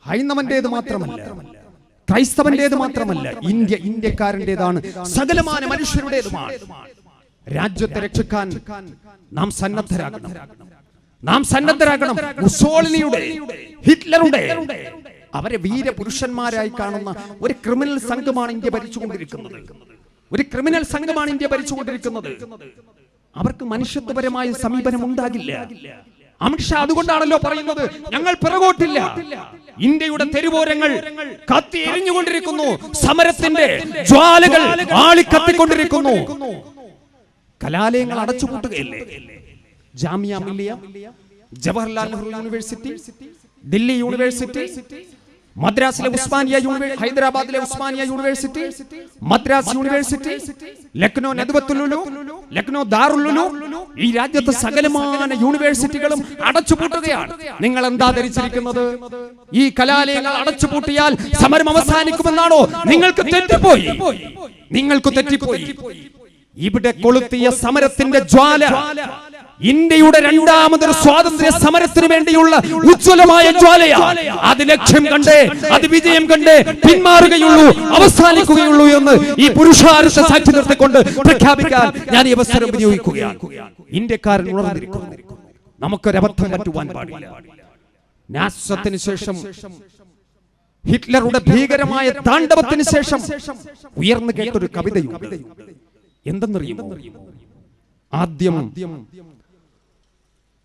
ഹൈന്ദവന്റേത് മാത്രമല്ല, ക്രൈസ്തവന്റേത് മാത്രമല്ല, ഇന്ത്യക്കാരൻ്റെതാണ്, സകലമാന മനുഷ്യരുടേതുമാണ്. രാജ്യത്തെ രക്ഷിക്കാൻ നാം സന്നദ്ധരാകണം. നാം സന്നദ്ധരാകണം. മുസോളിനിയുടെ, ഹിറ്റ്ലറുടെ, അവരെ വീരപുരുഷന്മാരായി കാണുന്ന ഒരു ക്രിമിനൽ സംഘമാണ് ഇന്ത്യ ഭരിച്ചുകൊണ്ടിരിക്കുന്നത്. ഒരു ക്രിമിനൽ സംഘമാണ് ഇന്ത്യ ഭരിച്ചുകൊണ്ടിരിക്കുന്നത്. അവർക്ക് മനുഷ്യത്വപരമായ സമീപനം ഉണ്ടാകില്ല. അമിത്ഷാ അതുകൊണ്ടാണല്ലോ പറയുന്നത്, ഞങ്ങൾ പിറകോട്ടില്ല. ഇന്ത്യയുടെ തെരുവോരങ്ങൾ കത്തി എരിഞ്ഞുകൊണ്ടിരിക്കുന്നു, സമരത്തിന്റെ ജ്വാലകൾ ആളിക്കത്തിക്കൊണ്ടിരിക്കുന്നു. കലാലയങ്ങൾ അടച്ചുപൂട്ടുകയല്ലേ? ജാമിയ മില്ലിയ, ജവഹർലാൽ നെഹ്റു യൂണിവേഴ്സിറ്റി, ദില്ലി യൂണിവേഴ്സിറ്റി, മദ്രാസിലെ ഉസ്മാനിയ യൂണിവേഴ്സിറ്റി, ഹൈദരാബാദിലെ ഉസ്മാനിയ യൂണിവേഴ്സിറ്റി, മദ്രാസ് യൂണിവേഴ്സിറ്റി, ലക്നോ നദ്വത്തുൽ ഉലൂം, ലക്നോ ദാറുൽ ഉലൂം, ഈ രാജ്യത്തെ സകലമാന യൂണിവേഴ്സിറ്റികളും അടച്ചുപൂട്ടുകയാണ്. നിങ്ങൾ എന്താ ധരിച്ചിരിക്കുന്നത്? ഈ കലാലയങ്ങൾ അടച്ചുപൂട്ടിയാൽ സമരം അവസാനിക്കുമെന്നാണോ? നിങ്ങൾക്ക് തെറ്റിപ്പോയി. നിങ്ങൾക്ക് തെറ്റിപ്പോയി. ഇവിടെ കൊളുത്തിയ സമരത്തിന്റെ ജ്വാല ഇന്ത്യയുടെ രണ്ടാമതൊരു സ്വാതന്ത്ര്യ സമരത്തിന് വേണ്ടിയുള്ള ഉജ്ജ്വലമായ ജ്വാലയാണ്. അത് ലക്ഷ്യം കണ്ടേ, അത് വിജയം കണ്ടേ പിന്മാറുകയുള്ളൂ, അവസാനിക്കുകയുള്ളൂ എന്ന് ഈ പുരുഷാർത്ഥ സാക്ഷി നിർത്തിക്കൊണ്ട് പ്രഖ്യാപിക്കാൻ ഞാൻ ഈ അവസരം വിനിയോഗിക്കുകയാണ്. ഇന്ത്യക്കാരൻ ഉണർന്നിരിക്കുന്നു. നമുക്കൊരബദ്ധം പറ്റുവാൻ പാടില്ല. നാസത്തിന് ശേഷം, ഹിറ്റ്ലറുടെ ഭീകരമായ താണ്ഡവത്തിന് ശേഷം ഉയർന്നു കേട്ടൊരു കവിതയുണ്ട്. എന്തെന്നറിയുമോ?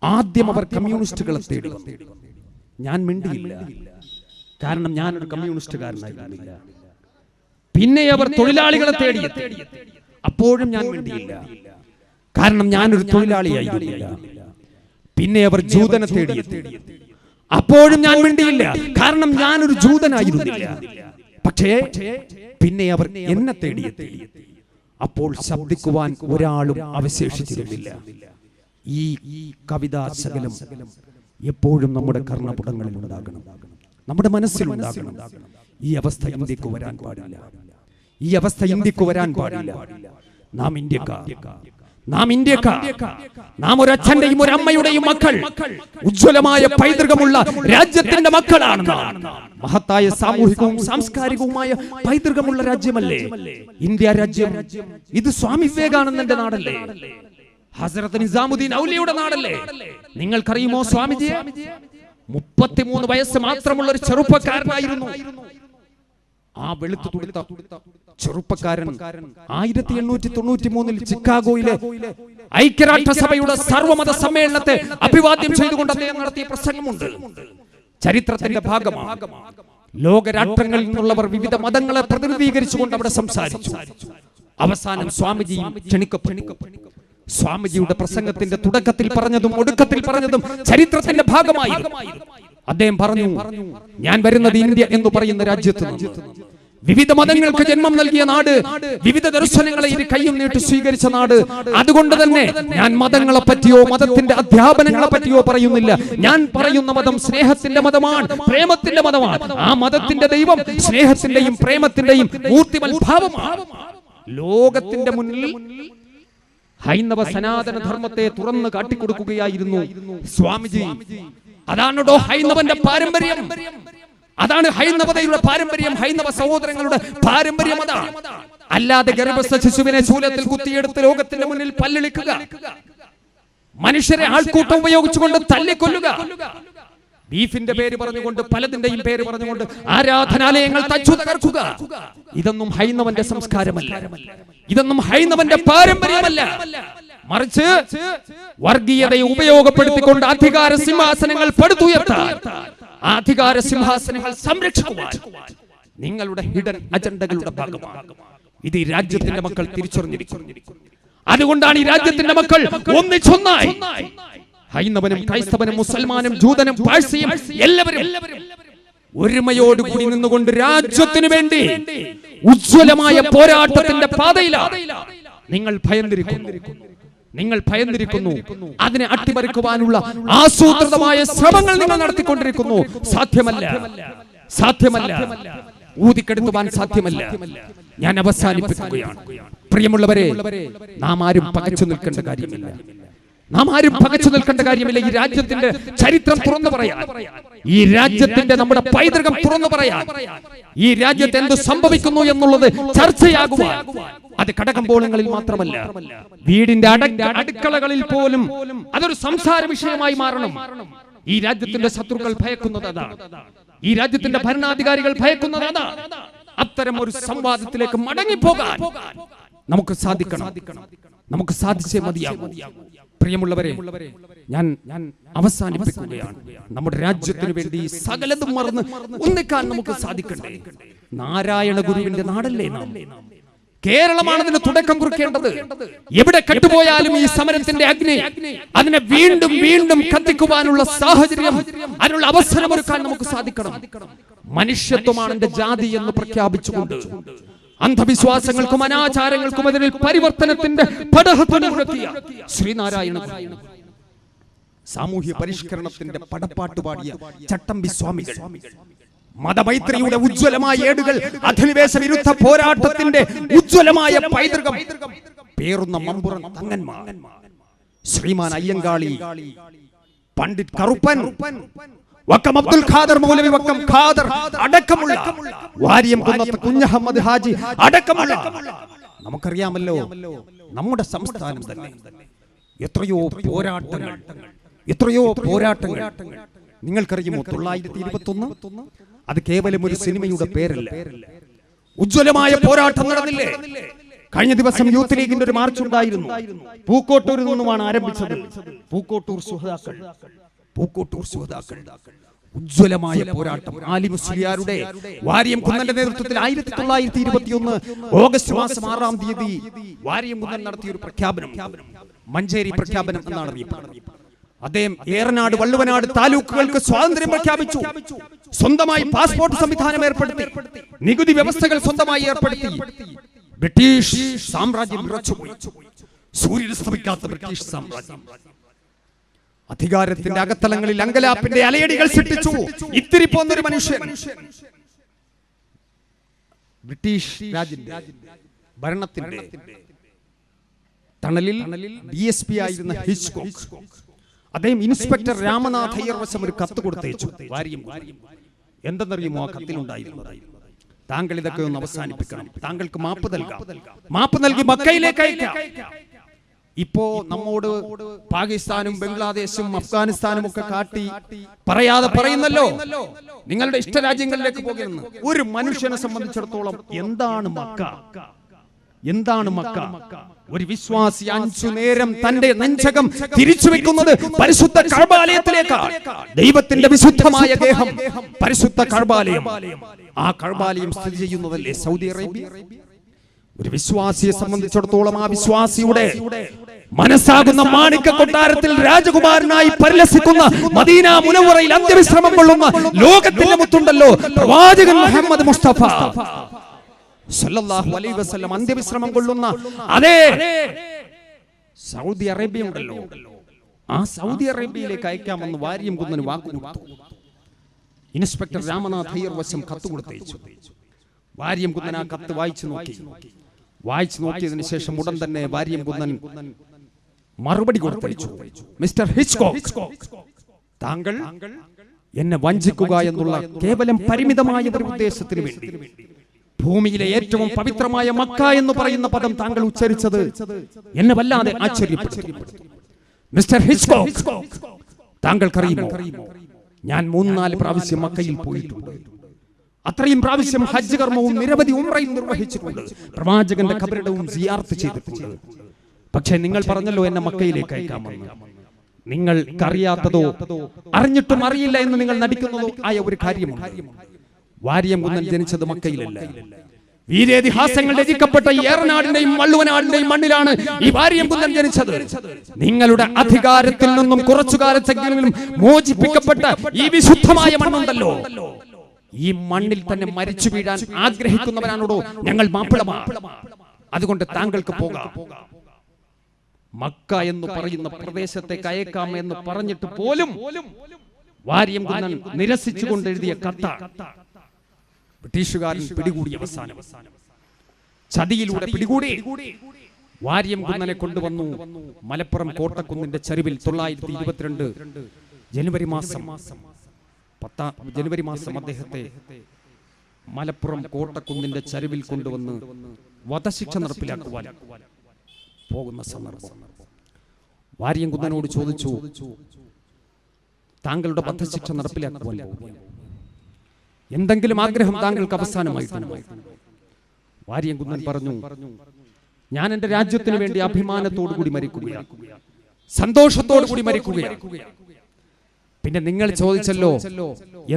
ആദ്യം അവർ കമ്മ്യൂണിസ്റ്റുകളെ തേടി. ഞാൻ മിണ്ടിയില്ല, കാരണം ഞാനൊരു കമ്മ്യൂണിസ്റ്റുകാരനായിരുന്നില്ല. പിന്നെ അവർ തൊഴിലാളികളെ തേടി. അപ്പോഴും ഞാൻ മിണ്ടിയില്ല, കാരണം ഞാനൊരു തൊഴിലാളിയായിരുന്നില്ല. പിന്നെ അവർ ജൂതനെ തേടി. അപ്പോഴും ഞാൻ മിണ്ടിയില്ല, കാരണം ഞാനൊരു ജൂതനായിരുന്നില്ല. പക്ഷേ പിന്നെ അവർ എന്നെ തേടിയെത്തി. അപ്പോൾ ശബ്ദിക്കുവാൻ ഒരാളും അവശേഷിച്ചിരുന്നില്ല. ഈ കവിതാ ശകലം എപ്പോഴും നമ്മുടെ കർണപുടങ്ങളിൽ ഉണ്ടാകണം, നമ്മുടെ മനസ്സിൽ ഉണ്ടാകണം. ഈ അവസ്ഥ ഇന്ത്യക്ക് വരാൻ പാടില്ല. ഈ അവസ്ഥ ഇന്ത്യക്ക് വരാൻ പാടില്ല. നാം ഇന്ത്യക്കാർ, നാം ഒരു അച്ഛന്റെയും ഒരു അമ്മയുടെയും മക്കൾ, ഉജ്ജ്വലമായ പൈതൃകമുള്ള രാജ്യത്തിന്റെ മക്കളാണ്. മഹത്തായ സാമൂഹികവും സാംസ്കാരികവുമായ പൈതൃകമുള്ള രാജ്യമല്ലേ ഇന്ത്യ രാജ്യം? ഇത് സ്വാമി വിവേകാനന്ദന്റെ നാടല്ലേ? ഹസ്രത്ത് നിസാമുദ്ദീൻ ഔലിയുടെ നാടല്ലേ? നിങ്ങൾക്കറിയുമോ സ്വാമിജിയെ? 33 വയസ്സ് മാത്രമുള്ള ഒരു ചെറുപ്പക്കാരനായിരുന്നു. ആ വെളുത്തു തുടുത്ത ചെറുപ്പക്കാരൻ 1893 ചിക്കാഗോയിലെ ഐക്യരാഷ്ട്രസഭയുടെ സർവമത സമ്മേളനത്തെ അഭിവാദ്യം ചെയ്തുകൊണ്ട് അദ്ദേഹം നടത്തിയ പ്രസംഗമുണ്ട്. ചരിത്രത്തിന്റെ ഭാഗമാണ്. ലോകരാഷ്ട്രങ്ങളിൽ നിന്നുള്ളവർ വിവിധ മതങ്ങളെ പ്രതിനിധീകരിച്ചുകൊണ്ട് അവിടെ സംസാരിച്ചു. അവസാനം സ്വാമിജിയും ക്ഷണിക്കപ്പെട്ടു. സ്വാമിജിയുടെ പ്രസംഗത്തിന്റെ തുടക്കത്തിൽ പറഞ്ഞതും ഒടുക്കത്തിൽ പറഞ്ഞതും ചരിത്രത്തിന്റെ ഭാഗമായി. അദ്ദേഹം പറഞ്ഞു, ഞാൻ വരുന്നത് ഇന്ത്യ എന്ന് പറയുന്ന രാജ്യത്ത് നിന്ന്, വിവിധ മതങ്ങൾക്ക് ജന്മം നൽകിയ നാട്, വിവിധ ദർശനങ്ങളെ ഇരു കൈയും നീട്ടി സ്വീകരിച്ച നാട്. അതുകൊണ്ട് തന്നെ ഞാൻ മതങ്ങളെ പറ്റിയോ മതത്തിന്റെ അധ്യാപനങ്ങളെ പറ്റിയോ പറയുന്നില്ല. ഞാൻ പറയുന്ന മതം സ്നേഹത്തിന്റെ മതമാണ്, പ്രേമത്തിന്റെ മതമാണ്. ആ മതത്തിന്റെ ദൈവം സ്നേഹത്തിന്റെയും പ്രേമത്തിന്റെയും മൂർത്തിമൽ ഭാവമാണ്. ലോകത്തിന്റെ മുന്നിൽ ഹൈന്ദവ സനാതന ധർമ്മത്തെ തുറന്നു കാട്ടിക്കൊടുക്കുകയായിരുന്നു സ്വാമിജി. അതാണോ ഹൈന്ദവന്റെ പാരമ്പര്യം? അതാണ് ഹൈന്ദവതയുടെ പാരമ്പര്യം, ഹൈന്ദവ സഹോദരങ്ങളുടെ പാരമ്പര്യം അതാണ്. അല്ലാതെ ഗർഭസ്ഥ ശിശുവിനെ ശൂലത്തിൽ കുത്തിയെടുത്ത് ലോകത്തിന്റെ മുന്നിൽ പല്ലിളിക്കുക, മനുഷ്യരെ ആൾക്കൂട്ടം ഉപയോഗിച്ചുകൊണ്ട് തല്ലിക്കൊല്ലുക, ബീഫിന്റെ പേര് പറഞ്ഞുകൊണ്ട് പലതിന്റെയും പേര് പറഞ്ഞുകൊണ്ട് ആരാധനാലയങ്ങൾ തച്ചു തകർക്കുക, ഇതൊന്നും ഹൈന്ദവന്റെ സംസ്കാരമല്ല, ഇതൊന്നും ഹൈന്ദവന്റെ പാരമ്പര്യമല്ല. മറിച്ച് വർഗീയതയെ ഉപയോഗപ്പെടുത്തിക്കൊണ്ട് അധികാര സിംഹാസനങ്ങൾ പടുത്തുയർത്താൻ, അധികാര സിംഹാസനങ്ങൾ സംരക്ഷിക്കുവാൻ നിങ്ങളുടെ ഹിഡൻ അജണ്ടകളുടെ ഭാഗമാണ്. ഇത് ഈ രാജ്യത്തിന്റെ മക്കൾ തിരിച്ചറിഞ്ഞിരിക്കുന്നു. അതുകൊണ്ടാണ് ഈ രാജ്യത്തിന്റെ മക്കൾ ഒന്നിച്ചൊന്നായി ഹൈന്ദവനും ക്രൈസ്തവനും മുസൽമാനും ജൂതനും പാഴ്സിയും എല്ലാവരും ഒരുമയോടുകൂടി നിന്നുകൊണ്ട് രാജ്യത്തിനു വേണ്ടി ഉജ്ജ്വലമായ പോരാട്ടത്തിന്റെ പാതയിലാണ്. നിങ്ങൾ ഭയന്നിരിക്കുന്നു, അതിനെ അട്ടിമറിക്കുവാനുള്ള ആസൂത്രിതമായ ശ്രമങ്ങൾ നിങ്ങൾ നടത്തിക്കൊണ്ടിരിക്കുന്നു. സാധ്യമല്ല, ഊതിക്കെടുത്തുവാൻ സാധ്യമല്ല. ഞാൻ അവസാനിപ്പിക്കുകയാണ്. പ്രിയമുള്ളവരെ, നാം ആരും പകച്ചു നിൽക്കേണ്ട കാര്യമില്ല. ഈ രാജ്യത്തിന്റെ ചരിത്രം തുറന്നു പറയാൻ, ഈ രാജ്യത്തിന്റെ നമ്മുടെ പൈതൃകം തുറന്നു പറയാൻ, ഈ രാജ്യത്ത് എന്ത് സംഭവിക്കുന്നു എന്നുള്ളത് ചർച്ചയാകുവാൻ, അത് കടകമ്പോളങ്ങളിൽ മാത്രമല്ല, വീടിന്റെ അടുക്കളകളിൽ പോലും അതൊരു സംസാര വിഷയമായി മാറണം. ഈ രാജ്യത്തിന്റെ ശത്രുക്കൾ ഭയക്കുന്നത് അതാണ്. ഈ രാജ്യത്തിന്റെ ഭരണാധികാരികൾ ഭയക്കുന്നത് അതാണ്. അത്തരം ഒരു സംവാദത്തിലേക്ക് മടങ്ങിപ്പോകാൻ നമുക്ക് സാധിക്കണം. നമുക്ക് സാധിച്ചേ മതിയാകും. പ്രിയമുള്ളവരെ, ഞാൻ അവസാനിപ്പിക്കുകയാണ്. നമ്മുടെ രാജ്യത്തിന് വേണ്ടി സകലതും മറന്ന് ഒന്നിക്കാൻ നമുക്ക് സാധിക്കണ്ടേ? നാരായണ ഗുരുവിന്റെ നാടല്ലേ നാം? കേരളമാണ് അതിന് തുടക്കം കുറിക്കേണ്ടത്. എവിടെ കെട്ടുപോയാലും ഈ സമരത്തിന്റെ അഗ്നി അതിനെ വീണ്ടും വീണ്ടും കത്തിക്കുവാനുള്ള സാഹചര്യം, അതിനുള്ള അവസരം ഒരുക്കാൻ നമുക്ക് സാധിക്കണം. മനുഷ്യത്വമാണ് എന്റെ ജാതി എന്ന് പ്രഖ്യാപിച്ചുകൊണ്ട് അന്ധവിശ്വാസങ്ങൾക്കും അനാചാരങ്ങൾക്കും എതിരിൽ പരിവർത്തനത്തിന്റെ പടഹധ്വനി മുഴക്കിയ ശ്രീനാരായണ ഗുരു, സാമൂഹ്യ പരിഷ്കരണത്തിന്റെ പടപ്പാട്ട് പാടിയ ചട്ടമ്പി സ്വാമികൾ, മതമൈത്രിയുടെ ഉജ്ജ്വലമായ ഏടുകൾ, അധിനിവേശ വിരുദ്ധ പോരാട്ടത്തിന്റെ ഉജ്ജ്വലമായ പൈതൃകം പേറുന്ന മമ്പുറം തങ്ങന്മാർ, ശ്രീമാൻ അയ്യങ്കാളി, പണ്ഡിറ്റ് കറുപ്പൻ, വക്കം അബ്ദുൽ ഖാദർ മൗലവി, വക്കം ഖാദർ അടക്കമുള്ള, വാര്യം കുന്നത്ത് കുഞ്ഞഹമ്മദ് ഹാജി അടക്കമുള്ള, നമുക്കറിയാമല്ലോ നമ്മുടെ സംസ്ഥാനം തന്നെ എത്രയോ പോരാട്ടങ്ങൾ. നിങ്ങൾക്കറിയുമോ 921? അത് കേവലം ഒരു സിനിമയുടെ പേരല്ല. ഉജ്ജ്വലമായ പോരാട്ടം നടന്നില്ലേ? കഴിഞ്ഞ ദിവസം യൂത്ത് ലീഗിന്റെ ഒരു മാർച്ച് ഉണ്ടായിരുന്നു. പൂക്കോട്ടൂരിൽ നിന്നുമാണ് ആരംഭിച്ചത്. പൂക്കോട്ടൂർ സുഹദാക്കൾ ഉജ്ജ്വലമായ പോരാട്ടം. ആലി മുസ്ലിയാരുടെ, വാര്യം കുന്നന്റെ നേതൃത്വത്തിൽ 1921 ഓഗസ്റ്റ് മാസം 6-ാം തീയതി വാര്യം കുന്നൻ നടത്തിയ ഒരു പ്രഖ്യാപനം, മഞ്ചേരി പ്രഖ്യാപനം എന്നാണ് അറിയപ്പെടുന്നത്. അദ്ദേഹം ഏറനാട്, വള്ളുവനാട് താലൂക്കുകൾക്ക് സ്വാതന്ത്ര്യം പ്രഖ്യാപിച്ചു. സ്വന്തമായി പാസ്പോർട്ട് സംവിധാനം ഏർപ്പെടുത്തി, നികുതി വ്യവസ്ഥകൾ സ്വന്തമായി ഏർപ്പെടുത്തി. ബ്രിട്ടീഷ് സാമ്രാജ്യം വിറച്ചുപോയി. സൂര്യനസ്തമിക്കാത്ത ബ്രിട്ടീഷ് സാമ്രാജ്യം അധികാരത്തിന്റെ അകത്തളങ്ങളിൽ അങ്കലാപ്പിന്റെ അലയടികൾ സൃഷ്ടിച്ചു. ഇത്തിരി പോന്നൊരു മനുഷ്യൻ, ബ്രിട്ടീഷ് രാജ്യത്തിന്റെ ഭരണത്തിന്റെ തണലിൽ DSP ആയിരുന്ന ഹിച്ച്കോക്ക്, അദ്ദേഹം ഇൻസ്പെക്ടർ രാമനാഥ് അയ്യർ വശം ഒരു കത്ത് കൊടുത്തയച്ചു. വാര്യം എന്തെന്നറിയുമോ ആ കത്തിലുണ്ടായിരുന്നത്? താങ്കൾ ഇതൊക്കെ ഒന്ന് അവസാനിപ്പിക്കണം, താങ്കൾക്ക് മാപ്പ് നൽകി മക്കയിലേക്ക് അയക്കാം. ഇപ്പോ നമ്മോട് പാകിസ്ഥാനും ബംഗ്ലാദേശും അഫ്ഗാനിസ്ഥാനും ഒക്കെ കാട്ടി പറയാതെ പറയുന്നല്ലോ, നിങ്ങളുടെ ഇഷ്ടരാജ്യങ്ങളിലേക്ക് പോകുന്നു. ഒരു മനുഷ്യനെ സംബന്ധിച്ചിടത്തോളം എന്താണ് മക്ക? ഒരു വിശ്വാസി 5 നേരം തന്റെ നെഞ്ചകം തിരിച്ചു വെക്കുന്നത് പരിശുദ്ധ കഅബാലയത്തിലേക്കാണ്. ദൈവത്തിന്റെ വിശുദ്ധമായ ഗേഹം പരിശുദ്ധ കഅബാലയം. ആ കഅബാലയം സ്ഥിതി ചെയ്യുന്നതല്ലേ സൗദി അറേബ്യ. ഒരു വിശ്വാസിയെ സംബന്ധിച്ചിടത്തോളം ആ വിശ്വാസിയുടെ മനസ്സാകുന്ന മാണിക്ക കൊട്ടാരത്തിൽ രാജകുമാരനായി പരിലസിക്കുന്ന മദീന മുനവ്വറയിൽ അന്ത്യവിശ്രമം കൊള്ളുന്ന ലോകത്തിന്റെ മുത്തുണ്ടല്ലോ, പ്രവാചകൻ മുഹമ്മദ് മുസ്തഫ സല്ലല്ലാഹു അലൈഹി വസല്ലം അന്ത്യവിശ്രമം കൊള്ളുന്ന അതേ സൗദി അറേബ്യ ഉണ്ടല്ലോ, ആ സൗദി അറേബ്യയിലേക്ക് അയക്കാമെന്ന് വാര്യം കുന്നന് വാക്കുകൊടുത്തു. ഇൻസ്പെക്ടർ രാമനാഥ് അയ്യർ വശം കത്ത് കൊടുത്തയച്ചു. വാര്യം കുന്നൻ ആ കത്ത് വായിച്ചു നോക്കിയതിനു ശേഷം ഉടൻ തന്നെ വാര്യം കുന്നൻ മറുപടി കൊടുത്തയച്ചു. മിസ്റ്റർ ഹിച്ച്കോക്ക്, താങ്കൾ എന്നെ വഞ്ചിക്കുക എന്നുള്ള കേവലം പരിമിതമായ ഒരു ഉദ്ദേശത്തിന് വേണ്ടി ഭൂമിയിലെ ഏറ്റവും പവിത്രമായ മക്ക എന്ന് പറയുന്ന പദം താങ്കൾ ഉച്ചരിച്ചത് എന്നെ വല്ലാതെ ആശ്ചര്യപ്പെടുത്തി. മിസ്റ്റർ ഹിച്ച്കോക്ക്, താങ്കൾക്കറിയുമോ, ഞാൻ 3-4 പ്രാവശ്യം മക്കയിൽ പോയിട്ടുണ്ട്. അത്രയും പ്രാവശ്യം ഹജ്ജ് കർമ്മവും നിരവധി ഉംറയും നിർവഹിച്ചിട്ടുണ്ട്. പ്രവാചകന്റെ ഖബറിടവും സിയാറത്ത് ചെയ്തിട്ടുണ്ട്. പക്ഷേ നിങ്ങൾ പറഞ്ഞല്ലോ എന്നെ മക്കയിലേക്ക് അയക്കാമെന്ന്. നിങ്ങൾക്കറിയാത്തതോ അറിഞ്ഞിട്ടും അറിയില്ല എന്ന് നിങ്ങൾ നടിക്കുന്നതോ ആയ ഒരു കാര്യമുണ്ട്. വാര്യംകുന്നൻ ജനിച്ചത് മക്കയിലല്ല. വീരേതിഹാസങ്ങൾ രചിക്കപ്പെട്ട ഏറനാടിന്റെയും വള്ളുവനാടിന്റെയും മണ്ണിലാണ് ഈ വാര്യംകുന്നൻ ജനിച്ചത്. നിങ്ങളുടെ അധികാരത്തിൽ നിന്നും കുറച്ചു കാലത്തെങ്കിലും മോചിപ്പിക്കപ്പെട്ട ഈ വിശുദ്ധമായ മണ്ണുണ്ടല്ലോ, ഈ മണ്ണിൽ തന്നെ മരിച്ചു വീഴാൻ ആഗ്രഹിക്കുന്നവരാണോടോ ഞങ്ങൾ മാപ്പിളമാർ. അതുകൊണ്ട് താങ്കൾക്ക് പോകാം. മക്ക എന്ന് പറയുന്ന പ്രദേശത്തേക്ക് അയക്കാം എന്ന് പറഞ്ഞിട്ട് പോലും വാര്യംകുന്നൻ നിരസിച്ചുകൊണ്ട് എഴുതിയ കത്ത ബ്രിട്ടീഷുകാരൻ പിടികൂടി. അവസാനം ചതിയിലൂടെ പിടികൂടി വാര്യംകുന്നനെ കൊണ്ടുവന്നു മലപ്പുറം കോട്ടക്കുന്നിന്റെ ചരിവിൽ 1922 ജനുവരി മാസം അദ്ദേഹത്തെ മലപ്പുറം കോട്ടക്കുന്നിന്റെ ചരിവിൽ കൊണ്ടുവന്ന് വധശിക്ഷ നടപ്പിലാക്കുവാൻ പോകുന്ന സന്ദർഭം വാര്യംകുന്നനോട് ചോദിച്ചു, താങ്കളുടെ വധശിക്ഷ നടപ്പിലാക്കുവാൻ എന്തെങ്കിലും ആഗ്രഹം താങ്കൾക്ക് അവസാനമായിട്ടുണ്ട്? വാര്യംകുന്നൻ പറഞ്ഞു, ഞാൻ എന്റെ രാജ്യത്തിന് വേണ്ടി അഭിമാനത്തോടു കൂടി മരിക്കുകയാണ്, സന്തോഷത്തോടു കൂടി മരിക്കുകയാണ്. പിന്നെ നിങ്ങൾ ചോദിച്ചല്ലോ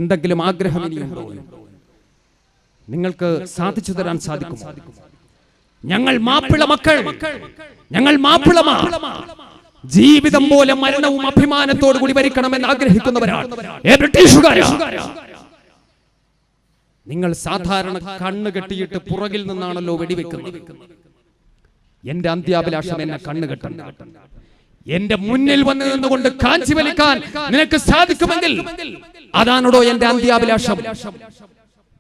എന്തെങ്കിലും ആഗ്രഹം ഇനിയുണ്ടോ? നിങ്ങൾക്ക് സാധിച്ചു തരാൻ സാധിക്കും. ഞങ്ങൾ മാപ്പിള മക്കൾ, ഞങ്ങൾ മാപ്പിളമാർ ജീവിതം പോലെ മരണവും അഭിമാനത്തോടു കൂടി മരിക്കണമെന്ന് ആഗ്രഹിക്കുന്നവരാണ്. നിങ്ങൾ സാധാരണ കണ്ണ് കെട്ടിയിട്ട് പുറകിൽ നിന്നാണല്ലോ വെടിവെക്കുന്നത്. എന്റെ അന്ത്യാഭിലാഷം എന്നെ കണ്ണ് കെട്ടണ്ട. എന്റെ മുന്നിൽ വന്നു നിന്നുകൊണ്ട് കാഞ്ചി വലിക്കാൻ നിനക്ക് സാധിക്കുമെങ്കിൽ അതാണോ എന്റെ അന്ത്യാഭിലാഷം?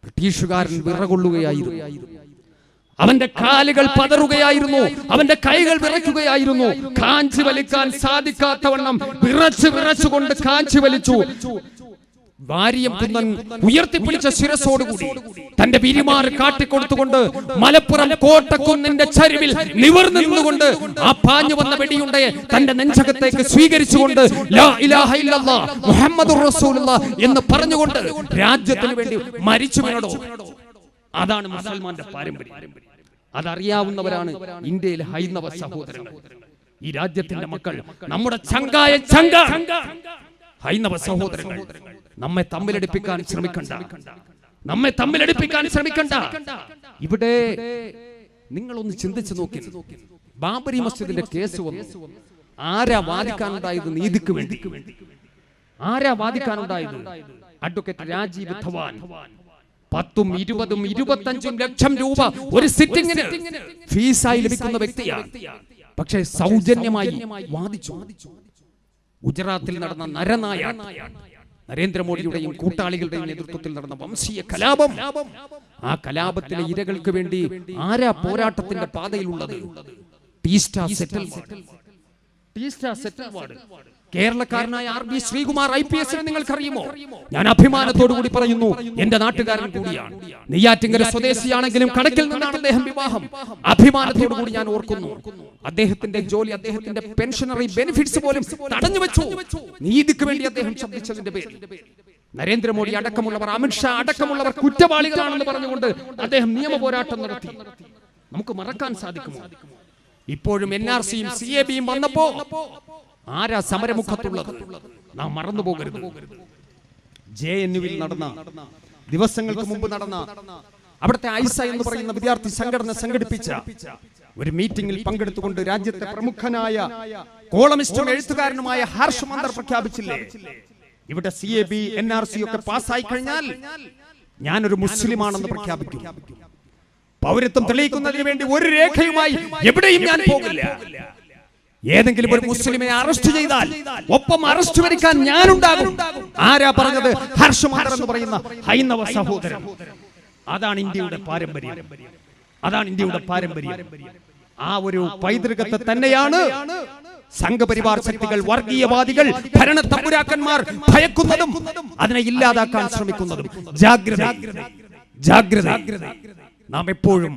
ബ്രിട്ടീഷുകാരൻ വിറകൊള്ളുകയായിരുന്നു. അവന്റെ കാലുകൾ പതറുകയായിരുന്നു, അവന്റെ കൈകൾ വിറയ്ക്കുകയായിരുന്നു. കാഞ്ചി വലിക്കാൻ സാധിക്കാത്തവണ്ണം വിറച്ചുകൊണ്ട് കാഞ്ചി വലിച്ചു. വാര്യംകുന്നൻ ഉയർത്തിപ്പിടിച്ച ശിരസോടുകൂടി തന്റെ വിരിമാറ് കാട്ടിക്കൊടുത്തുകൊണ്ട് മലപ്പുറം കോട്ടക്കുന്നിന്റെ ചരിവിൽ നിവർന്നുകൊണ്ട് ആ പാഞ്ഞു വന്ന വെടിയുണ്ടയെ തന്റെ നെഞ്ചകത്തേക്ക് സ്വീകരിച്ചുകൊണ്ട് ലാ ഇലാഹ ഇല്ലല്ലാഹ് മുഹമ്മദുർ റസൂലുള്ളാഹ് എന്ന് പറഞ്ഞുകൊണ്ട് രാജ്യത്തിന് വേണ്ടി മരിച്ചു വീണോ. അതാണ് മുസൽമാന്റെ പാരമ്പര്യം. അതറിയാവുന്നവരാണ് ഇന്ത്യയിലെ ഹൈന്ദവ സഹോദരങ്ങൾ, ഈ രാജ്യത്തിന്റെ മക്കൾ, നമ്മുടെ ചങ്കായ ഹൈന്ദവ സഹോദരങ്ങൾ. നമ്മെ തമ്മിലടിപ്പിക്കാൻ ശ്രമിക്കണ്ട. ഇവിടെ നിങ്ങളൊന്ന് ചിന്തിച്ചു നോക്കി. ബാബരി മസ്ജിദിന്റെ കേസ് വന്നു. ആരാ വാദിക്കാനുണ്ടായത്? നീതിക്ക് വേണ്ടി ആരാ വാദിക്കാനുണ്ടായത്? അഡ്വക്കേറ്റ് രാജീവ് ധവാൻ 10, 20, 25 ലക്ഷം രൂപ ഒരു സിറ്റിംഗിന് ഫീസായി ലഭിക്കുന്ന വ്യക്തിയാണ്. പക്ഷേ സൗജന്യമായി വാദിച്ചു. ഗുജറാത്തിൽ നടന്ന നരനായാട്ട്, നരേന്ദ്രമോദിയുടെയും കൂട്ടാളികളുടെയും നേതൃത്വത്തിൽ നടന്ന വംശീയ കലാപം, ആ കലാപത്തിലെ ഇരകൾക്ക് വേണ്ടി ആരാ പോരാട്ടത്തിന്റെ പാതയിലുള്ളത്? ടീസ്റ്റ സെറ്റിൽവാർഡ് കേരളക്കാരനായ RB ശ്രീകുമാർ IPS നിങ്ങൾക്കറിയുമോ? ഞാൻ അഭിമാനത്തോടു കൂടി പറയുന്നു, എന്റെ നാട്ടുകാരൻ കൂടിയാണ്. നെയ്യാറ്റിങ്കര സ്വദേശിയാണെങ്കിലും കടക്കിൽ നിന്നാണ് അദ്ദേഹം വിവാഹം. അഭിമാനത്തോടു കൂടി ഞാൻ ഓർക്കുന്നു. അദ്ദേഹത്തിന്റെ ജോലി, അദ്ദേഹത്തിന്റെ പെൻഷനറി ബെനിഫിറ്റ്സ് പോലും തടഞ്ഞു വെച്ചു. നീതിക്ക് വേണ്ടി അദ്ദേഹം ശബ്ദിച്ചതിന്റെ പേരിൽ നരേന്ദ്രമോദി അടക്കമുള്ളവർ, അമിത്ഷാ അടക്കമുള്ളവർ കുറ്റവാളികളാണെന്ന് പറഞ്ഞുകൊണ്ട് അദ്ദേഹം നിയമ പോരാട്ടം നടത്തി. നമുക്ക് മറക്കാൻ സാധിക്കുമോ? ഇപ്പോഴും NRCയും CABയും വന്നപ്പോ ആരാ സമരമുഖത്തുള്ളത്? നാം മറന്നു പോകരുത്. JNUവിൽ നടന്ന, ദിവസങ്ങൾക്ക് മുമ്പ് നടന്ന, അവിടുത്തെ ഐസ എന്ന് പറയുന്ന വിദ്യാർത്ഥി സംഘടന സംഘടിപ്പിച്ച ഒരു മീറ്റിംഗിൽ പങ്കെടുത്തുകൊണ്ട് രാജ്യത്തെ പ്രമുഖനായ കോളമിസ്റ്റും എഴുത്തുകാരനുമായ ഹർഷ് മന്ദർ പ്രഖ്യാപിച്ചില്ലേ, ഇവിടെ CAB NRC ഒക്കെ പാസ്സായി കഴിഞ്ഞാൽ ഞാനൊരു മുസ്ലിമാണെന്ന് പ്രഖ്യാപിക്കും. പൗരത്വം തെളിയിക്കുന്നതിന് വേണ്ടി ഒരു രേഖയുമായി എവിടെയും ഞാൻ പോകില്ല. ഏതെങ്കിലും ഒരു മുസ്ലിമിനെ അറസ്റ്റ് ചെയ്താൽ ഒപ്പം അറസ്റ്റ് വരിക്കാൻ ഞാനുണ്ടാകും. ആരാ പറഞ്ഞത്? ഹർഷ് മന്ദർ എന്ന് പറയുന്ന ഹൈന്ദവ സഹോദരൻ. അതാണ് ഇന്ത്യയുടെ പാരമ്പര്യം. ആ ഒരു പൈതൃകത്തെ തന്നെയാണ് സംഘപരിവാർ ശക്തികൾ, വർഗീയവാദികൾ, ഭരണ തമ്പുരാക്കന്മാർ ഭയക്കുന്നതും അതിനെ ഇല്ലാതാക്കാൻ ശ്രമിക്കുന്നതും. ജാഗ്രത, ജാഗ്രത. നാം എപ്പോഴും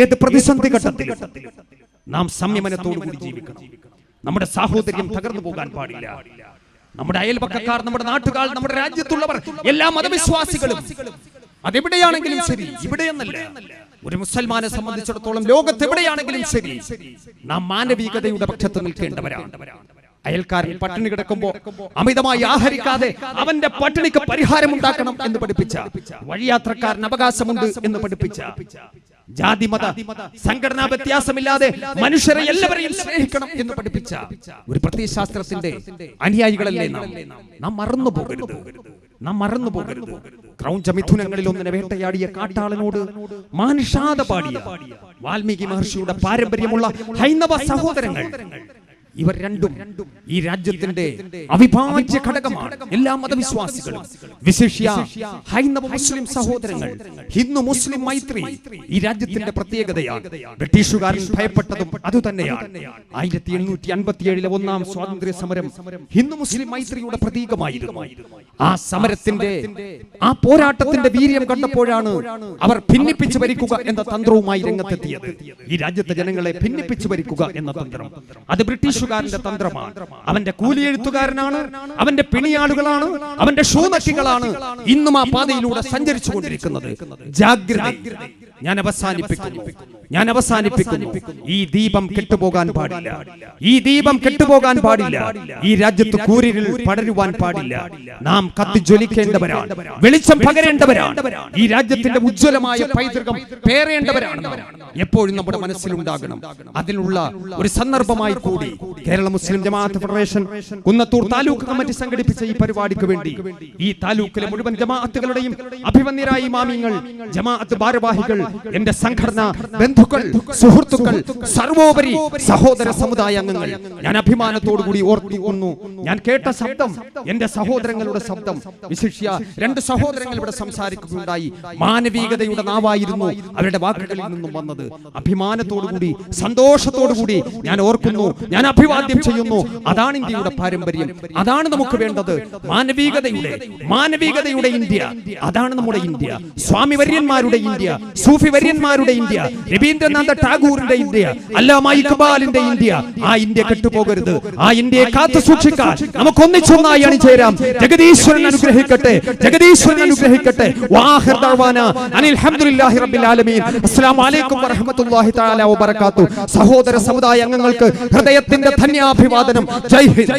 ഏത് പ്രതിസന്ധി ഘട്ടത്തിലും നാം സംയമനത്തോടു കൂടി ജീവിക്കണം. നമ്മുടെ സാഹോദര്യം തകർന്നു പോകാൻ പാടില്ല. നമ്മുടെ അയൽപക്കക്കാർ, നമ്മുടെ നാട്ടുകാർ, നമ്മുടെ രാജ്യത്തുള്ളവർ, എല്ലാ മതവിശ്വാസികളും അതെവിടെയാണെങ്കിലും ശരി, ഇവിടെയെന്നല്ല, ഒരു മുസൽമാനെ സംബന്ധിച്ചിടത്തോളം ലോകത്ത് എവിടെയാണെങ്കിലും ശരി, നാം മാനവികതയുടെ പക്ഷത്ത് നിൽക്കേണ്ടവരാണ്. അയൽക്കാരൻ പട്ടിണി കിടക്കുമ്പോ അമിതമായി ആഹരിക്കാതെ അവന്റെ പട്ടിണിക്ക് പരിഹാരമുണ്ടാക്കണം എന്ന് പഠിപ്പിച്ച, വഴിയാത്രക്കാരന് അവകാശമുണ്ട് എന്ന് പഠിപ്പിച്ച, ജാതി മത സംഘടനാ വ്യത്യാസമില്ലാതെ മനുഷ്യരെ എല്ലാവരെയും സ്നേഹിക്കണം എന്ന് പഠിപ്പിച്ച ഒരു പ്രത്യയശാസ്ത്രത്തിന്റെ അനുയായികളല്ലേ നാം മറന്നു പോകരുത്. നാം മറന്നു പോകരുത്. ക്രൗഞ്ചമിഥുനങ്ങളിൽ ഒന്നിനെ വേട്ടയാടിയ കാട്ടാളനോട് മാനുഷാദ പാടിയ വാൽമീകി മഹർഷിയുടെ പാരമ്പര്യമുള്ള ഹൈന്ദവ സഹോദരങ്ങൾ, ഇവർ രണ്ടും ഈ രാജ്യത്തിന്റെ അവിഭാജ്യ ഘടകമാണ്. എല്ലാ മതവിശ്വാസികളും, വിശേഷ്യ ഹൈന്ദവ മുസ്ലിം സഹോദരങ്ങൾ, ഹിന്ദു മുസ്ലിം മൈത്രി ഈ രാജ്യത്തിന്റെ പ്രത്യേകതയാണ്. ബ്രിട്ടീഷുകാരൻ ഭയപ്പെട്ടതും അതുതന്നെയാണ്. 1857 ഒന്നാം സ്വാതന്ത്ര്യ സമരം ഹിന്ദു മുസ്ലിം മൈത്രിയുടെ പ്രതീകമായിരുന്നു. ആ സമരത്തിന്റെ, ആ പോരാട്ടത്തിന്റെ വീര്യം കണ്ടപ്പോഴാണ് അവർ ഭിന്നിപ്പിച്ചു ഭരിക്കുക എന്ന തന്ത്രവുമായി രംഗത്തെത്തിയത്. ഈ രാജ്യത്തെ ജനങ്ങളെ ഭിന്നിപ്പിച്ചു ഭരിക്കുക എന്ന തന്ത്രം, അത് ബ്രിട്ടീഷുകാരന്റെ തന്ത്രമാണ്. അവന്റെ കൂലിയെഴുത്തുകാരനാണ്, അവന്റെ പിണിയാളുകളാണ്, അവന്റെ ഷൂനക്കികളാണ് ഇന്നും ആ പാതയിലൂടെ സഞ്ചരിച്ചു കൊണ്ടിരിക്കുന്നത്. ജാഗ്രത. ഞാൻ അവസാനിപ്പിക്കുന്നു. ഈ ദീപം കെട്ടുപോകാൻ പാടില്ല. ഈ ദീപം കെട്ടുപോകാൻ പാടില്ല. ഈ രാജ്യത്ത് കൂരിരുൾ പടരുവാൻ പാടില്ല. നാം കത്തിജ്വലിക്കേണ്ടവരാണ്, വെളിച്ചം പകരേണ്ടവരാണ്. ഈ രാജ്യത്തിന്റെ ഉജ്ജ്വലമായ പൈതൃകം പേറേണ്ടവരാണ്. എപ്പോഴും നമ്മുടെ മനസ്സിലുണ്ടാകണം. അതിനുള്ള ഒരു സന്ദർഭമായി കൂടി കേരള മുസ്ലിം ജമാഅത്ത് ഫെഡറേഷൻ കുന്നത്തൂർ താലൂക്ക് കമ്മിറ്റി സംഘടിപ്പിച്ച ഈ പരിപാടിക്ക് വേണ്ടി ഈ താലൂക്കിലെ മുഴുവൻ ജമാഅത്തുകളുടെയും അഭിവന്യരായ ഇമാമിങ്ങൾ, ജമാഅത്ത് ഭാരവാഹികൾ, എന്റെ സംഘടന ബന്ധുക്കൾ, സുഹൃത്തുക്കൾ, സർവോപരി സഹോദര സമുദായ അംഗങ്ങൾ, ഞാൻ അഭിമാനത്തോടു കൂടി ഓർക്കുന്നു. ഞാൻ കേട്ട ശബ്ദം എന്റെ സഹോദരങ്ങളുടെ ശബ്ദം. വിശിഷ്യ 2 സഹോദരങ്ങൾ ഇവിടെ സംസാരിക്കുകയുണ്ടായി. മാനവികതയുടെ നാവായിരുന്നു അവരുടെ വാക്കുകളിൽ നിന്നും വന്നത്. അഭിമാനത്തോടുകൂടി, സന്തോഷത്തോടുകൂടി ഞാൻ ഓർക്കുന്നു, ഞാൻ അഭിവാദ്യം ചെയ്യുന്നു. അതാണ് ഇന്ത്യയുടെ പാരമ്പര്യം, അതാണ് നമുക്ക് വേണ്ടത്. മാനവികതയുടെ ഇന്ത്യ, അതാണ് നമ്മുടെ ഇന്ത്യ. സ്വാമി വര്യന്മാരുടെ ഇന്ത്യ, സൂഫി വര്യന്മാരുടെ ഇന്ത്യ, രവീന്ദ്രനാഥ ടാഗോറിന്റെ ഇന്ത്യ, അല്ലാമ ഇഖ്ബാലിന്റെ ഇന്ത്യ. ആ ഇന്ത്യ കെട്ടുപോകരുത്. ആ ഇന്ത്യയെ കാത്തു സൂക്ഷിക്കാൻ നമുക്ക് ഒന്നിച്ചൊന്നായി അണിചേരാം. ജഗദീശ്വരൻ അനുഗ്രഹിക്കട്ടെ, ജഗദീശ്വരൻ അനുഗ്രഹിക്കട്ടെ. വാഹിർ ദഅ്വാന അനിൽ ഹംദുലില്ലാഹി റബ്ബിൽ ആലമീൻ. അസ്സലാമു അലൈക്കും വറഹ്മത്തുള്ളാഹി തആല വബറകാതുഹു. സഹോദര സമുദായ അംഗങ്ങൾക്ക് ഹൃദയത്തിന്റെ ധന്യാഭിവാദനം. ജയ് ഹിന്ദ്.